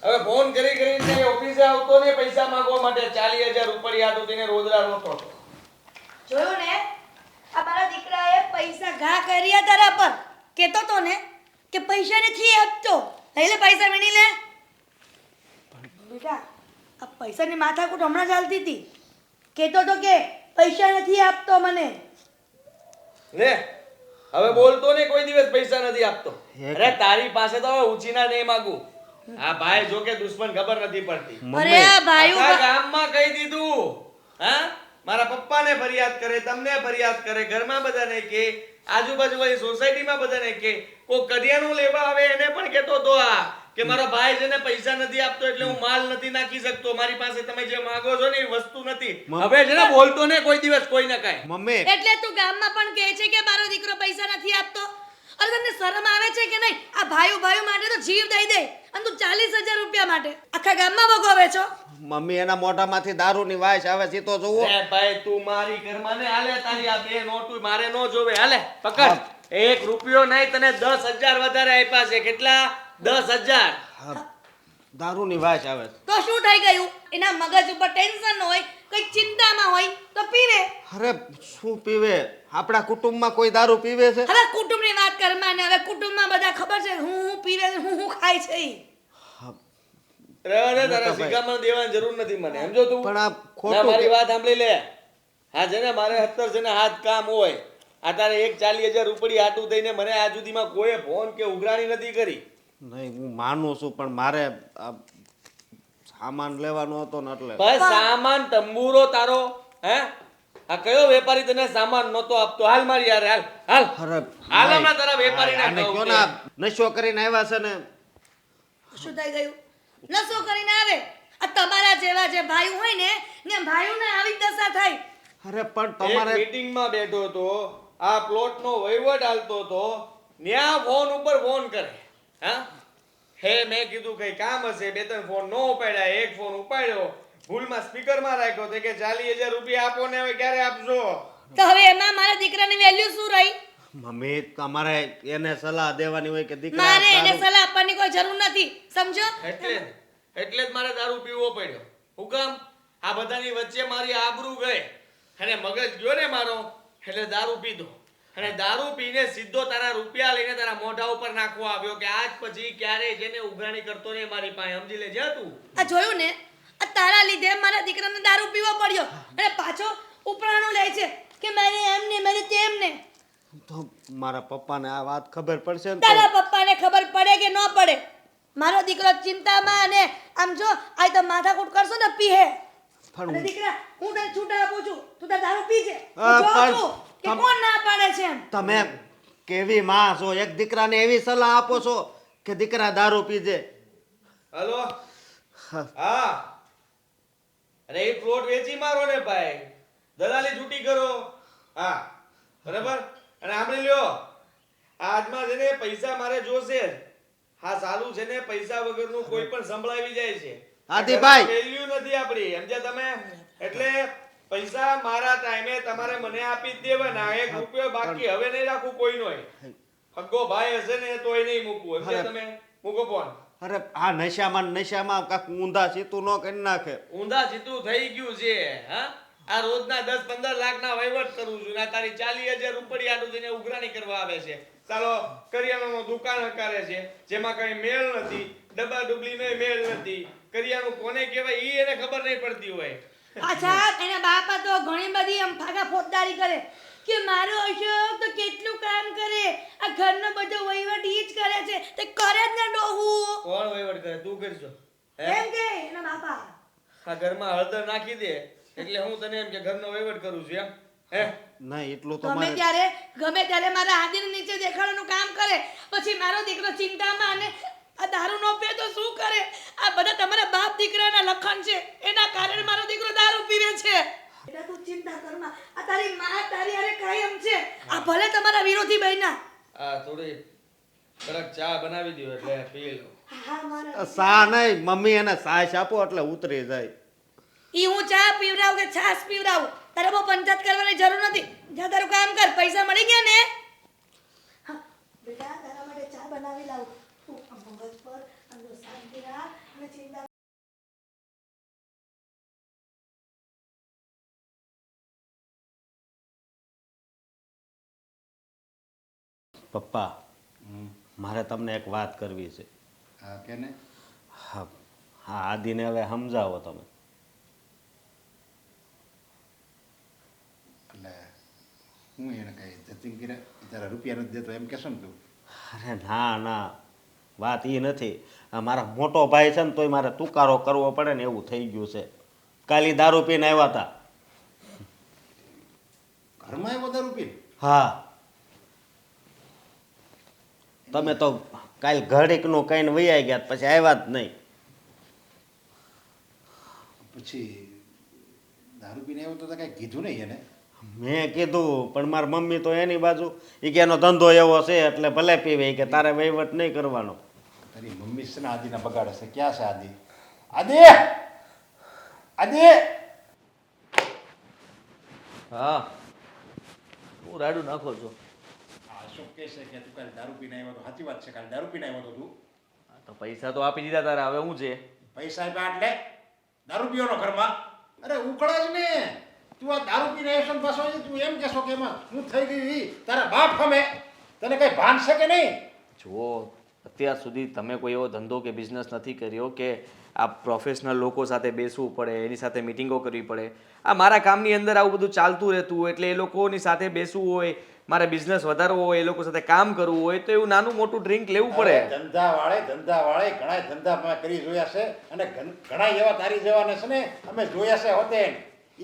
હવે ફોન કરી કરીને ઓફિસે આવતો ને પૈસા માંગવા માટે 40,000 રૂપિયા આટો તેને રોજડા રોતો. જોયું ને, આ મારા દીકરાએ પૈસા ઘા કર્યા તારા પર. કેતો તો ને કે પૈસા નથી આપતો. લઈ લે પૈસા, વીણી લે. બેટા, આ પૈસાની માથાકૂટ હમણાં ચાલતી હતી. કેતો તો કે પૈસા નથી આપતો મને. લે હવે બોલતો ને કોઈ દિવસ પૈસા નથી આપતો. અરે તારી પાસે તો હવે ઉછીના નહીં માંગુ. આ ભાઈ જો કે દુશ્મન ખબર નથી પડતી. અરે આ ભાઈઓ આખા ગામમાં કહી દીધું. હા, મારા પપ્પાને ફરિયાદ કરે, તમને ફરિયાદ કરે, ઘરમાં બધાને કે, આજુબાજુવાળી સોસાયટીમાં બધાને કે, કોઈ કરિયાણું લેવા આવે એને પણ કહેતો તો આ કે મારો ભાઈ છે ને પૈસા નથી આપતો એટલે હું માલ નથી નાખી શકતો. મારી પાસે તમે જે માંગો છો ને એ વસ્તુ નથી. હવે છે ને બોલતો ને કોઈ દિવસ કોઈ ને કાંઈ. મમ્મી, એટલે તું ગામમાં પણ કહે છે કે મારો દીકરો પૈસા નથી આપતો. અરે તને શરમ આવે છે કે નહીં? આ ભાઈઓ માટે તો જીવ દઈ દે અને તું 40,000 રૂપિયા માટે આખા ગામમાં ભોગવે છો. મમ્મી એના મોઢામાંથી દારૂની વાસ આવે છે તો જોવો. એ ભાઈ તું મારી ઘરમાં ને હાલે તારી આ બે નોટું મારે નો જોવે. હાલે પકડ. 1 રૂપિયો નહીં, તને 10,000 વધારે આપ્યા છે. કેટલા? 10,000. હા, દારૂની વાસ આવે છે. તો શું થઈ ગયું? એના મગજ ઉપર ટેન્શન હોય, કઈક ચિંતામાં હોય તો પીવે. અરે શું પીવે? આપણા કુટુંબમાં કોઈ દારૂ પીવે છે? હવે કુટુંબની વાત કરમાં ને હવે કુટુંબમાં બધા ખબર છે હું પીવે હું ખાય છે ઈ. રહેવા દે, તારા શિખામણ દેવાની જરૂર નથી મને. સમજો તું? પણ આ ના, ખોટું મારી વાત સાંભળી લે. હા છે ને મારે 70 છે ને હાથ કામ હોય. આ તારે 40,000 રૂપિયા આટું થઈને મને આ સુધીમાં કોઈ ફોન કે ઉઘરાણી નથી કરી. નહીં, હું માનું છું પણ મારે આ સામાન લેવાનો હતો ને એટલે. બસ સામાન તંબુરો તારો. હે, આ કયો વેપારી તને સામાન નહોતો આપતો? હાલ મારી યાર, હાલ હાલ અરે હાલ હમણાં તારા વેપારીને આને કહું કયો કે. ના નશો કરીને આવ્યા છે ને. શું થઈ ગયું? નસો કરીને આવે. આ તમારા જેવા જે ભાઈ હોય ને ભાઈઓને આવી દશા થાય. અરે પણ એક તમારે મીટિંગમાં બેઠો હતો આ પ્લોટનો વહીવટ હાલતો હતો ન્યા ફોન ઉપર ફોન કરે. હા હે મેં કીધું કઈ કામ હશે, બે ત્રણ ફોન નો ઉપાડ્યા, એક ફોન ઉપાડ્યો, ભૂલમાં સ્પીકરમાં રાખ્યો તો કે 40,000 રૂપિયા આપો ને હવે ક્યારે આપશો? તો હવે એમાં મારા દીકરાની વેલ્યુ શું રહી? મમ્મી તમારે એને સલાહ દેવાની હોય કે દીકરા મારે એને તારું- સલાહ આપવાની કોઈ જરૂર નથી, સમજો? એટલે જ મારે દારૂ પીવો પડ્યો. હું કામ? આ બધાની વચ્ચે મારી આબરૂ ગઈ અને મગજ ગયો ને મારો, એટલે દારૂ પીધો અને દારૂ પીને સીધો તારા રૂપિયા લઈને તારા મોઢા ઉપર નાખવા આવ્યો કે આજ પછી ક્યારેય જેને ઉઘરાણી કરતો નહીં મારી પાસે, સમજી લેજે તું. આ જોયું ને, આ તારા લીધે મારા દીકરાને દારૂ પીવો પડ્યો અને પાછો ઉપરાણું લે છે કે મારે એમ ને મારે તેમ ને. તો મારા પપ્પાને આ વાત ખબર પડશે ને તો તારા પપ્પાને ખબર પડે કે ન પડે, મારો દીકરો ચિંતામાં અને આમ જો આ તો માથાકૂટ કરશો ને પીહે. પણ અને દીકરા હું તને છૂટા આપું છું, તું તાર દારૂ પીજે. હા, હું જોઉં પણ છું કે કોણ ના પાડે છે એમ. તમે કેવી માં છો, એક દીકરાને એવી સલાહ આપો છો કે દીકરા દારૂ પીજે. હલો હા, અને એ પ્લોટ વેચી મારો ને ભાઈ, દલાલી છૂટી કરો. હા બરાબર. અને સાંભળી લ્યો, આજમાં છે ને પૈસા મારે જોશે જ. હા સાલું છે ને, પૈસા વગરનું કોઈ પણ સંભળાવી જાય છે. આદિભાઈ. વેલ્યુ નથી આપણી, સમજ્યા તમે? એટલે પૈસા મારા ટાઈમે તમારે મને આપી જ દેવાના. એક રૂપિયો બાકી હવે નહીં રાખું કોઈનોય. હગ્ગો ભાઈ હશે ને તોય નહીં મૂકવું, સમજ્યા તમે? મૂકો ફોન. અરે આ નશામાં કાક ઊંધા સીતું ન કરી નાખે. ઊંધા સીધું થઈ ગયું છે. હા આ રોજના 10-15 લાખના વહીવટ કરું છું ને આ તારી 40,000 રૂપિયાનું થઈને ઉઘરાણી કરવા આવે છે. ચાલો કરિયાણાનો દુકાન હકારે છે જેમાં કઈ મેળ નથી, ડબ્બા ડુબલીનો મેળ નથી. કરિયાણું કોને કહેવાય ઈ એને ખબર નહીં પડતી હોય. અચ્છા, એના બાપા તો ઘણી બધી આમ ફાગા ફોજદારી કરે કે મારો અશોક તો કેટલું કામ કરે, આ ઘરનો બધો વહીવટ ઈ જ કરે છે. તે કરે જ ને ડોહું. કોણ વહીવટ કરે? તું કરશો? હે? એમ કે એના બાપા. આ ઘરમાં હળદર નાખી દે એટલે હું તને એમ કે ઘરનો વહીવટ કરું છું એમ? હે? નહીં એટલું તો ગમે ત્યારે મારા હાથીને નીચે દેખાડવાનું કામ કરે, પછી મારો દીકરો ચિંતામાં અને આ દારૂ નો પીએ તો શું કરે? આ બધા તમારા બાપ દીકરાના લખણ છે, એના કારણે મારો દીકરો દારૂ પીવે છે. એટલે તું ચિંતા કરમાં, આ તારી માં તારી હારે કાયમ છે. આ ભલે તમારા વિરોધી બન્યા. આ થોડી કડક ચા બનાવી દો એટલે પી લો. હા મારા સા નહીં, મમ્મી એને સાસ આપો એટલે ઉતરી જાય. ઈ હું ચા પીવડાવું કે છાશ પીવડાવું, તારે બહુ પંચાયત કરવાની જરૂર નથી. જા તારું કામ કર, પૈસા મળી ગયા ને? હા બેટા, તારા માટે ચા બનાવી લાવું. તું આ મગજ પર આનો શાંતિ રાખ અને ચિંતા. પપ્પા મારે તમને એક વાત કરવી છે. હા કેને? હા હા આદિને હવે સમજાવો તમે. એટલે હું એને કઈ જતીન કરે તારા રૂપિયા નથી દેતો એમ કહેશો ને તું? અરે ના વાત એ નથી. આ મારા મોટો ભાઈ છે ને તોય મારે તુકારો કરવો પડે ને એવું થઈ ગયું છે. કાલી દારૂ પીને આવ્યા હતા. ઘરમાં આવ્યો દારૂ પીને? હા તમે તો કાલ ઘડીકનું કહીને વૈયા ગયા પછી આવ્યા જ નહીં. પછી દારૂ પીને આવ્યો તો કાંઈ કીધું નહીં એને? મેં કીધું પણ મારી મમ્મી તો એની બાજુ એ કે એનો ધંધો એવો છે એટલે ભલે પીવે કે તારે વહીવટ નહીં કરવાનો. તારી મમ્મી છે ને આદિના બગાડે છે. ક્યાં છે આદિ? આદિ આદિ! હા હું રાડું નાખો છો. અશોક કહે છે કે તું કાલે દારૂ પીને આવ્યો તો. સાચી વાત છે, કાલે દારૂ પીને આવ્યો તો તું? તો પૈસા તો આપી દીધા તારે, હવે શું છે? પૈસા આપ્યા એટલે દારૂ પીવાનો ઘરમાં? અરે ઉકળે જ ને તું. આ દારૂ પીને આવ્યો છે પાછો તું એમ કહેશો કે એમાં હું થઈ ગયું ઈ તારા બાપ સામે તને કઈ ભાન છે કે નહીં? જુઓ અત્યાર સુધી તમે કોઈ એવો ધંધો કે બિઝનેસ નથી કર્યો કે આ પ્રોફેશનલ લોકો સાથે બેસવું પડે, એની સાથે મિટિંગો કરવી પડે. આ મારા કામની અંદર આવું બધું ચાલતું રહેતું હોય એટલે એ લોકોની સાથે બેસવું હોય, મારે બિઝનેસ વધારવો હોય, એ લોકો સાથે કામ કરવું હોય તો એવું નાનું મોટું ડ્રિંક લેવું પડે. ધંધા વાળે ઘણા ધંધા મેં કરી જોયા છે અને ઘણા એવા તારી જેવાને છે ને અમે જોયા છે હોતે.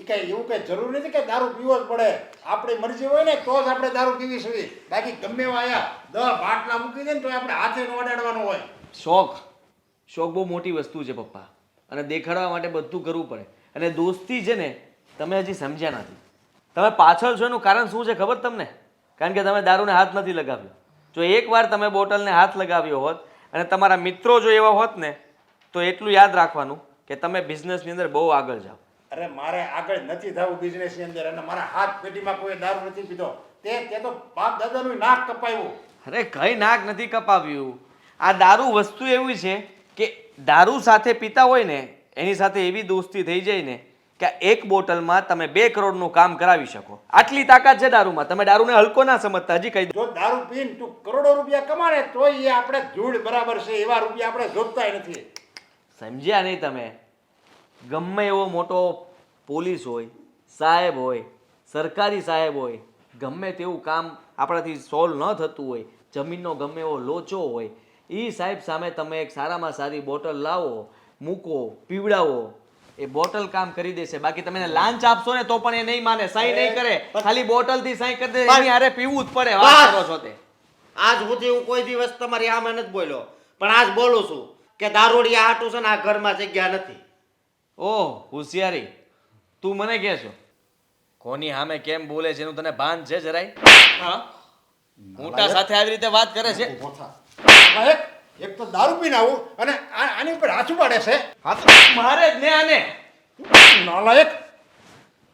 એ કઈ એવું કઈ જરૂર નથી કે દારૂ પીવો જ પડે. આપણી મરજી હોય ને તો જ આપણે દારૂ પીવી જોઈએ. બાકી ગમે એવા આયા 10 બાટલા મૂકી દે ને તો આપણે હાથે ન અડાડવાનો હોય. શોખ બહુ મોટી વસ્તુ છે પપ્પા, અને દેખાડવા માટે બધું કરવું પડે. અને દોસ્તી છે ને તમે હજી સમજ્યા નથી. તમે પાછળ છો એનું કારણ શું છે ખબર તમને? કારણ કે તમે દારૂને હાથ નથી લગાવ્યો. જો એકવાર તમે બોટલને હાથ લગાવ્યો હોત અને તમારા મિત્રો જો એવા હોત ને તો એટલું યાદ રાખવાનું કે તમે બિઝનેસની અંદર બહુ આગળ જાઓ. અરે મારે આગળ નથી થવું બિઝનેસની અંદર, અને મારા હાથ પેટીમાં કોઈ દારૂ નથી પીતો. તે તો બાપ દાદાનું નાક કપાયું. અરે કઈ નાક નથી કપાવ્યું. આ દારૂ વસ્તુ એવી છે કે દારૂ સાથે પીતા હોય ને એની સાથે એવી દોસ્તી થઈ જાય ને કે એક બોટલમાં તમે 2 કરોડનું કામ કરાવી શકો. આટલી તાકાત છે દારૂમાં. તમે દારૂને હલકો ના સમજતા. હજી કહી દો, જો દારૂ પીને તું કરોડો રૂપિયા કમાણે તોય એ આપણે ધૂળ બરાબર છે. એવા રૂપિયા આપણે જોતાય નથી. સમજ્યા નહીં તમે? ગમે એવો મોટો પોલીસ હોય, સાહેબ હોય, સરકારી સાહેબ હોય, ગમે તેવું કામ આપણાથી સોલ્વ ન થતું હોય, જમીનનો ગમે એવો લોચો હોય, એ સાહેબ સામે તમે એક સારામાં સારી બોટલ લાવો, મૂકો, પીવડાવો, એ બોટલ કામ કરી દેશે. બાકી તમે એને લાંચ આપશો ને તો પણ એ નહીં માને, સહી નહીં કરે. ખાલી બોટલથી સહી કરી દે. એની હારે પીવું જ પડે. વાત કરો છો તે? આજ સુધી હું કોઈ દિવસ તમારી સામે નથી બોલ્યો, પણ આજ બોલું છું કે દારૂડિયા હાટું છે ને આ ઘરમાં જગ્યા નથી. ઓહ હોશિયારી. તું મને કહે છો કોની સામે કેમ બોલે છે એનું તને ભાન છે જરાય? હા, મોટા સાથે આવી રીતે વાત કરે છે. ઊભો થા. એક તો દારૂ પીને આવું અને આની ઉપર હાથ ઉપાડે છે. મારે જ ને આને. નાલાયક,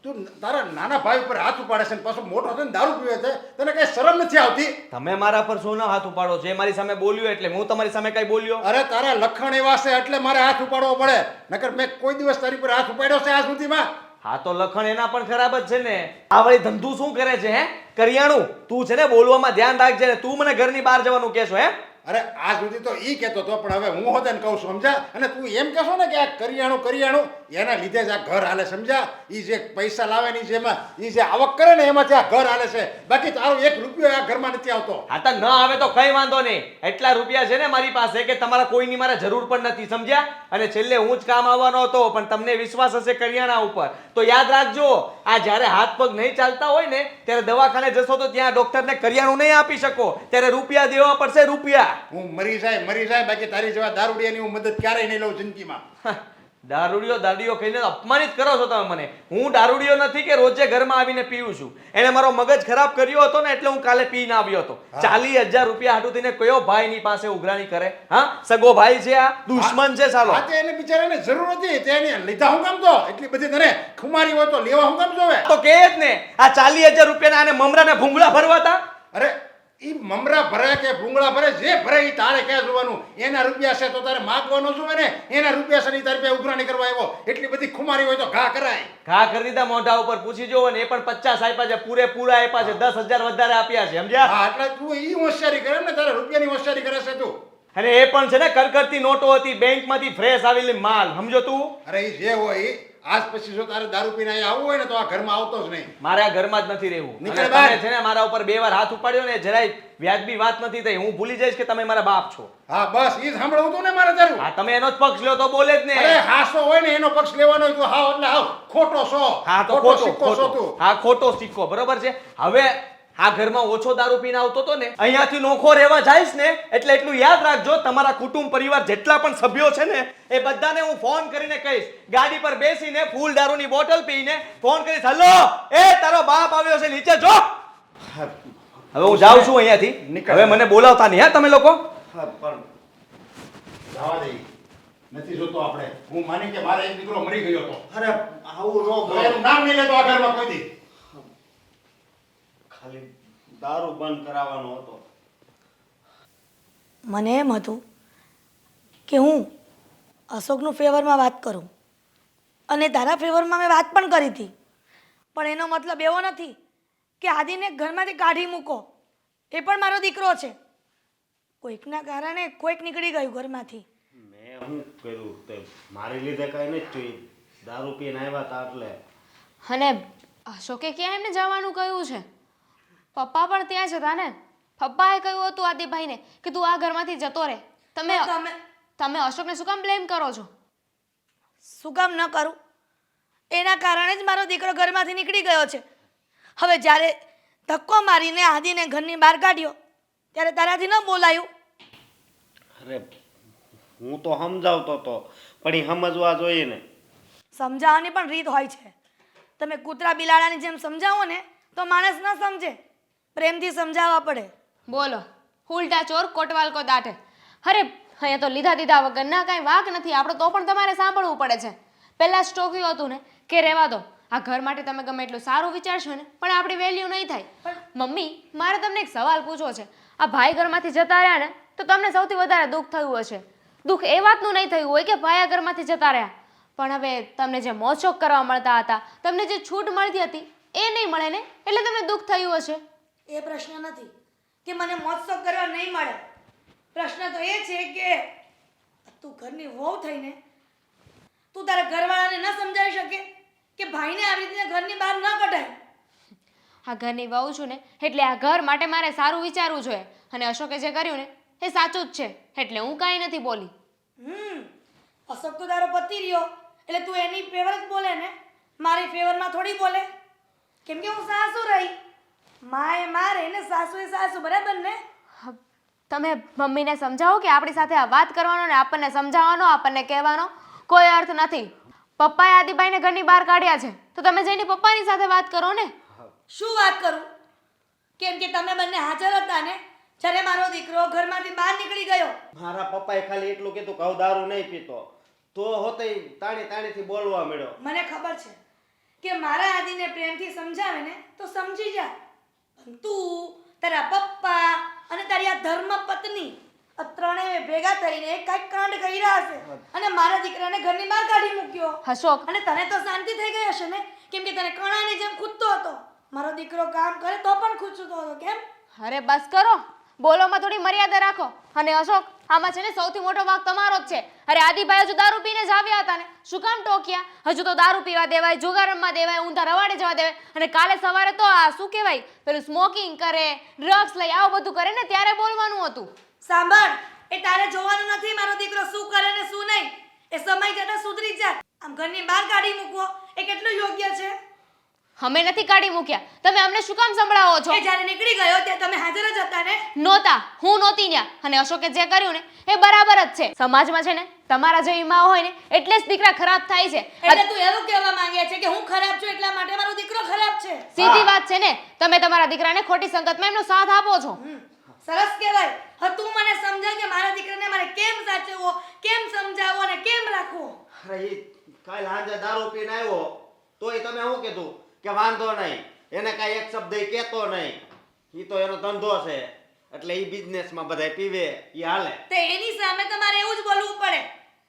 તું તારા નાના ભાઈ ઉપર હાથ ઉપાડે છે ને પાછો મોટો થઈને દારૂ પીવે છે. તને કઈ શરમ નથી આવતી? તમે મારા પર શું હાથ ઉપાડો છો? એ મારી સામે બોલ્યો એટલે હું તમારી સામે કઈ બોલ્યો? અરે તારા લખણ એવા છે એટલે મારે હાથ ઉપાડવો પડે, નકર મેં કોઈ દિવસ તારી પર હાથ ઉપાડ્યો છે આજ સુધીમાં? હા તો લખણ એના પણ ખરાબ જ છે ને. આ વળી ધંધુ શું કરે છે હે? કરિયાણું. તું છે ને બોલવામાં ધ્યાન રાખજે ને. તું મને ઘરની બહાર જવાનું કહેશો હે? અરે આજ સુધી તો ઈ કહેતો હતો, પણ હવે હું હોતે ને કહું છું, સમજા? અને તું એમ કહેશો ને કે આ કરિયાણું એના લીધે જ આ ઘર હાલે, સમજા? ઈ જે પૈસા લાવે ને જેમાં ઈ જે આવક કરે ને એમાંથી આ ઘર હાલે છે. બાકી તારો 1 રૂપિયો આ ઘરમાં નથી આવતો. હા તો ન આવે તો કઈ વાંધો નહીં. એટલા રૂપિયા છે ને મારી પાસે કે તમારા કોઈની મારે જરૂર પણ નથી, સમજ્યા? અને છેલ્લે હું જ કામ આવવાનો હતો, પણ તમને વિશ્વાસ હશે કરિયાણા ઉપર તો યાદ રાખજો, આ જ્યારે હાથ પગ નહીં ચાલતા હોય ને ત્યારે દવાખાને જશો તો ત્યાં ડોક્ટરને કરિયાણું નહીં આપી શકો. ત્યારે રૂપિયા દેવા પડશે, રૂપિયા. હું મરી જાય, બાકી તારી જેવા દારૂડિયાની હું મદદ ક્યારેય નહીં લઉં જિંદગીમાં. દારૂડિયો કહીને અપમાનિત કરો છો તમે મને. હું દારૂડિયો નથી કે રોજે ઘરમાં આવીને પીવું છું. એને મારો મગજ ખરાબ કર્યો હતો ને એટલે હું કાલે પીને આવ્યો હતો. 40,000 રૂપિયા હાટું થઈને કયો ભાઈની પાસે ઉઘરાણી કરે? હા, સગો ભાઈ છે? આ દુશ્મન છે સાલો. હા, એને બિચારાને જરૂર હતી, તેને લીધા હું કામ? તો એટલી બધી તને ખુમારી હોય તો લેવા હું કામ જોવે? તો કે જ ને, આ 40,000 રૂપિયાના આને મમરાને ભૂંગળા ભરવાતા. અરે ઈ મમરા ભરે કે ભૂંગળા ભરે, જે ભરે ઈ તારે ક્યાં જોવાનું? એના રૂપિયા છે તો તારે માગવાનો જોવે ને. એના રૂપિયા છે ને તારી પાસે ઉઘરાણી કરવા આવ્યો. એટલી બધી ખુમારી હોય તો ઘા કરાય. ઘા કરી દીધા મોઢા ઉપર. પૂછી જોવો ને, એ પણ 50 આપ્યા છે, પૂરેપૂરા આપ્યા છે. 10,000 વધારે આપ્યા છે, સમજ્યા? હા, એટલે તું ઈ હોશિયારી કરે ને, તારે રૂપિયાની હોશિયારી કરે છે તું. અને એ પણ છે ને કરકરતી નોટો હતી, બેંકમાંથી ફ્રેશ આવેલી માલ, સમજો તું? અરે ઈ જે હોય ઈ, આજ પછી જો તારે દારૂ પીને અહીંયા આવવું હોય ને તો આ ઘરમાં આવતો જ નહીં. મારે આ ઘરમાં જ નથી રહેવું. નીકળ અને બહાર. તમે છે ને મારા ઉપર 2 વાર હાથ ઉપાડ્યો ને, જરાય વ્યાજબી વાત નથી થઈ. હું ભૂલી જઈશ કે તમે મારા બાપ છો. હા બસ ઈ જ સાંભળવું તું ને મારે તારું. હા, તમે એનો જ પક્ષ લ્યો તો બોલે જ ને. અરે હાસો હોય ને એનો પક્ષ લેવાનો હોય તો હાવ એટલે હાવ ખોટો છો. હા તો ખોટો સિક્કો છો તું. હા, ખોટો સિક્કો, બરોબર છે. હવે આ ઘરમાં ઓછો દારૂ પીને આવતો તો ને, અહીંયાથી નોખો રહેવા જઈશ ને એટલે એટલું યાદ રાખજો, તમારા કુટુંબ પરિવાર જેટલા પણ સભ્યો છે ને એ બધાને હું ફોન કરીને કહીશ, ગાડી પર બેસીને ફૂલ દારૂની બોટલ પીને ફોન કરીશ, હલો એ તારો બાપ આવ્યો છે, નીચે જો. હવે હું જાઉં છું અહીંયાથી. હવે મને બોલાવતા નહીં હા તમે લોકો. હા, પણ જવા દે. નથી જોતો આપણે. હું માની કે મારે એક દીકરો મરી ગયો હતો. અરે આવું ન તો બોલો. એનું નામ નહીં લેતો આ ઘરમાં કોઈ દી. ખાલી દારૂ બંધ કરાવવાનો હતો. મને એમ હતું કે હું અશોકનું ફેવરમાં વાત કરું અને તારા ફેવરમાં મેં વાત પણ કરી હતી, પણ એનો મતલબ એવો નથી કે આદિને ઘરમાંથી કાઢી મૂકો. એ પણ મારો દીકરો છે. કોઈકના કારણે કોઈક નીકળી ગયું ઘરમાંથી. મેં શું કર્યું? તે મારી લીધે કઈ નથી થયું. દારૂ પીને આવ્યા હતા એટલે. અને અશોકે ક્યાં એમને જવાનું કહ્યું છે? પપ્પા પણ ત્યાં જ હતા ને. પપ્પાએ કહ્યું હતું આદિભાઈને કે તું આ ઘરમાંથી જતો રહે. તમે અશોકને શું કામ બ્લેમ કરો છો? શું કામ ન કરું? એના કારણે જ મારો દીકરો ઘરમાંથી નીકળી ગયો છે. હવે જ્યારે ધક્કો મારીને આદિને ઘરની બહાર કાઢ્યો ત્યારે તારાથી ન બોલાયું. અરે હું તો સમજાવતો હતો, પણ એ સમજવા જોઈએ ને. સમજાવવાની પણ રીત હોય છે. તમે કૂતરા બિલાડાની જેમ સમજાવો ને તો માણસ ન સમજે. પ્રેમથી સમજાવવા પડે. બોલો ઉલટા ચોર કોટવાલ કો દાઢે. અરે અહીંયા તો લીધા દીધા વગરના કાંઈ વાક નથી આપણો, તો પણ તમારે સાંભળવું પડે છે. પહેલાં જ ટોક્યું હતું ને કે રહેવા દો, આ ઘર માટે તમે ગમે એટલું સારું વિચારશો ને પણ આપણી વેલ્યુ નહીં થાય. મમ્મી મારે તમને એક સવાલ પૂછવો છે. આ ભાઈ ઘરમાંથી જતા રહ્યા ને તો તમને સૌથી વધારે દુઃખ થયું હશે. દુઃખ એ વાતનું નહીં થયું હોય કે ભાઈ આ ઘરમાંથી જતા રહ્યા, પણ હવે તમને જે મોજશોખ કરવા મળતા હતા, તમને જે છૂટ મળતી હતી એ નહીં મળે ને એટલે તમને દુઃખ થયું હશે. એ પ્રશ્ન નથી કે મને મોજશોખ કરવા નહીં મળે. પ્રશ્ન તો એ છે કે તું ઘરની વહુ થઈને તું તારા ઘરવાળાને ન સમજાવી શકે કે ભાઈને આવી રીતે ઘરની બહાર ન કઢાય. આ ઘરની વહુ છું ને એટલે આ ઘર માટે મારે સારું વિચારવું જોઈએ, અને અશોકે જે કર્યું ને એ સાચું જ છે, એટલે હું કાંઈ નથી બોલી. અશોક તો તારો પતિ રહ્યો એટલે તું એની ફેવર જ બોલે ને, મારી ફેવરમાં થોડી બોલે. કેમ કે હું સાસુ રહી, માએ મારે ને સાસુએ સાસુ, બરાબર ને? તમે મમ્મીને સમજાવો કે આપણી સાથે આ વાત કરવાનો ને આપણને સમજાવવાનો, આપણને કહેવાનો કોઈ અર્થ નથી. પપ્પાએ આદિભાઈને ઘરની બહાર કાઢ્યા છે તો તમે જઈને પપ્પાની સાથે વાત કરો ને. શું વાત કરું? કેમ કે તમે બંને હાજર હતા ને જ્યારે મારો દીકરો ઘરમાંથી બહાર નીકળી ગયો. મારા પપ્પાએ ખાલી એટલું કીધું કે હું દારૂ નહીં પીતો, તો હોતે તાણીથી બોલવા મળ્યો. મને ખબર છે કે મારા આદિને પ્રેમથી સમજાવે ને તો સમજી જા, પણ તું, તારા પપ્પા અને તારી આ ધર્મ પત્ની આ ત્રણેય ભેગા થઈને કંઈક કાંડ કર્યા હશે અને મારા દીકરાને ઘરની બહાર કાઢી મૂક્યો. અશોક, અને તને તો શાંતિ થઈ ગઈ હશે ને, કેમ કે તને કણાની જેમ ખૂદતો હતો. મારો દીકરો કામ કરે તો પણ ખૂદતો હતો. કેમ? અરે બસ કરો, બોલોમાં થોડી મર્યાદા રાખો. અને અશોક, આમાં છે ને સૌથી મોટો વાંક તમારો જ છે. અરે આદિભાઈ હજુ દારૂ પીને જ આવ્યા હતા ને, શું કામ ટોક્યા? હજુ તો દારૂ પીવા દેવાય, જુગાર રમવા દેવાય, ઊંધા રવાડે જવા દેવાય, અને કાલે સવારે તો આ શું કહેવાય પેલું સ્મોકિંગ કરે, ડ્રગ્સ લઈ, આવું બધું કરે ને ત્યારે બોલવાનું હતું. સાંભળ, એ તારે જોવાનું નથી મારો દીકરો શું કરે ને શું નહીં. એ સમય જતા સુધરી જા. આમ ઘરની બહાર કાઢી મૂકવો એ કેટલું યોગ્ય છે? અમે નથી કાઢી મૂક્યા, તમે અમને શું કામ સંભળાવો છો? એ જ્યારે નીકળી ગયો ત્યારે તમે હાજર જ હતા ને? નહોતા, હું નહોતી ન્યા. અને અશોકે જે કર્યું ને એ બરાબર જ છે. સમાજમાં છે ને તમારા જેવી માં હોય ને એટલે જ દીકરા ખરાબ થાય છે. એટલે તું એવું કહેવા માંગે છે કે હું ખરાબ છું એટલા માટે મારો દીકરો ખરાબ છે? સીધી વાત છે ને, તમે તમારા દીકરાને ખોટી સંગતમાં એમનો સાથ આપો છો. સરસ કહેવાય. હવે તું મને સમજાવ કે મારા દીકરાને મારે કેમ સાચવવો, કેમ સમજાવવો અને કેમ રાખવો. અરે ઈ કાલ હાંજે દારૂ પીને આવ્યો તોય તમે શું કીધું કે વાંધો નહીં, એને કાંઈ એક શબ્દ કહેતો નહીં, ઈ તો એનો ધંધો છે એટલે ઈ બિઝનેસમાં બધાય પીવે ઈ હાલે. તે એની સામે તમારે એવું જ બોલવું પડે.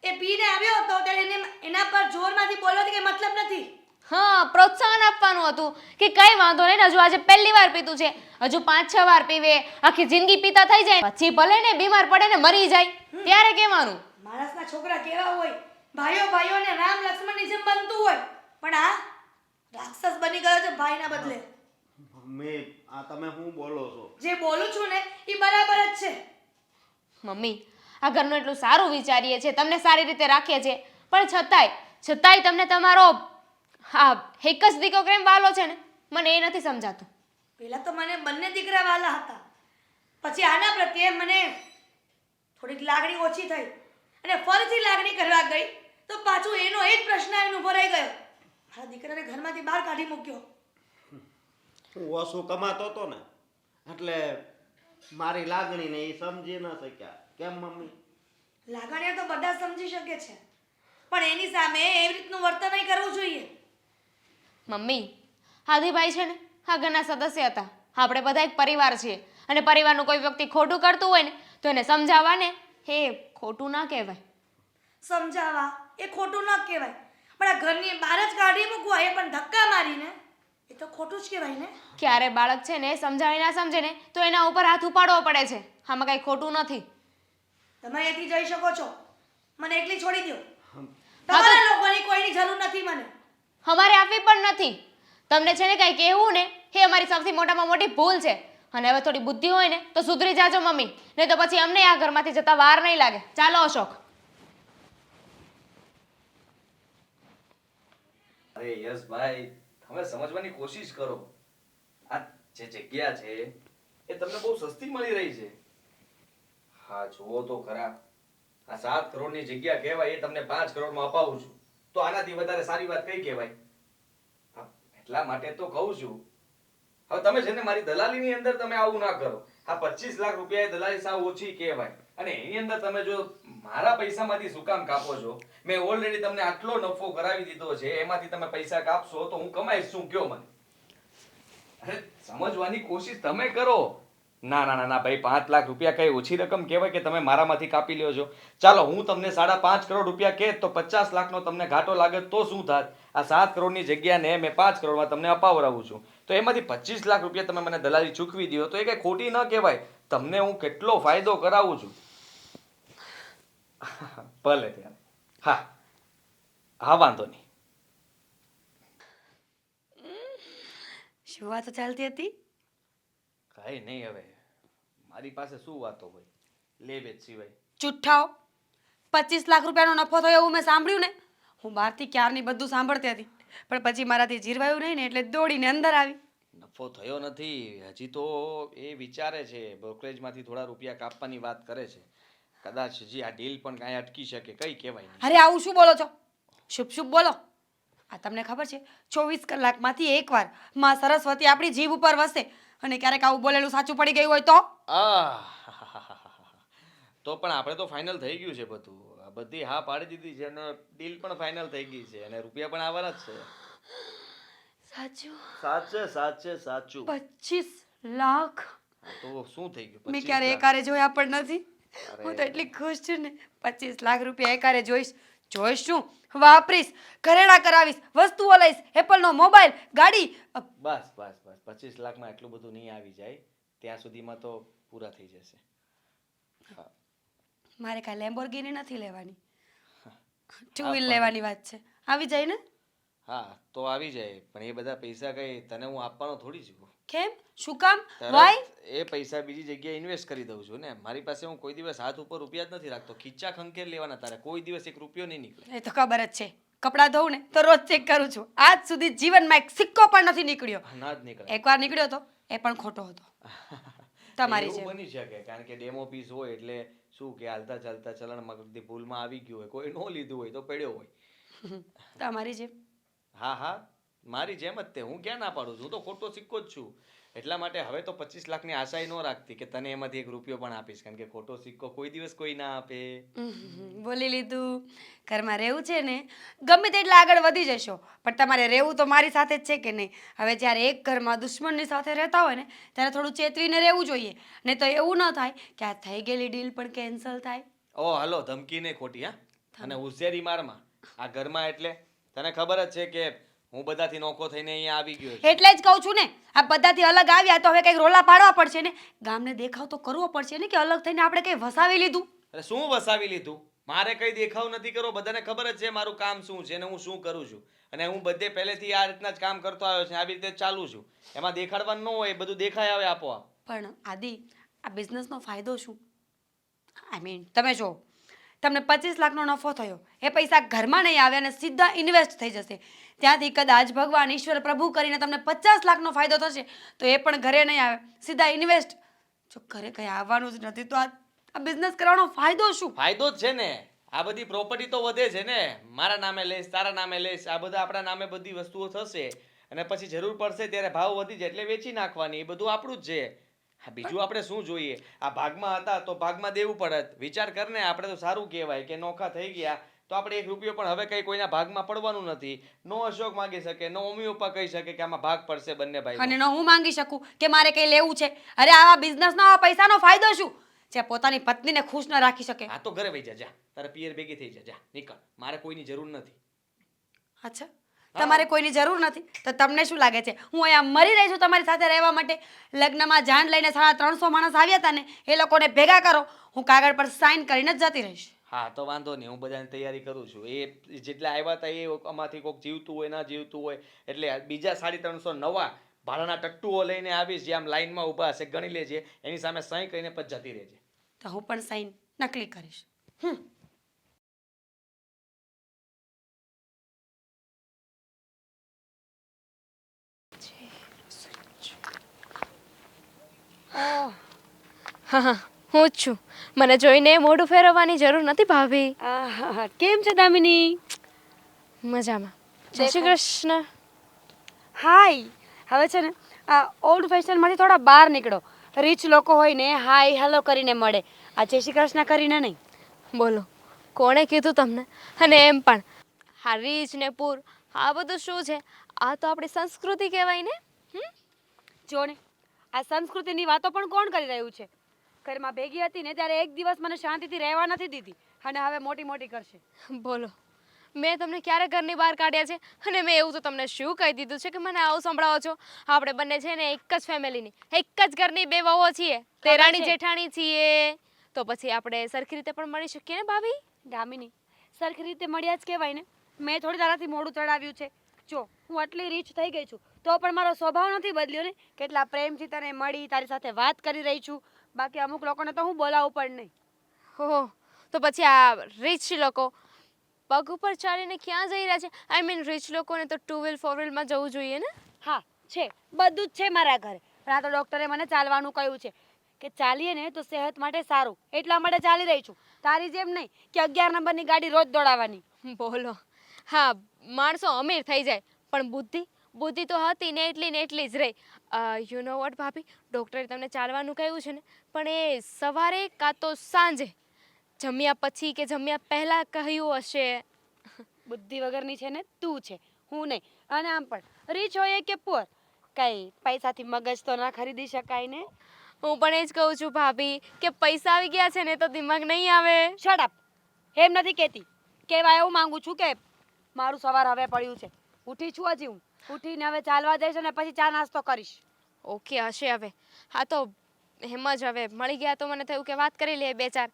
એ પીને આવ્યો હતો ત્યારે એના પર જોરમાંથી બોલવાથી કે મતલબ નથી. હા, પ્રોત્સાહન આપવાનું હતું કે કઈ વાંધો નહીં, હજુ આજે પહેલી વાર પીતું છે, હજુ 5-6 વાર પીવે, આખી જિંદગી પીતા થઈ જાય, પછી ભલે ને બીમાર પડે ને મરી જાય ત્યારે કહેવાનું. માણસના છોકરા કેવા હોય, ભાઈઓ ભાઈઓને રામ લક્ષ્મણની જેમ બનતું હોય, પણ આ રાક્ષસ બની ગયો છે ભાઈના બદલે. મમ્મી આ તમે શું બોલો છો? જે બોલું છું ને એ બરાબર જ છે. મમ્મી આ ઘરનું એટલું સારું વિચારીએ છીએ, તમને સારી રીતે રાખીએ છીએ, પણ છતાંય તમને તમારો હા એક જ દીકરો કેમ વાલો છે ને મને એ નથી સમજાતું. પહેલા તો મને બંને દીકરા વાલા હતા, પછી આના પ્રત્યે મને થોડીક લાગણી ઓછી થઈ અને ફરીથી લાગણી કરવા ગઈ તો પાછું એનો એ જ પ્રશ્ન આવીને ઊભો રહી ગયો. મારા દીકરાને ઘરમાંથી બહાર કાઢી મૂક્યો. હું ઓછું કમાતો હતો ને એટલે મારી લાગણીને એ સમજી ન શક્યા. કેમ મમ્મી? લાગણીઓ તો બધા સમજી શકે છે, પણ એની સામે એવી રીતનું વર્તન નહીં કરવું જોઈએ. મમ્મી આદિભાઈ છે ને આ ઘરના સદસ્ય હતા, આપણે બધા એક પરિવાર છીએ, અને પરિવારનું કોઈ વ્યક્તિ ખોટું કરતું હોય ને તો એને સમજાવવા ને એ ખોટું ના કહેવાય. સમજાવવા એ ખોટું ન કહેવાય, પણ આ ઘરની બહાર જ કાઢી મૂકવા એ પણ ધક્કા મારીને એ તો ખોટું જ કહેવાય ને. ક્યારે બાળક છે ને સમજાવી ના સમજે ને તો એના ઉપર હાથ ઉપાડવો પડે છે, આમાં કાંઈ ખોટું નથી. તમે અહીંથી જઈ શકો છો, મને એકલી છોડી દો. તમારા લોકોની કોઈની જરૂર નથી મને. અમારે આપવી પણ નથી. તમને છે ને કાંઈ કહેવું ને એ અમારી સૌથી મોટામાં મોટી ભૂલ છે, અને હવે થોડી બુદ્ધિ હોય ને તો સુધરી જાજો મમ્મી, નહીં તો પછી અમને આ ઘરમાંથી જતા વાર નહીં લાગે. ચાલો અશોક. અરે યસ ભાઈ, તમે સમજવાની કોશિશ કરો. આ જે જગ્યા છે એ તમને બહુ સસ્તી મળી રહી છે. હા જુઓ તો ખરા, આ 7 કરોડની જગ્યા કહેવાય એ તમને 5 કરોડમાં અપાવું છું, તો આનાથી વધારે સારી વાત કઈ કહેવાય? એટલા માટે તો કહું છું. હવે તમે છે ને મારી દલાલીની અંદર તમે આવું ના કરો. આ 25 લાખ રૂપિયા એ દલાલી સાવ ઓછી કહેવાય. અને એની અંદર તમે જો મારા પૈસામાંથી શું કામ કાપો છો? મેં ઓલરેડી તમને આટલો નફો કરાવી દીધો છે, એમાંથી તમે પૈસા કાપશો તો હું કમાઈશ શું? કયો મને. અરે સમજવાની કોશિશ તમે કરો. ના ના ના ના ભાઈ, 5 લાખ રૂપિયા કઈ ઓછી રકમ કહેવાય કે તમે મારામાંથી કાપી લ્યો છો? ચાલો હું તમને 5.5 કરોડ રૂપિયા કહે તો 50 લાખનો તમને ઘાટો લાગે તો શું થાત? આ 7 કરોડની જગ્યાને મેં 5 કરોડમાં તમને અપાવડાવું છું, તો એમાંથી 25 લાખ રૂપિયા તમે મને દલાલી ચૂકવી દો તો એ કઈ ખોટી ન કહેવાય. તમને હું કેટલો ફાયદો કરાવું છું. ભલે ત્યારે. હા હા, વાંધો નહીં. શું વાતો ચાલતી હતી? કઈ નહીં, હવે મારી પાસે શું વાતો હોય લે વેચ સિવાય. ચુઠ્ઠાઓ, 25 લાખ રૂપિયાનો નફો થયો એવું મેં સાંભળ્યું ને. હું બહારથી ક્યારની બધું સાંભળતી હતી, પણ પછી મારાથી જીરવાયું નહીં ને એટલે દોડીને અંદર આવી. નફો થયો નથી, હજી તો એ વિચારે છે, બ્રોકરેજમાંથી થોડા રૂપિયા કાપવાની વાત કરે છે. કદાચ હજી આ ડીલ પણ કાંઈ અટકી શકે, કઈ કહેવાય નહીં. અરે આવું શું બોલો છો? શુભ શુભ બોલો. આ તમને ખબર છે 24 કલાકમાંથી એકવાર માં સરસ્વતી આપણી જીભ ઉપર વસે, અને ક્યારેક આવું બોલેલું સાચું પડી ગયું હોય તો? તો પણ આપણે તો ફાઇનલ થઈ ગયું છે બધું. આ બધી હા પાડી દીધી છે અને ડીલ પણ ફાઇનલ થઈ ગઈ છે અને રૂપિયા પણ આવવાના જ છે. સાચું? સાચે સાચે સાચું. 25 લાખ? તો શું થઈ ગયું? મેં ક્યારે એકારે જોયા પણ નથી. હું તો એટલી ખુશ છું ને. 25 લાખ રૂપિયા એકારે જોઈશ. જોઈશ શું? વાપરીશ, ઘરેણા કરાવીશ, વસ્તુઓ લઈશ, એપલનો મોબાઈલ, ગાડી. બસ બસ બસ, 25 લાખમાં એટલું બધું નહીં આવી જાય. ત્યાં સુધીમાં તો પૂરા થઈ જશે. મારે કાંઈ લેમ્બોર્ગિની નથી લેવાની, 2 વ્હીલ લેવાની વાત છે. આવી જાય ને? હા તો આવી જાય, પણ એ બધા પૈસા કઈ તને હું આપવાનો થોડી છું. કેમ? શું કામ? તરત વાય? એ પૈસા બીજી જગ્યાએ ઇન્વેસ્ટ કરી દઉં છું ને. મારી પાસે હું કોઈ દિવસ હાથ ઉપર રૂપિયા જ નથી રાખતો. ખીચા ખંખેર લેવાના તારે, કોઈ દિવસ 1 રૂપિયો નહીં નીકળે. એ તો ખબર જ છે. કપડાં ધોઉં ને તો રોજ ચેક કરું છું. આજ સુધી જીવનમાં એક સિક્કો પણ નથી નીકળ્યો. ના જ નીકળે. એકવાર નીકળ્યો તો એ પણ ખોટો હતો. તમારી એવું જેમ. બની શકે, કારણ કે ડેમો પીસ હોય એટલે શું કે હાલતા ચાલતા ચલણમાં કદી ભૂલમાં આવી ગયું હોય, કોઈ નો લીધું હોય તો પડ્યો હોય. તમારી જેમ. હા હા, મારી જેમ જ તે. હું ક્યાં ના પાડું છું, હું તો ખોટો સિક્કો જ છું. એટલા માટે હવે તો 25 લાખની આશાય ન રાખતી કે તને એમાંથી 1 રૂપિયો પણ આપીશ, કારણ કે ખોટો સિક્કો કોઈ દિવસ કોઈ ના આપે. બોલી લીધું. ઘરમાં રહેવું છે ને, ગમે તેટલા આગળ વધી જશો, પણ તમારે રહેવું તો મારી સાથે જ છે કે નહીં? હવે જ્યારે એક ઘરમાં દુશ્મનની સાથે રહેતા હોય ને, ત્યારે થોડું ચેતવીને રહેવું જોઈએ. નહીં તો એવું ન થાય કે આ થઈ ગયેલી ડીલ પણ કેન્સલ થાય. ઓ હલો, ધમકી નહીં ખોટી. હા, અને હોશિયારી મારમાં આ ઘરમાં એટલે તને ખબર જ છે કે હું બધાથી નોખો થઈને અહીંયા આવી ગયો છું. એટલે જ કહું છું ને, આ બધાથી અલગ આવ્યા તો હવે કંઈક રોલા પાડવા પડશે ને. ગામને દેખાવ તો કરવો પડશે ને કે અલગ થઈને આપણે કંઈ વસાવી લીધું. અરે શું વસાવી લીધું? મારે કઈ દેખાવ નથી કરવો. બધાને ખબર જ છે મારું કામ શું છે ને હું શું કરું છું. અને હું બધે પહેલેથી આ રીતના જ કામ કરતો આવ્યો છું, આવી રીતે ચાલુ છું. એમાં દેખાડવાનું ન હોય, બધું દેખાય આવે આપોઆપ. પણ આદિ, આ બિઝનેસનો ફાયદો શું? આઈ મીન તમે જો, તમને 25 લાખનો નફો થયો, એ પૈસા ઘરમાં નહીં આવે અને સીધા ઇન્વેસ્ટ થઈ જશે. ત્યાંથી કદાચ ભગવાન ઈશ્વર પ્રભુ કરીને તમને 50 લાખનો ફાયદો થશે, તો એ પણ ઘરે નહીં આવે, સીધા ઇન્વેસ્ટ. જો ઘરે કંઈ આવવાનું જ નથી તો આ બિઝનેસ કરવાનો ફાયદો શું? ફાયદો જ છે ને. આ બધી પ્રોપર્ટી તો વધે છે ને. મારા નામે લઈશ, તારા નામે લઈશ, આ બધા આપણા નામે બધી વસ્તુઓ થશે અને પછી જરૂર પડશે ત્યારે ભાવ વધી જાય એટલે વેચી નાખવાની. એ બધું આપણું જ છે. હા, બીજું આપણે શું જોઈએ? આ ભાગમાં હતા તો ભાગમાં દેવું પડત. વિચાર કરને, આપણે તો સારું કહેવાય કે નોખા થઈ ગયા તો આપણે 1 રૂપિયો પણ હવે કઈ કોઈના ભાગમાં પડવાનું નથી. નો અશોક માંગી શકે, નો મમ્મી પપ્પા કહી શકે કે આમાં ભાગ પડશે બંને ભાઈ. અને ન હું માંગી શકું કે મારે કંઈ લેવું છે. અરે આવા બિઝનેસનો આવા પૈસાનો ફાયદો શું? જે પોતાની પત્નીને ખુશ ન રાખી શકે. હા તો ઘરે વહી જા, જા તારે પિયર ભેગી થઈ જા, જા નીકળ. મારે કોઈની જરૂર નથી. અચ્છા, તમારે કોઈની જરૂર નથી તો તમને શું લાગે છે હું અહીંયા મરી રહી છું તમારી સાથે રહેવા માટે? લગ્નમાં જાન લઈને 350 માણસ આવ્યા હતા ને, એ લોકોને ભેગા કરો, હું કાગળ પર સાઈન કરીને જ જતી રહીશ. હા તો વાંધો નહીં, હું બધાની તૈયારી કરું છું. એ જેટલા આવ્યા હતા એ આમાંથી કોઈક જીવતું હોય ના જીવતું હોય એટલે બીજા 350 નવા ભાડાના ટટ્ટુઓ લઈને આવીશ, જે આમ લાઈનમાં ઊભા હશે ગણી લેજે, એની સામે સહી કરીને પછી જતી રહેજે. તો હું પણ સાઈન નકલી કરીશ. હા હા, હું જ છું. મને જોઈને મોઢું ફેરવવાની જરૂર નથી ભાભી. કેમ છે દામિની? મજામાં. જય શ્રી કૃષ્ણ. હાય. હવે છે ને આ ઓલ્ડ ફેશનમાંથી થોડા બહાર નીકળો. રીચ લોકો હોય ને હાય હેલો કરીને મળે, આ જય શ્રી કૃષ્ણ કરીને નહીં. બોલો કોણે કીધું તમને? અને એમ પણ હા રીચ ને પૂર આ બધું શું છે? આ તો આપણી સંસ્કૃતિ કહેવાય ને. જો ને આ સંસ્કૃતિની વાતો પણ કોણ કરી રહ્યું છે? ઘરમાં ભેગી હતી ને ત્યારે એક દિવસ મને શાંતિથી રહેવા નથી દીધી અને હવે મોટી મોટી કરશે. બોલો મેં તમને ક્યારે ઘરની બહાર કાઢ્યા છે? અને મેં એવું તો તમને શું કહી દીધું છે કે મને આવું સંભળાવો છો? આપણે બંને છે ને એક જ ફેમિલીની એક જ ઘરની બે વહુઓ છીએ, તેરાણી છે. જેઠાણી છીએ, તો પછી આપણે સરખી રીતે પણ મળી શકીએ ને ભાભી? દામિની, સરખી રીતે મળ્યા જ કહેવાય ને. મેં થોડી તારાથી મોડું ચડાવ્યું છે. જો હું આટલી રીચ થઈ ગઈ છું તો પણ મારો સ્વભાવ નથી બદલ્યો ને. કેટલા પ્રેમથી તને મળી, તારી સાથે વાત કરી રહી છું. બાકી અમુક લોકોને તો હું બોલાવું પણ નહીં. હો તો પછી આ રીચ લોકો પગ ઉપર ચાલીને ક્યાં જઈ રહ્યા છે? આઈ મીન રીચ લોકોને તો 2 વ્હીલ 4 વ્હીલમાં જવું જોઈએ ને. હા છે, બધું જ છે મારા ઘરે. પણ આ તો ડૉક્ટરે મને ચાલવાનું કહ્યું છે કે ચાલીએ ને તો સેહત માટે સારું, એટલા માટે ચાલી રહી છું. તારી જેમ નહીં કે 11 નંબરની ગાડી રોજ દોડાવવાની. બોલો હા માણસો અમીર થઈ જાય પણ બુદ્ધિ તો હતી ને એટલી જ રહી. યુ નો વોટ ભાભી, ડૉક્ટરે તમને ચાલવાનું કહ્યું છે ને, પણ એ સવારે કાં તો સાંજે જમ્યા પછી કે જમ્યા પહેલાં કહ્યું હશે. બુદ્ધિ વગરની છે ને તું છે, હું નહીં. અને આમ પણ રીચ હોય કે પુઅર, કઈ પૈસાથી મગજ તો ના ખરીદી શકાય ને. હું પણ એ જ કહું છું ભાભી કે પૈસા આવી ગયા છે ને તો દિમાગ નહીં આવે. Shut up. એમ નથી કહેતી, કહેવા એવું માંગુ છું કે મારું સવાર હવે પડ્યું છે. ઉઠી છું હજી હું. ઉઠીને હવે ચાલવા જઈશ અને પછી ચા નાસ્તો કરીશ. ઓકે હશે હવે. હા તો એમ જ હવે મળી ગયા તો મને થયું કે વાત કરી લઈએ બે ચાર.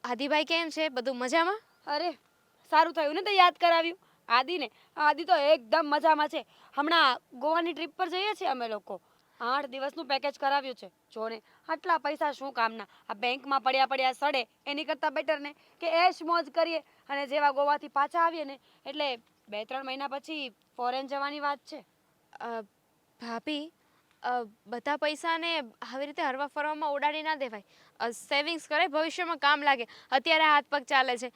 આદિભાઈ કેમ છે? બધું મજામાં? અરે સારું થયું ને તે યાદ કરાવ્યું. આદિ તો એકદમ મજામાં છે. હમણાં ગોવાની ટ્રીપ પર જઈએ છીએ અમે લોકો. 8 દિવસનું પેકેજ કરાવ્યું છે. જો ને આટલા પૈસા શું કામના? આ બેંકમાં પડ્યા સડે એની કરતાં બેટર ને કે એશ મોજ કરીએ અને જેવા ગોવાથી પાછા આવીએ ને એટલે 2-3 મહિના પછી ફોરેન જવાની વાત છે. ભાભી બધા પૈસાને આવી રીતે હરવા ફરવામાં ઉડાડી ના દેવાય. સેવિંગ્સ કરે, ભવિષ્યમાં કામ લાગે. અત્યારે હાથ પગ ચાલે છે,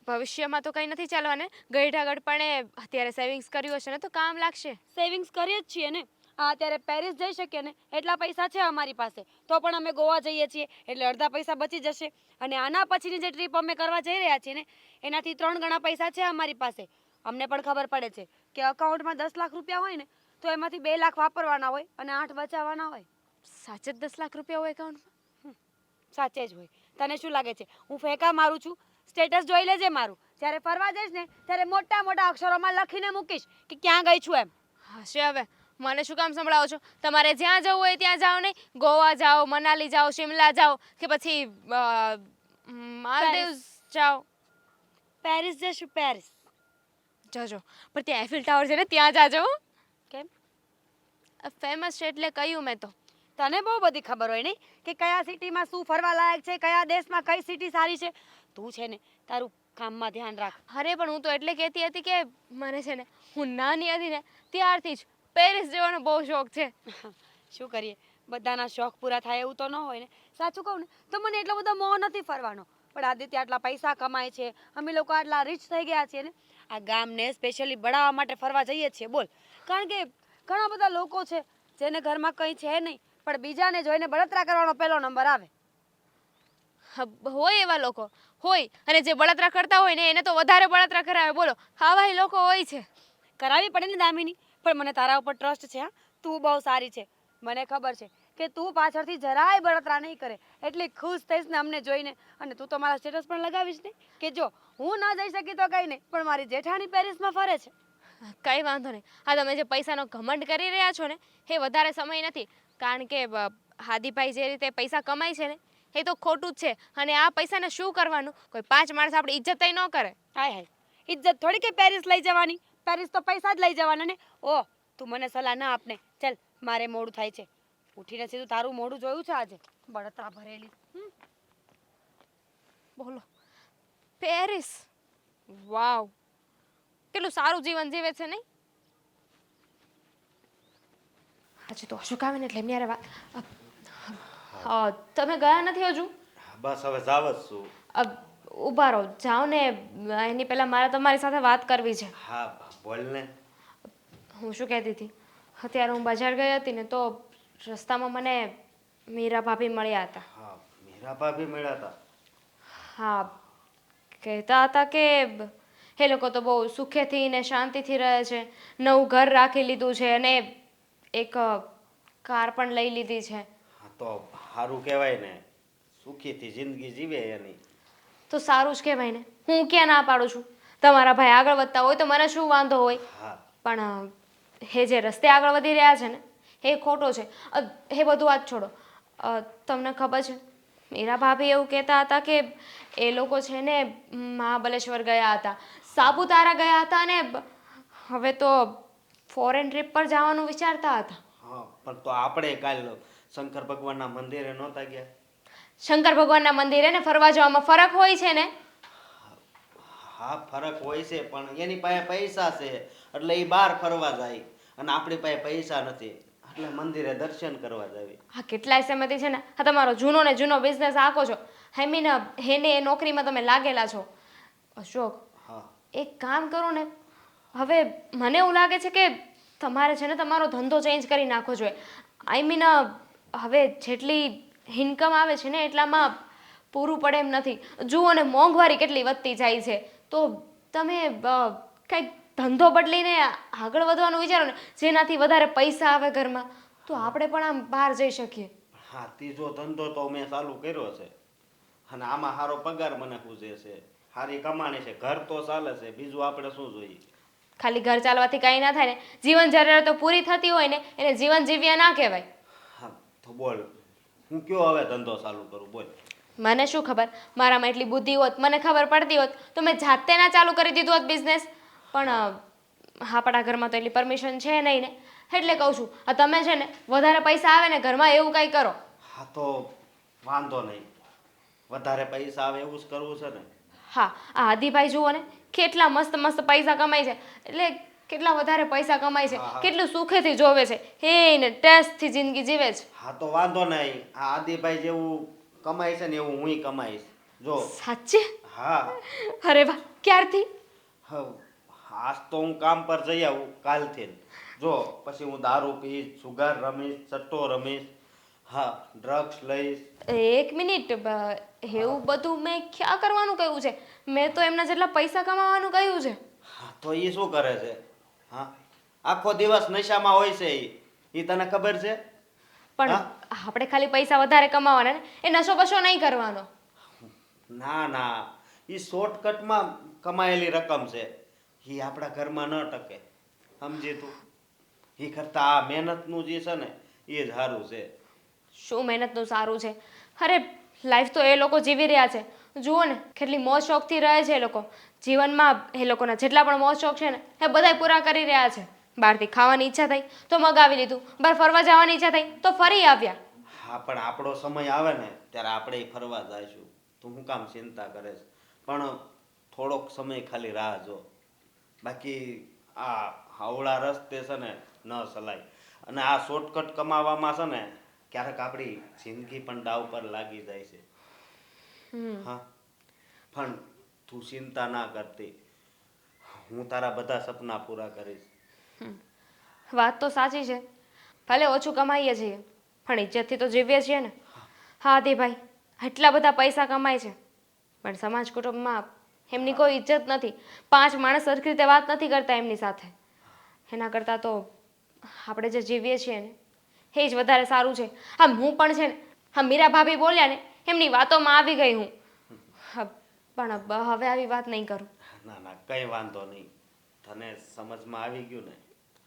ભવિષ્યમાં તો કંઈ નથી ચાલવાને. ગઈઢા ગડપણે અત્યારે સેવિંગ્સ કર્યું હશે ને તો કામ લાગશે. સેવિંગ્સ કરીએ જ છીએ ને. અત્યારે પેરિસ જઈ શકીએ ને એટલા પૈસા છે અમારી પાસે, તો પણ અમે ગોવા જઈએ છીએ એટલે અડધા પૈસા બચી જશે. અને આના પછીની જે ટ્રીપ અમે કરવા જઈ રહ્યા છીએ ને એનાથી 3 ગણા પૈસા છે અમારી પાસે. અમને પણ ખબર પડે છે કે અકાઉન્ટમાં 10 લાખ રૂપિયા હોય ને તો એમાંથી 2 લાખ વાપરવાના હોય અને 8 બચાવવાના હોય. સાચે જ 10 લાખ રૂપિયા હોય એકાઉન્ટમાં? સાચે જ હોય. તને શું લાગે છે હું ફેંકા મારું છું? સ્ટેટસ જોઈ લેજે મારું. જ્યારે ફરવા જઈશ ને ત્યારે મોટા મોટા અક્ષરોમાં લખીને મૂકીશ કે ક્યાં ગઈ છું એમ. હશે હવે. મને શું કામ સંભળાવો છો? તમારે જ્યાં જવું હોય ત્યાં જાઓ નહીં. ગોવા જાઓ, મનાલી જાઓ, શિમલા જાઓ કે પછી માલદીવ્સ જાઓ. પેરિસ જઈશું, પેરિસ. જજો પણ ત્યાં એફિલ ટાવર છે ને ત્યાં જાજો. કેમ? ફેમસ છે એટલે કહ્યું મેં તો. તને બહુ બધી ખબર હોય નહીં કે કયા સિટીમાં શું ફરવા લાયક છે, કયા દેશમાં કઈ સિટી સારી છે. તું છે ને તારું કામમાં ધ્યાન રાખ. અરે પણ હું તો એટલે કહેતી હતી કે મને છે ને હું નાની હતી ને ત્યારથી જ પેરિસ જવાનો બહુ શોખ છે. શું કરીએ, બધાના શોખ પૂરા થાય એવું તો ન હોય ને. સાચું કહું ને તો મને એટલો બધો મોહ નથી ફરવાનો. પણ આદિત્ય આટલા પૈસા કમાય છે, અમે લોકો આટલા રીચ થઈ ગયા છીએ ને, આ ગામને સ્પેશિયલી બનાવવા માટે ફરવા જઈએ છીએ. બોલ, કારણ કે ઘણા બધા લોકો છે જેને ઘરમાં કંઈ છે નહીં પણ બીજાને જોઈને બળતરા કરવાનો પહેલો નંબર આવે. હોય એવા લોકો હોય, અને જે બળતરા કરતા હોય ને એને તો વધારે બળતરા કરાવે. બોલો આવા લોકો હોય છે. કરાવી પડે ને દામિની, પણ મને તારા ઉપર ટ્રસ્ટ છે. હા, તું બહુ સારી છે. મને ખબર છે કે તું પાછળથી જરાય બળતરા નહીં કરે. એટલી ખુશ થઈશ ને અમને જોઈને. અને તું તો મારા સ્ટેટસ પણ લગાવીશ ને કે જો હું ના જઈ શકી તો કંઈ નહીં પણ મારી જેઠાણી પેરિસમાં ફરે છે. કંઈ વાંધો નહીં. હા તમે જે પૈસાનો ઘમંડ કરી રહ્યા છો ને એ વધારે સમય નથી. કારણ કે હાદીભાઈ જે રીતે પૈસા કમાય છે ને એ તો ખોટું જ છે. અને આ પૈસાને શું કરવાનું? કોઈ 5 માણસ આપણી ઇજ્જત ન કરે. હાય હાય, ઇજ્જત થોડી કે પેરિસ લઈ જવાની. પેરિસ તો પૈસા જ લઈ જવાના ને. ઓહ, તું મને સલાહ ના આપને. ચાલ, મારે મોડું થાય છે. ઉઠીને સીધું તારું મોડું જોયું છે આજે, બળતરા ભરેલી. બોલો પેરિસ, વાવ, કેટલું સારું જીવન જીવે છે નહીં? હજી તો અશોક આવે ને એટલે એમની હારે વાત. તમે ગયા નથી હજુ? બસ હવે જાવ જ છું. ઊભા રહો, જાઓ ને. એની પહેલાં મારે તમારી સાથે વાત કરવી છે. હા બોલ ને. હું શું કહેતી હતી, અત્યારે હું બજાર ગઈ હતી ને તો રસ્તામાં મને મીરા ભાભી મળ્યા હતા. હા, મીરા ભાભી મળ્યા હતા. હા, કહેતા હતા કે એ લોકો તો બહુ સુખેથી ને શાંતિથી રહે છે, નવું ઘર રાખી લીધું છે અને એક કાર પણ લઈ લીધી છે. હા, તો સારું કહેવાય ને, સુખીથી જિંદગી જીવે એની. તો સારું જ કહેવાય ને, હું ક્યાં ના પાડું છું. તમારા ભાઈ આગળ વધતા હોય તો મને શું વાંધો હોય, હા, પણ એ જે રસ્તે આગળ વધી રહ્યા છે ને એ ખોટો છે. એ બધું વાત છોડો. તમને ખબર છે મીરા ભાભી એવું કહેતા હતા કે એ લોકો છે ને મહાબલેશ્વર ગયા હતા, સાપુતારા ગયા હતા અને હવે તો ફોરેન ટ્રીપ પર જવાનું વિચારતા હતા. હા, પણ તો આપણે કાલ શંકર ભગવાનના મંદિરે નહોતા ગયા? શંકર ભગવાનના મંદિરે ને ફરવા જવામાં ફરક હોય છે ને. હા, ફરક હોય છે, પણ એની પાસે પૈસા છે એટલે એ બહાર ફરવા જાય અને આપણી પાસે પૈસા નથી એટલે મંદિરે દર્શન કરવા જાય. હા, કેટલાય સમયથી છે ને હા તમારો જૂનો ને જૂનો બિઝનેસ આખો છો. આઈ મીન એને એ નોકરીમાં તમે લાગેલા છો. અશોક, હા, એક કામ કરો ને, હવે મને એવું લાગે છે કે તમારે છે ને તમારો ધંધો ચેન્જ કરી નાખવો જોઈએ. આઈ મીન હવે જેટલી ઇન્કમ આવે છે ને એટલામાં પૂરું પડે એમ નથી. જુઓ ને મોંઘવારી કેટલી વધતી જાય છે, તો તમે કંઈક ધંધો બદલીને આગળ વધવાનું વિચારો ને, જેનાથી વધારે પૈસા આવે ઘરમાં, તો આપણે પણ આમ બહાર જઈ શકીએ. હા, ત્રીજો ધંધો તો મેં ચાલુ કર્યો છે અને આમાં સારો પગાર મને પૂછે છે, સારી કમાણી છે, ઘર તો ચાલે છે, બીજું આપણે શું જોઈએ? ખાલી ઘર ચાલવાથી કાંઈ ના થાય ને, જીવન જરૂરિયાતો પૂરી થતી હોય ને એને જીવન જીવ્યા ના કહેવાય. હા, તો બોલ, હું કયો હવે ધંધો ચાલુ કરું, બોલ. મને શું ખબર, મારામાં એટલી બુદ્ધિ હોત, મને ખબર પડતી હોત તો મેં જાતે ના ચાલુ કરી દીધું હોત બિઝનેસ. પણ આપણા ઘરમાં તો એટલી પરમિશન છે નહીં ને, એટલે કહું છું આ તમે છે ને વધારે પૈસા આવે ને ઘરમાં એવું કંઈ કરો. હા, તો વાંધો નહીં, વધારે પૈસા આવે એવું જ કરવું છે ને. હા, આ આદિભાઈ જુઓ ને કેટલા મસ્ત મસ્ત પૈસા કમાય છે, એટલે કેટલા વધારે પૈસા કમાય છે, હા, હા. કેટલું સુખેથી જોવે છે, એને ટેસ્ટથી જિંદગી જીવે છે. હા, તો વાંધો નહીં, આ આદિભાઈ જેવું કમાય છે ને એવું હુંય કમાઈશ જો. સાચે? હા. અરે વાહ, ક્યારથી? હા, આજ તો હું કામ પર જઈ આવું કાલથી જ. જો પછી હું દારૂ પીશ, જુગાર રમીશ, સટ્ટો રમીશ, હા, ડ્રગ્સ લઈશ. એક મિનિટ, એવું બધું મેં ક્યાં કરવાનું કહ્યું છે? મેં તો એમના જેટલા પૈસા કમાવાનું કહ્યું છે. હા, તો એ શું કરે છે? હા, આખો દિવસ નશામાં હોય છે એ તને ખબર છે? પણ હા? આપણે ખાલી પૈસા વધારે કમાવાના ને, એ નશો બશો નહીં કરવાનો. ના ના, એ શોર્ટકટમાં કમાયેલી રકમ છે, એ આપણા ઘરમાં ન ટકે, સમજી તું? એ કરતા આ મહેનતનું જે છે ને એ જ સારું છે. શું મહેનતનું સારું છે? અરે લાઈફ તો એ લોકો જીવી રહ્યા છે. જુઓ ને કેટલી મોજ શોખથી રહે છે એ લોકો. જીવનમાં એ લોકોના જેટલા પણ મોજ શોખ છે ને એ બધાય પૂરા કરી રહ્યા છે. બહારથી ખાવાની ઈચ્છા થઈ તો મગાવી લીધું, બહાર ફરવા જવાની ઈચ્છા થઈ તો ફરી આવ્યા. હા, પણ આપણો સમય આવે ને ત્યારે આપણે ફરવા જઈશું, તું શું કામ ચિંતા કરે છે? પણ થોડોક સમય ખાલી રાહ જો, બાકી આ હાવડા રસ્તે છે ને ન ચલાય. અને આ શોર્ટકટ કમાવામાં છે ને ક્યારેક આપણી જિંદગી પણ દાવ પર લાગી જાય છે. હા, પણ તું ચિંતા ના કરતી, હું તારા બધા સપના પૂરા કરીશ. વાત તો સાચી છે, ભલે ઓછું કમાઈએ છીએ પણ ઇજ્જતથી તો જીવીએ છીએ ને. હા આદિભાઈ આટલા બધા પૈસા કમાય છે પણ સમાજ કુટુંબમાં એમની કોઈ ઇજ્જત નથી. 5 માણસ સરખી રીતે વાત નથી કરતા એમની સાથે. એના કરતાં તો આપણે જે જીવીએ છીએ ને એ જ વધારે સારું છે. હા, હું પણ છે ને હા મીરા ભાભી બોલ્યા ને એમની વાતોમાં આવી ગઈ હું. હા, પણ હવે આવી વાત નહીં કરું. ના ના, કઈ વાંધો નહીં, તને સમજમાં આવી ગયું ને?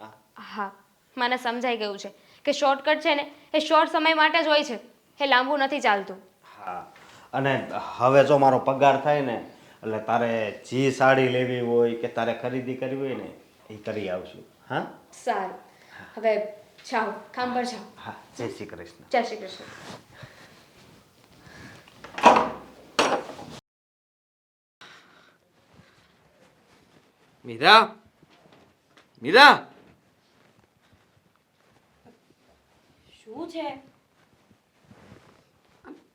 હા. હા, મને સમજાઈ ગયું છે કે શોર્ટકટ છે ને એ શોર્ટ સમય માટે જ હોય છે, એ લાંબુ નથી ચાલતું. હા, અને હવે જો મારો પગાર થાય ને એટલે તારે જે સાડી લેવી હોય કે તારે ખરીદી કરવી હોય ને એ કરી આવશું. હા. સારું, હવે જાઓ, કામ પર જાઓ. હા, જય શ્રી કૃષ્ણ. જય શ્રી કૃષ્ણ. મીરા, મીરા, શું છે?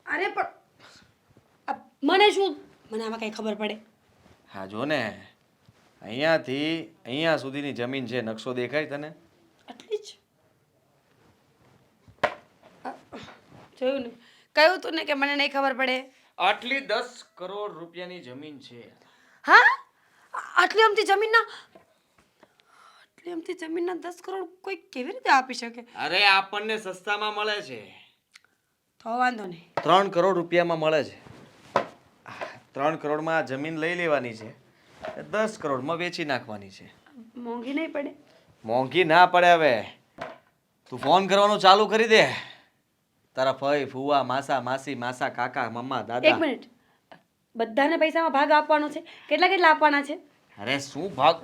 અરે પણ મને શું, મને આમાં કઈ ખબર પડે? હા જો ને, અહીંયાથી અહીંયા સુધીની જમીન છે, નકશો દેખાય તને? આટલી જ? જોયું ને, કહ્યું તું ને કે મને નહીં ખબર પડે. આટલી 10 કરોડ રૂપિયાની જમીન છે. હા, આટલી અમથી જમીનના 10 કરોડ કોઈ કેવી રીતે આપી શકે? અરે આપણને સસ્તામાં મળે છે. તો વાંધો નહીં. 3 કરોડ રૂપિયામાં મળે છે. 3 કરોડમાં જમીન લઈ લેવાની છે, 10 કરોડમાં વેચી નાખવાની છે. મોંઘી નહીં પડે? મોંઘી ના પડે. હવે તું ફોન કરવાનું ચાલુ કરી દે. તારા ફઈ ફુવા માસા માસી માસા કાકા મમ્મા એક દાદા. મિનિટ, બધાને પૈસામાં ભાગ આપવાનો છે? કેટલા કેટલા આપવાના છે? અરે શું ભાગ,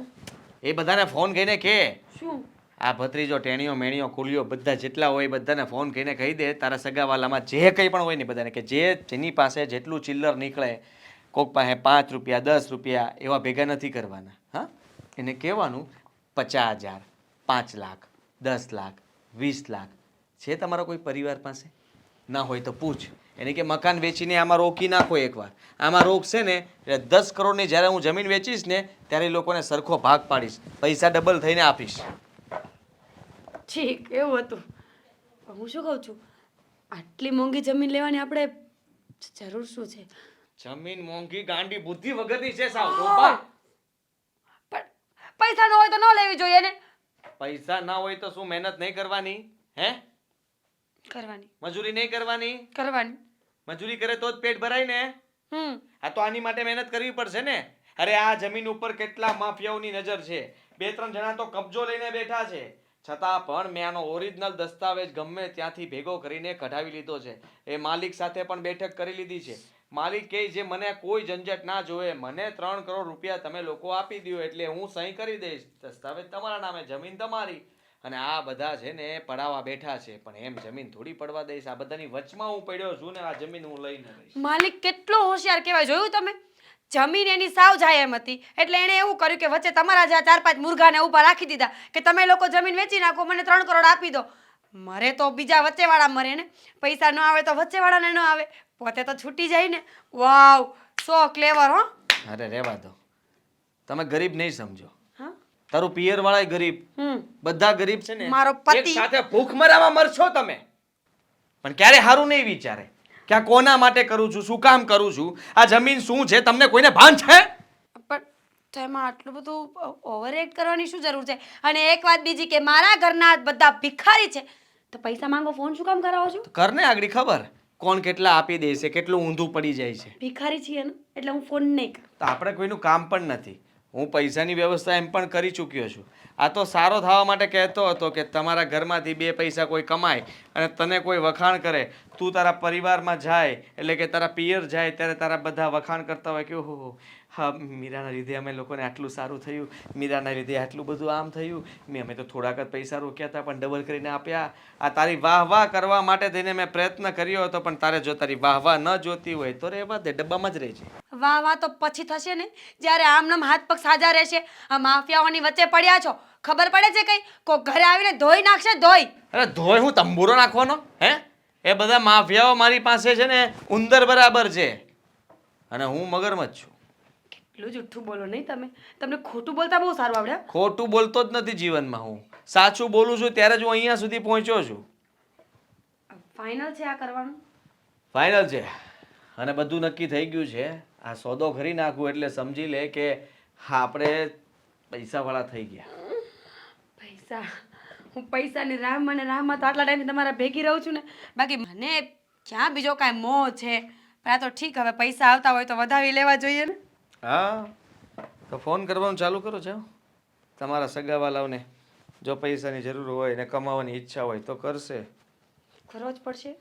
એ બધાને ફોન કરીને કે શું? આ ભત્રીજો ટેણીઓ મેણીઓ કુલિયો બધા જેટલા હોય બધાને ફોન કરીને કહી દે, તારા સગાવાલામાં જે કંઈ પણ હોય ને બધાને કે જેની પાસે જેટલું ચિલ્લર નીકળે, કોક પાસે 5 રૂપિયા 10 રૂપિયા એવા ભેગા નથી કરવાના. હા, એને કહેવાનું 50,000 5 લાખ 10 લાખ 20 લાખ છે તમારો કોઈ પરિવાર પાસે? ના હોય તો પૂછ એને કે મકાન વેચીને આમાં રોકી નાખો એકવાર. આમાં રોકશે ને એટલે 10 કરોડની જ્યારે હું જમીન વેચીશ ને ત્યારે એ લોકોને સરખો ભાગ પાડીશ, પૈસા ડબલ થઈને આપીશ. ઠીક, એવું હતું. પણ હું શું કહું છું, આટલી મોંઘી જમીન લેવાની આપણે જરૂર શું છે? જમીન મોંઘી ગાંડી બુદ્ધિ વગરની છે સાવ ડોબા. પણ પૈસા ન હોય તો ન લેવી જોઈએ ને. પૈસા ના હોય તો શું મહેનત નહીં કરવાની? હે, કરવાની મજૂરી નહીં કરવાની? કરવાની. મજૂરી કરે તો જ પેટ ભરાય ને. આ તો આની માટે મહેનત કરવી પડશે ને. અરે આ જમીન ઉપર કેટલા માફિયાઓની નજર છે. 2-3 જણા તો કબજો લઈને બેઠા છે, છતાં પણ મેં આનો ઓરિજિનલ દસ્તાવેજ ગમે ત્યાંથી ભેગો કરીને કઢાવી લીધો છે. એ માલિક સાથે પણ બેઠક કરી લીધી છે. માલિક કહે છે મને કોઈ ઝંઝટ ના જોવે, મને 3 કરોડ રૂપિયા તમે લોકો આપી દો એટલે હું સહી કરી દઈશ, દસ્તાવેજ તમારા નામે, જમીન તમારી. અને આ બધા છે ને પડાવા બેઠા છે, પણ એમ જમીન થોડી પડવા દઈશ. આ બધાની વચમાં હું પડ્યો છું ને આ જમીન હું લઈને રહીશ. માલિક કેટલો હોશિયાર કહેવાય, જોયું તમે? જમીન એની સાવ જાય એમ હતી એટલે એણે એવું કર્યું કે વચ્ચે તમારા જ્યાં 4-5 મુર્ગાને ઊભા રાખી દીધા કે તમે લોકો જમીન વેચી નાખો, મને 3 કરોડ આપી દો. મરે તો બીજા વચ્ચેવાળા મરે ને, પૈસા ન આવે તો વચ્ચેવાળાને ન આવે, પોતે તો છૂટી જાય ને. વાવ, સો ક્લેવર. હો, અરે રહેવા દો, તમે ગરીબ નહીં સમજો. હા, તારું પિયર વાળા ગરીબ, બધા ગરીબ છે ને. મારો પતિ. એક સાથે ભૂખ મરાવા મરશો તમે, પણ ક્યારે હારું નહીં વિચારે કે આ કોના માટે કરું છું, શું કામ કરું છું, આ જમીન શું છે, તમને કોઈને ભાન છે? પણ તો એમાં આટલું બધું ઓવર એક્ટ કરવાની શું જરૂર છે? અને એક વાત બીજી કે મારા ઘરના બધા ભિખારી છે તો પૈસા માંગો ફોન શું કામ કરાવો છો? કરને આગળ ખબર કોણ કેટલા આપી દે છે, કેટલું ઊંધું પડી જાય છે. ભિખારી છીએ ને એટલે હું ફોન નહીં કરું. તો આપણે કોઈનું કામ પણ નથી. હું પૈસાની વ્યવસ્થા એમ પણ કરી ચૂક્યો છું. આ તો સારો થવા માટે કહેતો હતો કે તમારા ઘરમાંથી 2 પૈસા કોઈ કમાય અને તને કોઈ વખાણ કરે, તું તારા પરિવારમાં જાય એટલે કે તારા પિયર જાય ત્યારે તારા બધા વખાણ કરતા હોય કે ઓહો હા મીરાના લીધે અમે લોકોને આટલું સારું થયું, મીરાના લીધે આટલું બધું આમ થયું, અમે તો થોડાક જ પૈસા રોક્યા હતા પણ ડબલ કરીને આપ્યા. આ તારી વાહ વાહ કરવા માટે થઈને મેં પ્રયત્ન કર્યો હતો, પણ તારે જો તારી વાહ વાહ ન જોતી હોય તો રહેવા દે, ડબ્બામાં જ રહેજે. વાહ વાહ તો પછી થશે ને જ્યારે આમનામ હાથ પગ સાજા રહેશે. આ માફિયાઓની વચ્ચે પડ્યા છો, ખબર પડે છે કઈ કોઈ ઘરે આવીને ધોઈ નાખશે, ધોઈ. અરે ધોય હું તંબુરો નાખવાનો? હે, એ બધા માફિયાઓ મારી પાસે છે ને ઉંદર બરાબર છે અને હું મગરમચ્છ છું. એટલું જુઠ્ઠું બોલો નહીં તમે, તમને ખોટું બોલતા બહુ સારું આવડે. ખોટું બોલતો જ નથી જીવનમાં, હું સાચું બોલું છું ત્યારે જ હું અહીંયા સુધી પહોંચ્યો છું. ફાઇનલ છે આ કરવાનું? ફાઇનલ છે અને બધું નક્કી થઈ ગયું છે. આ સોદો કરી નાખવું એટલે સમજી લે કે આપણે પૈસાવાળા થઈ ગયા. પૈસા? હું પૈસાની રાહમાં ને રાહમાં તો આટલા ટાઈમથી તમારા ભેગી રહું છું ને, બાકી મને ક્યાં બીજો કાંઈ મોહ છે. પણ આ તો ઠીક, હવે પૈસા આવતા હોય તો વધાવી લેવા જોઈએ ને. હા, તો ફોન કરવાનું ચાલુ કરો છો તમારા સગાવાલાઓને. જો પૈસાની જરૂર હોય ને કમાવાની ઈચ્છા હોય તો કરશે. કરવો જ પડશે.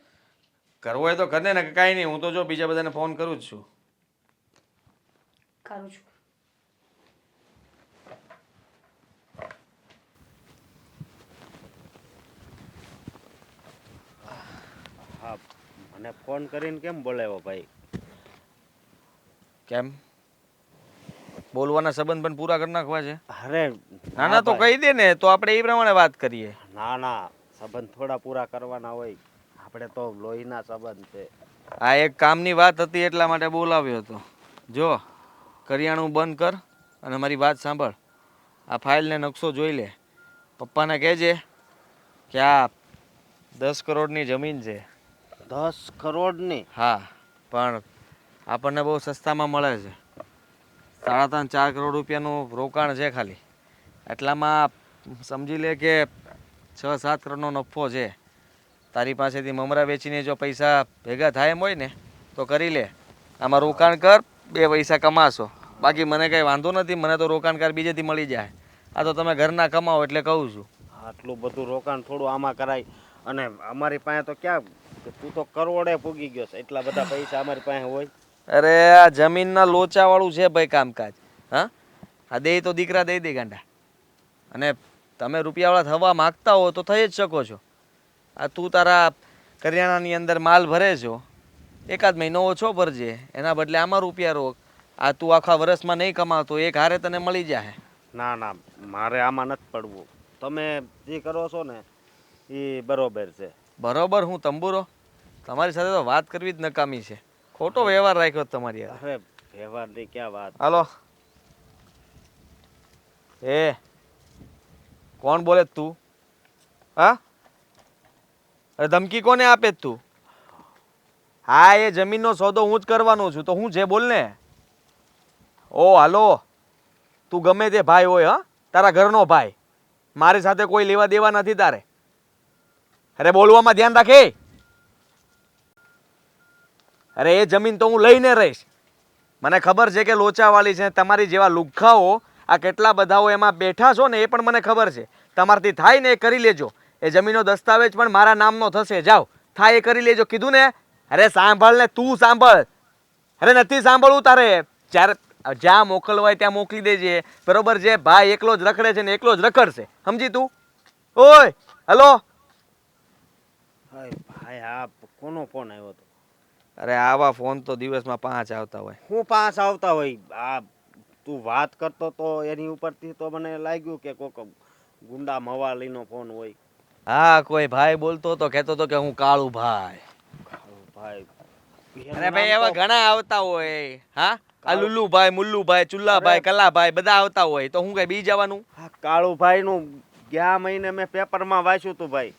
કરવો હોય તો કરે ને, કાંઈ નહીં. હું તો જો બીજા બધાને ફોન કરું જ છું. કરું છું. હા, મને ફોન કરીને કેમ બોલાવ્યો ભાઈ? કેમ? બોલવાના સંબંધ પણ પૂરા કરી નાખવા છે? અરે ના ના, તો કહી દે ને, તો આપણે એ પ્રમાણે વાત કરીએ. ના ના, સંબંધ થોડા પૂરા કરવાના હોય, આપણે તો લોહીના સંબંધ છે. આ એક કામની વાત હતી એટલા માટે બોલાવ્યો હતો. જો કરિયાણું બંધ કર અને મારી વાત સાંભળ. આ ફાઇલને નકશો જોઈ લે. પપ્પાને કહેજે કે આ 10 કરોડની જમીન છે, 10 કરોડની? હા, પણ આપણને બહુ સસ્તામાં મળે છે. 3.5-4 કરોડ રૂપિયાનું રોકાણ છે ખાલી. એટલામાં સમજી લે કે 6-7 કરોડનો નફો છે. તારી પાસેથી મમરા વેચીને જો પૈસા ભેગા થાય એમ હોય ને તો કરી લે. આમાં રોકાણ કર, 2 પૈસા કમાશો. બાકી મને કંઈ વાંધો નથી, મને તો રોકાણકાર બીજેથી મળી જાય. આ તો તમે ઘરના કમાઓ એટલે કહું છું. આટલું બધું રોકાણ થોડું આમાં કરાય. અને અમારી પાસે તો ક્યાં, તું તો કરોડે પૂગી ગયો છે, એટલા બધા પૈસા અમારી પાસે હોય? અરે આ જમીનના લોચાવાળું છે ભાઈ કામકાજ. હા, આ દે તો દીકરા દઈ દે ગાંડા. અને તમે રૂપિયાવાળા થવા માગતા હો તો થઈ જ શકો છો. આ તું તારા કરિયાણાની અંદર માલ ભરે છો, 1 મહિનો ઓછો ભરજે, એના બદલે આમાં રૂપિયા રોક. આ તું આખા વર્ષમાં નહીં કમાતો, એક હારે તને મળી જાય. ના ના, મારે આમાં નથી પડવું. તમે જે કરો છો ને એ બરોબર છે. બરોબર હું તંબુરો? તમારી સાથે તો વાત કરવી જ નકામી છે. ખોટો વ્યવહાર રાખ્યો તમારી યાર. અરે વ્યવહારની ક્યાં વાત. હાલો. એ કોણ બોલે તું? હા, અરે ધમકી કોને આપે તું? હા, એ જમીનનો સોદો હું જ કરવાનો છું, તો હું જે બોલ ને. ઓ હાલો, તું ગમે તે ભાઈ હોય, હા, તારા ઘરનો ભાઈ, મારી સાથે કોઈ લેવા દેવા નથી તારે. અરે બોલવામાં ધ્યાન રાખે. અરે એ જમીન તો હું લઈને રહીશ. મને ખબર છે કે લોચાવાળી છે, તમારી જેવા લુખ્ખાઓ આ કેટલા બધાઓ એમાં બેઠા છો ને એ પણ મને ખબર છે. તમારાથી થાય ને એ કરી લેજો. એ જમીનનો દસ્તાવેજ પણ મારા નામનો થશે. જાઓ, થાય એ કરી લેજો. કીધું ને? અરે સાંભળ ને, તું સાંભળ. અરે નથી સાંભળવું તારે. જ્યારે જ્યાં મોકલવા હોય ત્યાં મોકલી દેજે, બરોબર છે? ભાઈ એકલો જ રખડે છે ને એકલો જ રખડશે, સમજી તું? ઓય હલો. ભાઈ આ કોનો ફોન આવ્યો હતો? અરે આવા ફોન તો દિવસમાં 5 આવતા હોય. હું 5 આવતા હોય? આ તું વાત કરતો તો એની ઉપરથી તો મને લાગ્યું કે કોક ગુંડા મવાલીનો ફોન હોય. હા, કોઈ ભાઈ બોલતો તો કહેતો હતો કે હું કાળુ ભાઈ. ભાઈ અરે ભાઈ એવા ઘણા આવતા હોય. હા, આ લુલ્લુભાઈ, મુલ્લુભાઈ, ચુલ્લાભાઈ, કલાભાઈ બધા આવતા હોય, તો હું કઈ બી જવાનું? આ કાળુભાઈ નું ગયા મહિને મેં પેપરમાં વાંચ્યું હતું ભાઈ.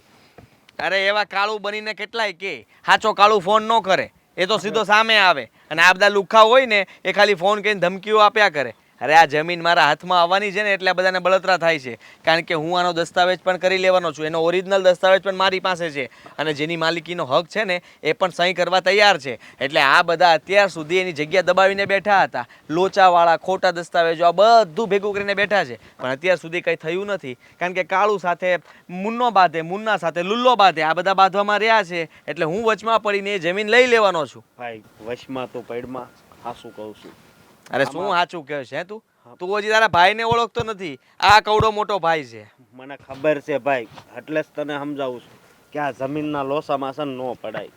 અરે એવા કાળું બનીને કેટલાય કે સાચો કાળું ફોન ન કરે, એ તો સીધો સામે આવે. અને આ બધા લુખ્ખા હોય ને એ ખાલી ફોન કરીને ધમકીઓ આપ્યા કરે. અરે આ જમીન મારા હાથમાં આવવાની છે ને એટલે આ બધાને બળતરા થાય છે. કારણ કે હું આનો દસ્તાવેજ પણ કરી લેવાનો છું. એનો ઓરિજિનલ દસ્તાવેજ પણ મારી પાસે છે. અને જેની માલિકીનો હક છે ને એ પણ સહી કરવા તૈયાર છે. એટલે આ બધા અત્યાર સુધી એની જગ્યા દબાવીને બેઠા હતા. લોચાવાળા, ખોટા દસ્તાવેજો, આ બધું ભેગું કરીને બેઠા છે. પણ અત્યાર સુધી કંઈ થયું નથી. કારણ કે કાળુ સાથે મુન્નો બાંધે, મુન્ના સાથે લુલ્લો બાંધે, આ બધા બાંધવામાં રહ્યા છે. એટલે હું વચમાં પડીને એ જમીન લઈ લેવાનો છું. ભાઈ વશમાં તો પૈડમાં હાસું કહું છું. અરે શું સાચું કહે છે તું? તું હજી તારા ભાઈને ઓળખતો નથી. આ કવડો મોટો ભાઈ છે. મને ખબર છે ભાઈ, એટલે જ તને સમજાવું છું કે આ જમીનના લોસામાં છે ને ન પડાય.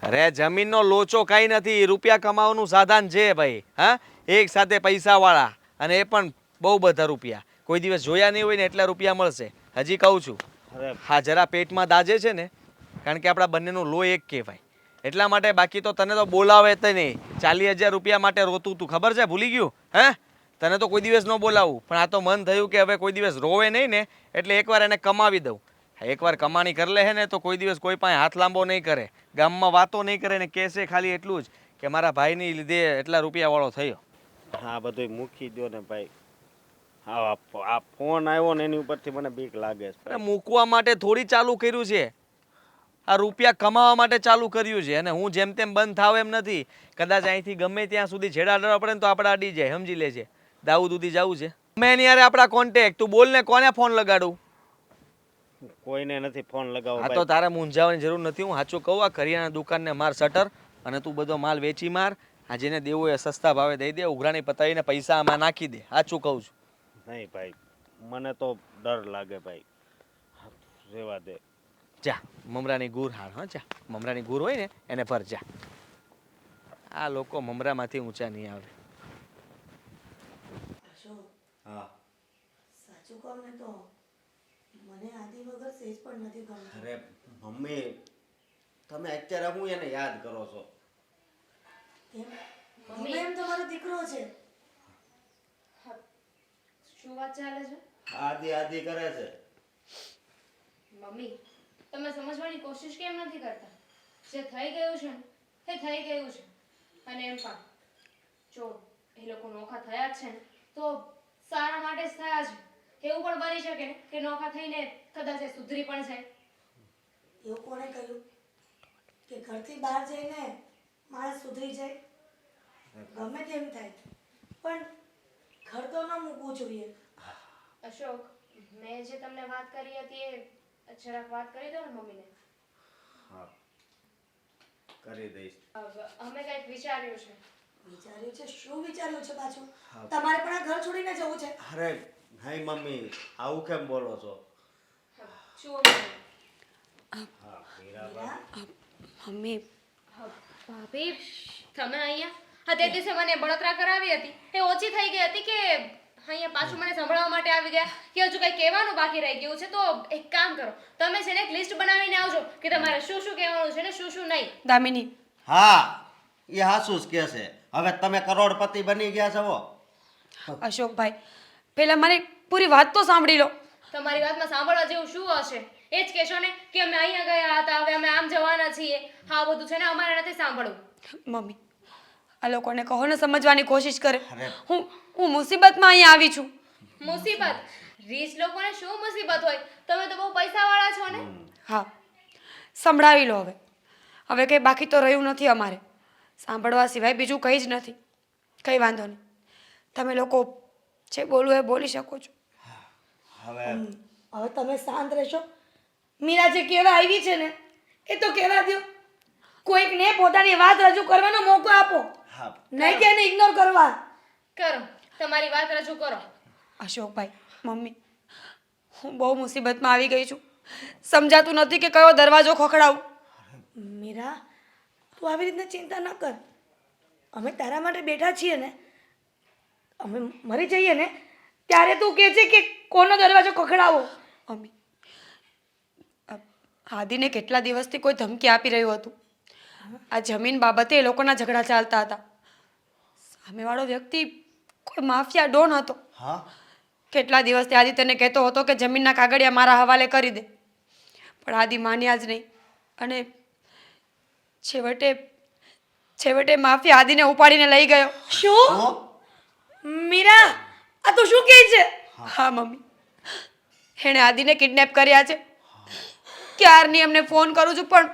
અરે જમીનનો લોચો કાંઈ નથી, રૂપિયા કમાવાનું સાધન છે ભાઈ. હા, એક સાથે પૈસાવાળા, અને એ પણ બહુ બધા રૂપિયા. કોઈ દિવસ જોયા નહીં હોય ને એટલા રૂપિયા મળશે. હજી કહું છું. અરે હા, જરા પેટમાં દાજે છે ને, કારણ કે આપણા બંનેનું લો એક કહેવાય એટલા માટે. બાકી તો તને તો બોલાવે તો નહીં. 40,000 રૂપિયા માટે રોતું તું, ખબર છે? ભૂલી ગયું? હે, તને તો કોઈ દિવસ ન બોલાવું, પણ આ તો મન થયું કે હવે કોઈ દિવસ રોવે નહીં ને એટલે એકવાર એને કમાવી દઉં. એકવાર કમાણી કરી લે હે ને તો કોઈ દિવસ કોઈ પાસે હાથ લાંબો નહીં કરે, ગામમાં વાતો નહીં કરે ને કહેશે ખાલી એટલું જ કે મારા ભાઈની લીધે એટલા રૂપિયાવાળો થયો. આ બધું મૂકી દો ને ભાઈ. હા, આ ફોન આવ્યો ને એની ઉપરથી મને બીક લાગે છે. અરે મૂકવા માટે થોડી ચાલુ કર્યું છે, આ રૂપિયા કમાવા માટે ચાલુ કર્યું છે. અને હું જેમ તેમ બંધ થાવ એમ નથી. કદાચ અહીંથી ગમે ત્યાં સુધી છેડા ડરવા પડે ને તો આપણે અડી જાય, સમજી લેજે. દાઉદ ઉદી જવું છે. મેં એની યારે આપણા કોન્ટેક્ટ, તું બોલ ને કોને ફોન લગાડું? કોઈને નથી ફોન લગાવો હા, તો ભાઈ. તારે મૂંઝાવાની જરૂર નથી. હું સાચું કહું, આ કરિયાણા દુકાનને માર શટર, અને તું બધો માલ વેચી માર. આ જેને દેવો એ સસ્તા ભાવે દઈ દે, ઉઘરાણી પતાવીને પૈસા આમાં નાખી દે. સાચું કહું છું. નહીં ભાઈ, મને તો ડર લાગે ભાઈ. રેવા દે. જા મમરાની ગુર હાર. હા, જા મમરાની ગુર હોય ને એને ભર જા. આ લોકો મમરામાંથી ઊંચા નહીં આવે. હા. સાચું કહું ને તો મને આદિ વગર સેજ પણ નથી ગમતું. અરે મમ્મી, તમે અત્યારે હું એને યાદ કરો છો? મમ્મી એમ તમારો દીકરો છે. શું વાત ચાલે છે? આદિ આદિ કરે છે. મમ્મી, તમે સમજવાની કોશિશ કેમ નથી કરતા? જે થઈ ગયું છે ને એ થઈ ગયું છે. અને એમ પણ જો એ લોકો નોખા થયા જ છે ને તો સારા માટે જ થયા છે. એવું પણ બની શકે ને કે નોખા થઈને કદાચ એ સુધરી પણ જાય. એવું કોને કહ્યું કે ઘરથી બહાર જઈને માણસ સુધરી જાય? ગમે તેમ થાય પણ ઘર તો ન મૂકવું જોઈએ. અશોક, મેં જે તમને વાત કરી હતી એ જરાક વાત કરી દો ને મમ્મીને. હા, કરી દઈશ. અમે કંઈક વિચાર્યું છે. વિચાર્યું છે? શું વિચાર્યું છે પાછું? તમારે પણ આ ઘર છોડીને જવું છે? અરે નહીં મમ્મી, આવું કેમ બોલો છો? જુઓ મમ્મી. હા મીરાબા, મમ્મી ભાભી, તમે અહીંયા હા તે દિવસે મને બળતરા કરાવી હતી એ ઓછી થઈ ગઈ હતી કે અહીંયા પાછું મને સંભળાવવા માટે આવી ગયા કે હજુ કંઈ કહેવાનું બાકી રહી ગયું છે? તો એક કામ કરો, તમે છે ને એક લિસ્ટ બનાવીને આવજો કે તમારે શું શું કહેવાનું છે ને શું શું નહીં. દામિની, હા એ હાસુ જ કે છે. હવે તમે કરોડપતિ બની ગયા છો. અશોકભાઈ, પહેલા મારી પૂરી વાત તો સાંભળી લો. તમારી વાતમાં સાંભળવા જેવું શું હશે? એ જ કહેશો ને કે અમે અહીંયા ગયા હતા, હવે અમે આમ જવાના છીએ. હા, બધું છે ને અમારે નથી સાંભળવું. મમ્મી, આ લોકોને કહો ને સમજવાની કોશિશ કરે. અરે. હું મુસીબતમાં અહીંયા આવી છું. મુસીબત? રીચ લોકોને શું મુસીબત હોય? તમે તો બહુ પૈસાવાળા છો ને. હા, સંભળાવી લો હવે. હવે કંઈ બાકી તો રહ્યું નથી અમારે. સાંભળવા સિવાય બીજું કંઈ જ નથી. કંઈ વાંધો નહીં, તમે લોકો જે બોલવું એ બોલી શકો છો. હવે હવે તમે શાંત રહેશો? મીરા જે કહેવા આવી છે ને એ તો કહેવા દો. કોઈકને પોતાની વાત રજૂ કરવાનો મોકો આપો, હા, નહીં કે એને ઇગ્નોર કરવા. કરો, તમારી વાત રજૂ કરો. અશોકભાઈ, મમ્મી, હું બહુ મુસીબતમાં આવી ગઈ છું. સમજાતું નથી કે કયો દરવાજો ખખડાવું. મીરા, તું આવી રીતના ચિંતા ન કર. અમે તારા માટે બેઠા છીએ ને. અમે મરી જઈએ ને ત્યારે તું કહે છે કે કોનો દરવાજો ખખડાવો. મમ્મી, આદિને કેટલા દિવસથી કોઈ ધમકી આપી રહ્યું હતું. આ જમીન બાબતે એ લોકોના ઝઘડા ચાલતા હતા. સામેવાળો વ્યક્તિ કોઈ માફિયા ડોન હતો. હા, કેટલા દિવસથી આદિ તને કહેતો હતો કે જમીનના કાગળિયા મારા હવાલે કરી દે, પણ આદિ માન્યા જ નહીં. અને છેવટે માફિયા આદિને ઉપાડીને લઈ ગયો. શું? તો મીરા, આ તું શું કહે છે? હા મમ્મી, એણે આદિને કિડનેપ કર્યા છે. ક્યારની એમને ફોન કરું છું પણ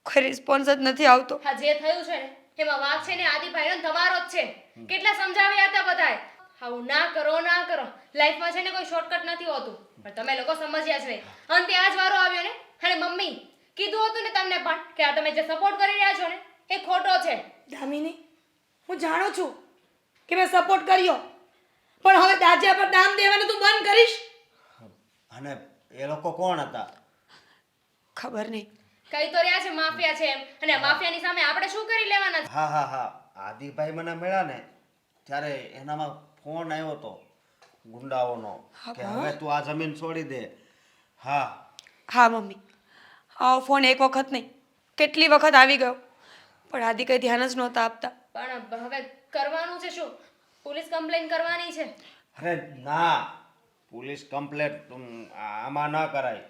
કોઈ રિસ્પોન્સ જ નથી આવતો. હા, જે થયું છે ને એમાં વાંક છે ને આદિભાઈનો ને તમારો જ છે. કેટલા સમજાવ્યા હતા બધાએ. આવું ના કરો, ના કરો. લાઈફમાં છે ને કોઈ શોર્ટકટ નથી હોતું, પણ તમે લોકો સમજ્યા જ નહીં. અંતે આ જ વારો આવ્યો ને. અને મમ્મી, કીધું હતું ને તમને પણ કે આ તમે જે સપોર્ટ કરી રહ્યા છો ને એ ખોટો છે. દામિની, હું જાણું છું કે મેં સપોર્ટ કર્યો, પણ હવે દાજ્યા પર દામ દેવાનું તું બંધ કરીશ? અને એ લોકો કોણ હતા? ખબર નહીં. કઈ તો રહ્યા છે માફિયા છે એમ, અને આ માફિયાની સામે આપણે શું કરી લેવાના છે? હા હા હા, આદિભાઈ મને મળ્યા ને ત્યારે એનામાં ફોન આવ્યો હતો ગુંડાઓનો કે હવે તું આ જમીન છોડી દે. હા હા મમ્મી, આવો ફોન એક વખત નહીં કેટલી વખત આવી ગયો, પણ આદિ કંઈ ધ્યાન જ નહોતા આપતા. પણ હવે કરવાનું છે શું? પોલીસ કમ્પ્લેન કરવાની છે. અરે ના, પોલીસ કમ્પ્લેટ આમાં ન કરાય,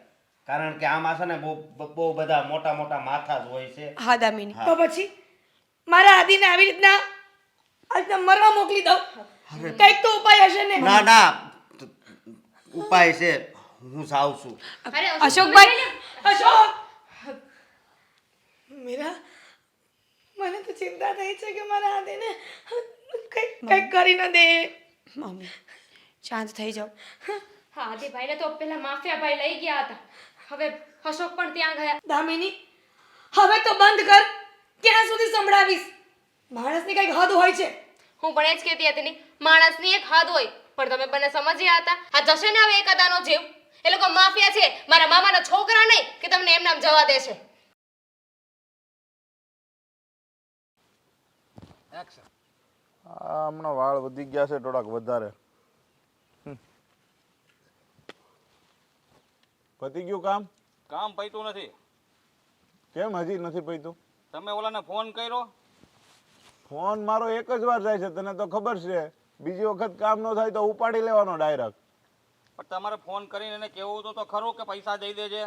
કારણ કે આમાં છે ને બહુ બધા મોટા મોટા માથા જ હોય છે. હા દામિની, તો પછી મારા આદિને આવી રીતના મરવા મોકલી દઉં? કંઈક તો ઉપાય હશે ને? ના ના, ઉપાય છે, હું જાઉં છું. અરે અશોકભાઈ! અશોક! મીરા, મને તો ચિંતા થઈ છે કે મારા આદિને કંઈક કરી ન દે. મમ્મી શાંત થઈ જાઓ. હા, આદિભાઈને તો પેલા માફિયા ભાઈ લઈ ગયા હતા, હવે અશોક પણ ત્યાં ગયા. દામિની, હવે તો બંધ કર. ક્યાં સુધી સંભળાવીશ? માણસની કંઈક હદ હોય છે. હું પણ એ જ કહેતી હતી ને, માણસની એક હદ હોય, પણ તમે બંને સમજ્યા હતા? આ જશે ને હવે એકાદાનો જીવ. એ લોકો માફિયા છે, મારા મામાના છોકરા નહીં કે તમને એમ નામ જવા દેશે. આ હમણાં વાળ વધી ગયા છે થોડાક વધારે. પતી ગયું કામ? કામ પૈતું નથી. કેમ હજી નથી પત્યું? તમે ઓલાને ફોન કર્યો? ફોન મારો એક જ વાર જાય છે, તને તો ખબર છે. બીજી વખત કામ ન થાય તો ઉપાડી લેવાનો ડાયરેક્ટ. પણ તમારે ફોન કરીને એને કહેવું તો ખરું કે પૈસા દઈ દેજે.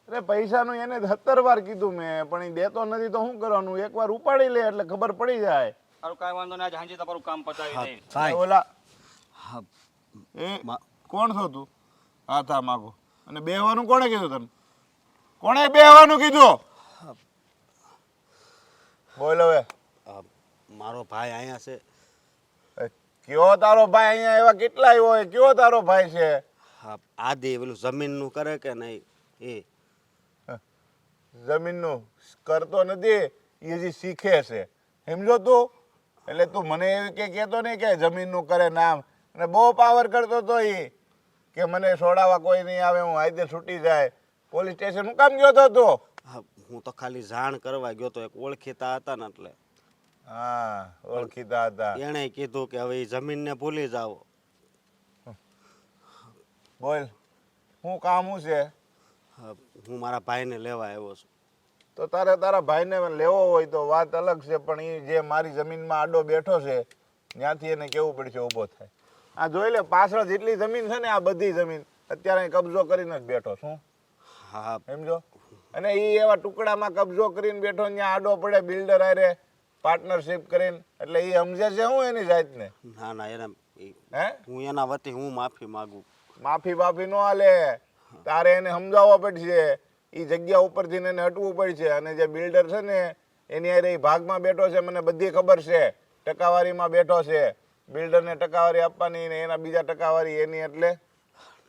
અરે પૈસાનું એને 17 વાર કીધું મેં, પણ એ દેતો નથી તો શું કરવાનું? એકવાર ઉપાડી લે એટલે ખબર પડી જાય. તારું કાંઈ વાંધો નહીં, આજે સાંજે તમારું કામ પતાવી દઈશ. એ ઓલા એ કોણ છો તું? હાથ આ માગો. અને બેહવાનું કોણે કીધું તને? કોણે બેહવાનું કીધું? બોલ હવે. મારો ભાઈ અહીંયા છે. કયો તારો ભાઈ અહીંયા એવા કેટલાય હોય? કયો તારો ભાઈ છે? હા, આદિ પેલું જમીનનું કરે કે નહીં એ. જમીનનું કરતો નથી, એ હજી શીખે છે, સમજો તું? એટલે તું મને એવી કે કહેતો નહીં કે જમીનનું કરે નામ, અને બહુ પાવર કરતો તો એ કે મને છોડાવવા કોઈ નહીં આવે, હું હાઈદે છૂટી જાય. પોલીસ સ્ટેશન હું કામ ગયો તો તું? હા, હું તો ખાલી જાણ કરવા ગયો તો, એક ઓળખીતા હતા ને એટલે. હા, ઓળખીતા હતા. એણે કીધું કે હવે એ જમીનને ભૂલી જાઓ. બોલ, શું કામ શું છે? હા, હું મારા ભાઈને લેવા આવ્યો છું. તો તારે તારા ભાઈને લેવો હોય તો વાત અલગ છે, પણ એ જે મારી જમીનમાં આડો બેઠો છે ત્યાંથી એને કેવું પડશે ઊભો થાય. આ જોઈ લે, પાછળ જેટલી જમીન છે ને, આ બધી જમીન અત્યારે અહીં કબજો કરીને જ બેઠો છું, હા, સમજો? અને એ એવા ટુકડામાં કબજો કરીને બેઠો, ત્યાં આડો પડે બિલ્ડર આરે પાર્ટનરશિપ કરીને, એટલે એ સમજે છે હું એની જાતને? ના ના, એને હે, હું એના વતી હું માફી માગું. માફી બાફી ન હાલે, તારે એને સમજાવવા પડશે. એ જગ્યા ઉપરથી એને હટવું પડશે. અને જે બિલ્ડર છે ને એની હારે એ ભાગમાં બેઠો છે, મને બધી ખબર છે, ટકાવારીમાં બેઠો છે. બિલ્ડરને ટકાવારી આપવાની ને એના બીજા ટકાવારી એની, એટલે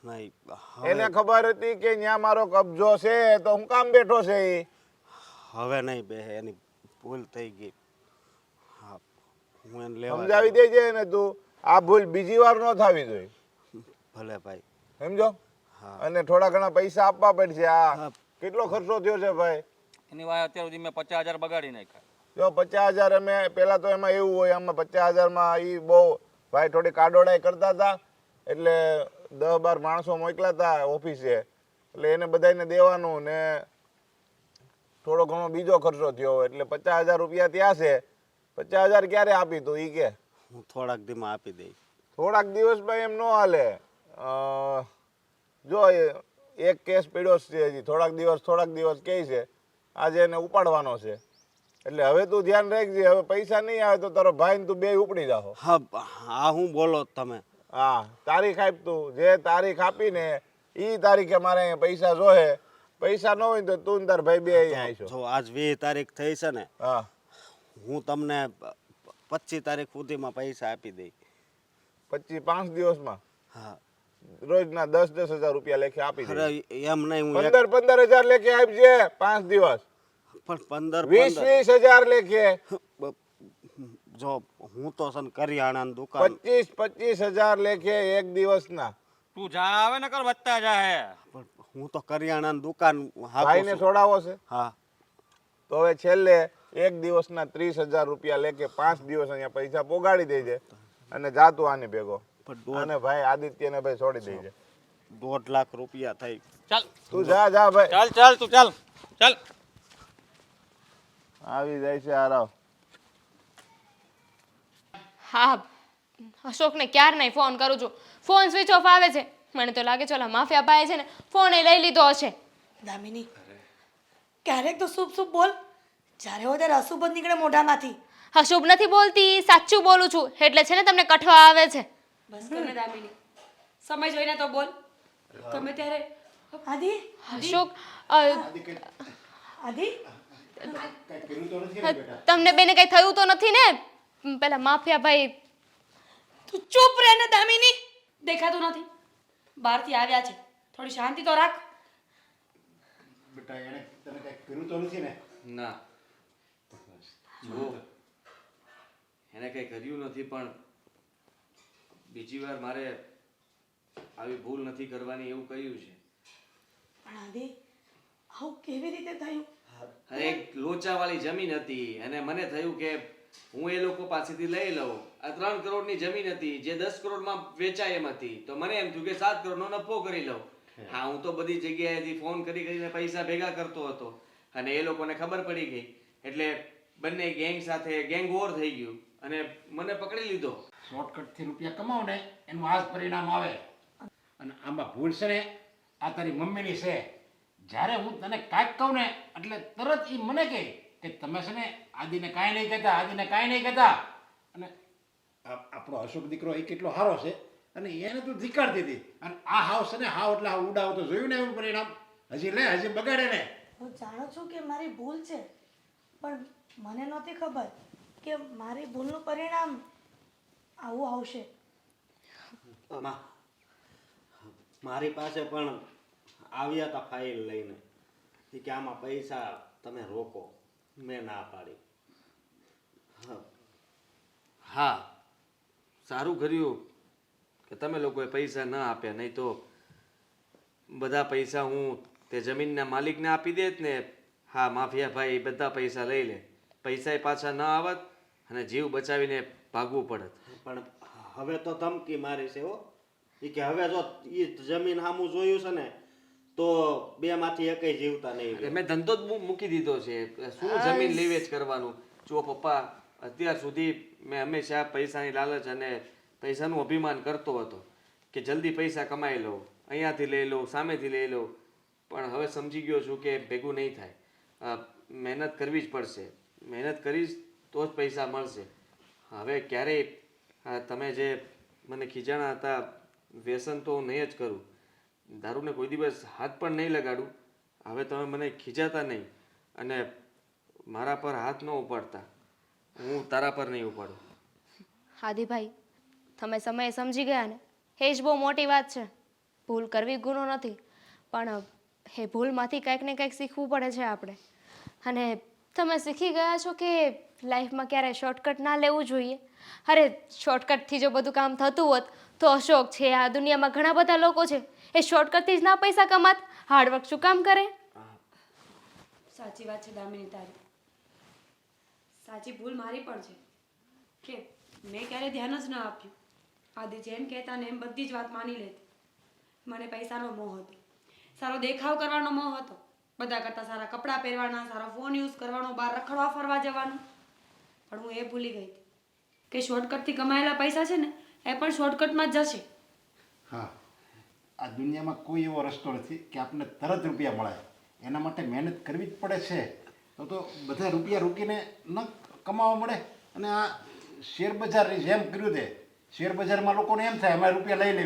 નહીં, એને ખબર હતી કે ત્યાં મારો કબજો છે, તો હું કામ બેઠો છે એ? હવે નહીં બેહે, એની ભૂલ થઈ ગઈ. હા, હું એને લેવા સમજાવી દેજે ને તું. આ ભૂલ બીજી વાર ન થવી જોઈએ, ભલે ભાઈ. સમજો? હા. અને થોડા ઘણા પૈસા આપવા પડશે. આ હા. કેટલો ખર્ચો થયો છે ભાઈ? એની વાય અત્યાર સુધી મેં 50,000 બગાડી નાખ્યા. જો 50,000 અમે પેલા તો એમાં એવું હોય, આમાં 50,000માં એ બહુ ભાઈ થોડી કાડોડાઈ કરતા હતા, એટલે 10-12 માણસો મોકલા હતા ઓફિસે, એટલે એને બધાને દેવાનું ને થોડો ઘણો બીજો ખર્ચો થયો, એટલે 50,000 રૂપિયા ત્યાં છે. 50,000 ક્યારે આપી તું એ કે? હું થોડાક દીમાં આપી દઈશ. થોડાક દિવસમાં એમ ન હાલે. જો એક કેસ પડ્યો છે હજી, થોડાક દિવસ કહે છે, આજે એને ઉપાડવાનો છે. એટલે હવે તું ધ્યાન રાખજે, હવે પૈસા નહીં આવે તો તારો ભાઈ ને તું બે ઉપડી જાઓ. હા, હા, હું બોલો તમે? હા, તારીખ આપ તું. જે તારીખ આપીને એ તારીખે મારે અહીંયા પૈસા જોહે. પૈસા ન હોય તો તું ને તાર ભાઈ બે અહીંયા આવીશો. જો આજ 20 તારીખ થઈ છે ને, હા, હું તમને 25 તારીખ સુધીમાં પૈસા આપી દઈ. 5 દિવસમાં હા, રોજના 10,000 રૂપિયા લેખે આપી દે. અરે એમ નહીં, હું 15,000 લેખે આપજે 5 દિવસ. પણ 20,000 લેખે. જો હું તો છે ને કરિયાણાની દુકાન. 25,000 લેખે એક દિવસના. તું જા આવે ને કર વધતા જાહે. પણ હું તો કરિયાણાની દુકાન હાંકું ભાઈને છું. છોડાવો છે હા, તો હવે છેલ્લે એક દિવસના 30,000 રૂપિયા લેખે 5 દિવસ અહીંયા પૈસા પોગાડી દેજે, અને જાતું આને ભેગો. અને ભાઈ આદિત્યને ભાઈ છોડી દેજે. 1.5 લાખ રૂપિયા થઈ. ચાલ તું જા ભાઈ. ચાલ ચાલ તું ચાલ ચાલ. આવી જાય છે આરાવ. હા, અશોકને ક્યાર નહીં ફોન કરું છું, ફોન સ્વિચ ઓફ આવે છે. મને તો લાગે છે ઓલા માફિયા ભાઈ છે ને ફોન એ લઈ લીધો હશે. દામિની, ક્યારેક તો શુભ શુભ બોલ. જ્યારે હોય ત્યારે અશુભ જ નીકળે મોઢામાંથી. અશુભ નથી બોલતી, સાચું બોલું છું, એટલે છે ને તમને કઠવા આવે છે. બસ કર ને દામિની, સમય જોઈને તો બોલ. તમે ત્યારે આદિ, અશોક, આદિ, તમને બેને કઈ થયું તો નથી ને? પેલા માફિયા ભાઈ. તું ચૂપ રહે ને દામિની. દેખાતું નથી, બહારથી આવ્યા છે, થોડી શાંતિ તો રાખ. બેટા એને તને કઈ કર્યું તો નથી ને? ના, જો એને કંઈ કર્યું નથી, પણ બીજી વાર મારે આવી ભૂલ નથી કરવાની એવું કહ્યું છે. પણ આદિ, આવું કેવી રીતે થયું? અરે એક લોચાવાળી જમીન હતી અને મને થયું કે હું એ લોકો પાસેથી લઈ લઉં. આ 3 કરોડની જમીન હતી જે 10 કરોડમાં વેચાય એમ હતી, તો મને એમ થયું કે 7 કરોડનો નફો કરી લઉં. હા, હું તો બધી જગ્યાએથી ફોન કરીને પૈસા ભેગા કરતો હતો, અને એ લોકોને ખબર પડી ગઈ, એટલે બંને ગેંગ સાથે ગેંગ વોર થઈ ગયું અને મને પકડી લીધો. શોર્ટકટથી રૂપિયા કમાવ ને એનું આ જ પરિણામ આવે. અને આમાં ભૂલ છે ને આ તારી મમ્મીની છે. જ્યારે હું તને કાંઈક કહું ને એટલે તરત એ મને કહે કે તમે છે ને આદિને કાંઈ નહીં કહેતા, આદિને કાંઈ નહીં કહેતા. અને આપણો અશોક દીકરો એ કેટલો સારો છે અને એને તું ધિક્કારતી હતી. અને આ હાવ છે ને હાવ એટલે હાવ ઉડાવ તો જોયું ને એવું પરિણામ. હજી બગાડે ને. હું જાણું છું કે મારી ભૂલ છે, પણ મને નહોતી ખબર કે મારી ભૂલનું પરિણામ આવું આવશે. મારી પાસે પણ આવ્યા હતા ફાઇલ લઈને કે આમાં પૈસા તમે રોકો. મેં ના પાડી. હા, સારું કર્યું કે તમે લોકોએ પૈસા ન આપ્યા, નહીં તો બધા પૈસા હું તે જમીનના માલિકને આપી દેત ને. હા, માફિયા ભાઈ એ બધા પૈસા લઈ લે, પૈસા પાછા ન આવત અને જીવ બચાવીને ભાગવું પડત. પણ હવે તો ધમકી મારી છે હો. એ કે હવે જો એ જમીન સામું જોયું છે ને તો બેમાંથી એકેય જીવતા નહીં રહે. મેં ધંધો જ મૂકી દીધો છે, શું જમીન લેવે જ કરવાનું. જો પપ્પા, અત્યાર સુધી મેં હંમેશા પૈસાની લાલચ અને પૈસાનું અભિમાન કરતો હતો કે જલ્દી પૈસા કમાઈ લઉં, અહીંયાથી લઈ લઉં, સામેથી લઈ લઉં. પણ હવે સમજી ગયો છું કે ભેગું નહીં થાય. મહેનત કરવી જ પડશે, મહેનત કરીશ તો જ પૈસા મળશે. હવે ક્યારેય તમે જે મને ખીજાણા હતા, વ્યસન તો હું નહીં જ કરું, દારૂને કોઈ દિવસ હાથ પણ નહીં લગાડું. હવે તમે મને ખીજાતા નહીં અને મારા પર હાથ ન ઉપાડતા, હું તારા પર નહીં ઉપાડું. આદિભાઈ, તમે સમયે સમજી ગયા ને, એ જ બહુ મોટી વાત છે. ભૂલ કરવી ગુનો નથી, પણ એ ભૂલમાંથી કંઈક ને કંઈક શીખવું પડે છે આપણે. અને તમે શીખી ગયા છો કે લાઈફમાં ક્યારેય શોર્ટકટ ના લેવું જોઈએ. અરે, શોર્ટકટથી જો બધું કામ થતું હોત તો અશોક છે, આ દુનિયામાં ઘણા બધા લોકો છે, એ શોર્ટકટથી જ ના પૈસા કમાત. હાર્ડવર્ક શું કામ કરે? સાચી વાત છે દામિની તારી. સાચી ભૂલ મારી પણ છે કે મેં ક્યારે ધ્યાન જ ન આપ્યું. આદિ જેમ કહેતા ને એમ બધી જ વાત માની લેતી. મને પૈસાનો મોહ હતો, સારો દેખાવ કરવાનો મોહ હતો, બધા કરતાં સારા કપડાં પહેરવાના, સારો ફોન યુઝ કરવાનો, બહાર રખડવા ફરવા જવાનું. પણ હું એ ભૂલી ગઈ હતી કે શોર્ટકટથી કમાયેલા પૈસા છે ને એ પણ શોર્ટકટમાં જ જશે. હા, આ દુનિયામાં કોઈ એવો રસ્તો નથી કે આપણને તરત રૂપિયા મળે. એના માટે મહેનત કરવી જ પડે છે. તો બધા રૂપિયા રોકીને ન કમાવા મળે. અને આ શેર બજારની જેમ કર્યું તે, શેર બજારમાં લોકોને એમ થાય એમાં રૂપિયા લઈ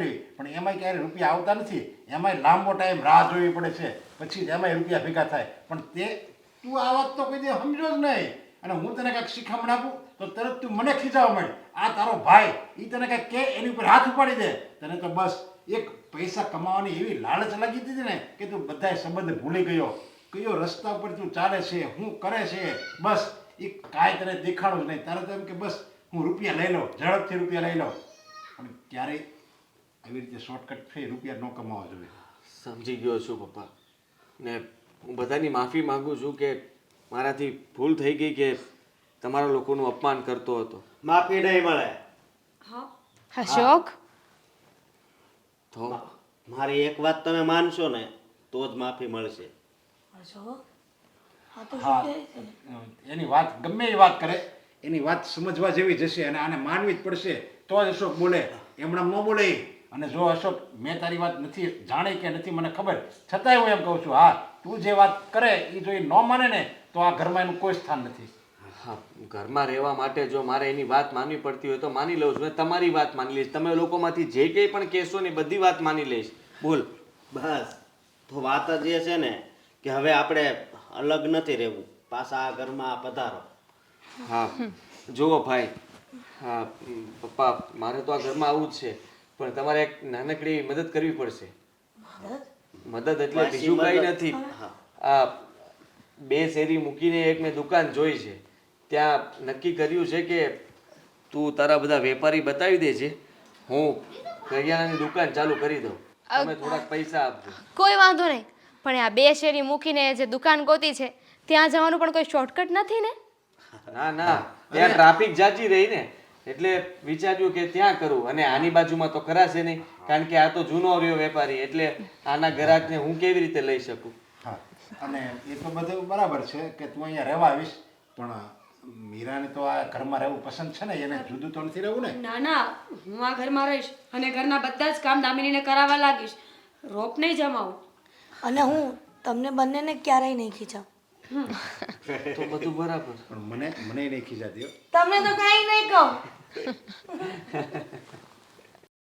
લેવી, પણ એમાંય ક્યારે રૂપિયા આવતા નથી. એમાંય લાંબો ટાઈમ રાહ જોવી પડે છે, પછી જ એમાંય રૂપિયા ભેગા થાય. પણ તું આ વાત તો કોઈ દે સમજો જ નહીં. અને હું તને કાંઈક શીખામણ આપું તો તરત તું મને ખીજાવા માંડ. આ તારો ભાઈ, એ તને કાંઈક કહે એની ઉપર હાથ ઉપાડી દે. તને તો બસ એક પૈસા કમાવાની એવી લાલચ લાગી દીધી ને કે તું બધાય સંબંધ ભૂલી ગયો. કયો રસ્તા ઉપર તું ચાલે છે, શું કરે છે, બસ એ કાંઈ તને દેખાડું જ નહીં. તારે તો એમ કે બસ હું રૂપિયા લઈ લઉં, ઝડપથી રૂપિયા લઈ લઉં. પણ ક્યારેય આવી રીતે શોર્ટકટ થઈ રૂપિયા ન કમાવા જોઈએ. સમજી ગયો છું પપ્પા, ને હું બધાની માફી માગું છું કે મારાથી ભૂલ થઈ ગઈ કે તમારા લોકોનું અપમાન કરતો હતો. માફી નહીં મળે. હા, અશોક, તો મારી એક વાત તમે માનશો ને તો જ માફી મળશે. અશોક, આ તો હા, શું કહે છે? એની વાત ગમે એ વાત કરે, એની વાત સમજવા જેવી જશે અને આને માનવી જ પડશે તો જ અશોક બોલે. એમણામ ન બોલે. અને જો અશોક, મેં તારી વાત નથી જાણી કે નથી મને ખબર, છતાંય હું એમ કહું છું, હા, તું જે વાત કરે એ જો એ ન માને ને તો આ ઘરમાં એનું કોઈ સ્થાન નથી. હા, ઘરમાં રહેવા માટે જો મારે એની વાત માનવી પડતી હોય તો માની લઉં છું. તમારી વાત માની લઈશ. તમે લોકોમાંથી જે કંઈ પણ કહેશો ને બધી વાત માની લઈશ. બોલ. બસ, તો વાત જ એ છે ને કે હવે આપણે અલગ નથી રહેવું. પાછા આ ઘરમાં પધારો. હા, જુઓ ભાઈ, હા પપ્પા, મારે તો આ ઘરમાં આવવું જ છે, પણ તમારે એક નાનકડી મદદ કરવી પડશે. મદદ એટલે બીજું કંઈ નથી. આ 2 શેરી મૂકીને એક મેં દુકાન જોઈ છે. ત્યાં નક્કી કર્યું છે કે તું તારા બધા વેપારી બતાવી દે છે, હું કરિયાણાની દુકાન ચાલુ કરી દઉં. તમે થોડાક પૈસા આપજો. કોઈ વાંધો નહીં, પણ આ 2 શેરી મૂકીને જે દુકાન ગોતી છે ત્યાં જવાનું પણ કોઈ શોર્ટકટ નથી ને? ના ના, ત્યાં ટ્રાફિક જાજી રહી ને એટલે વિચાર્યું કે ત્યાં કરું. અને આની બાજુમાં તો કરાશે નહીં, કારણ કે આ તો જૂનો રહ્યો વેપારી, એટલે આના ગ્રાહકને હું કેવી રીતે લઈ શકું. હા, અને એ તો બધું બરાબર છે કે તું અહીંયા રહેવા આવીશ, પણ મીરાને તો આ ઘરમાં રહેવું પસંદ છે ને, એને જુદું તો નથી રહેવું ને. ના ના, હું આ ઘરમાં રહીશ અને ઘરના બધા જ કામ દામિનીને કરાવવા લાગીશ. રોપ નહીં જમાવું. અને હું તમને બંનેને ક્યારેય નહીં ખીચાવ. તો બધું બરાબર. પણ મને નહીં ખીજાતી હો. તમને તો કાંઈ નહીં કહું.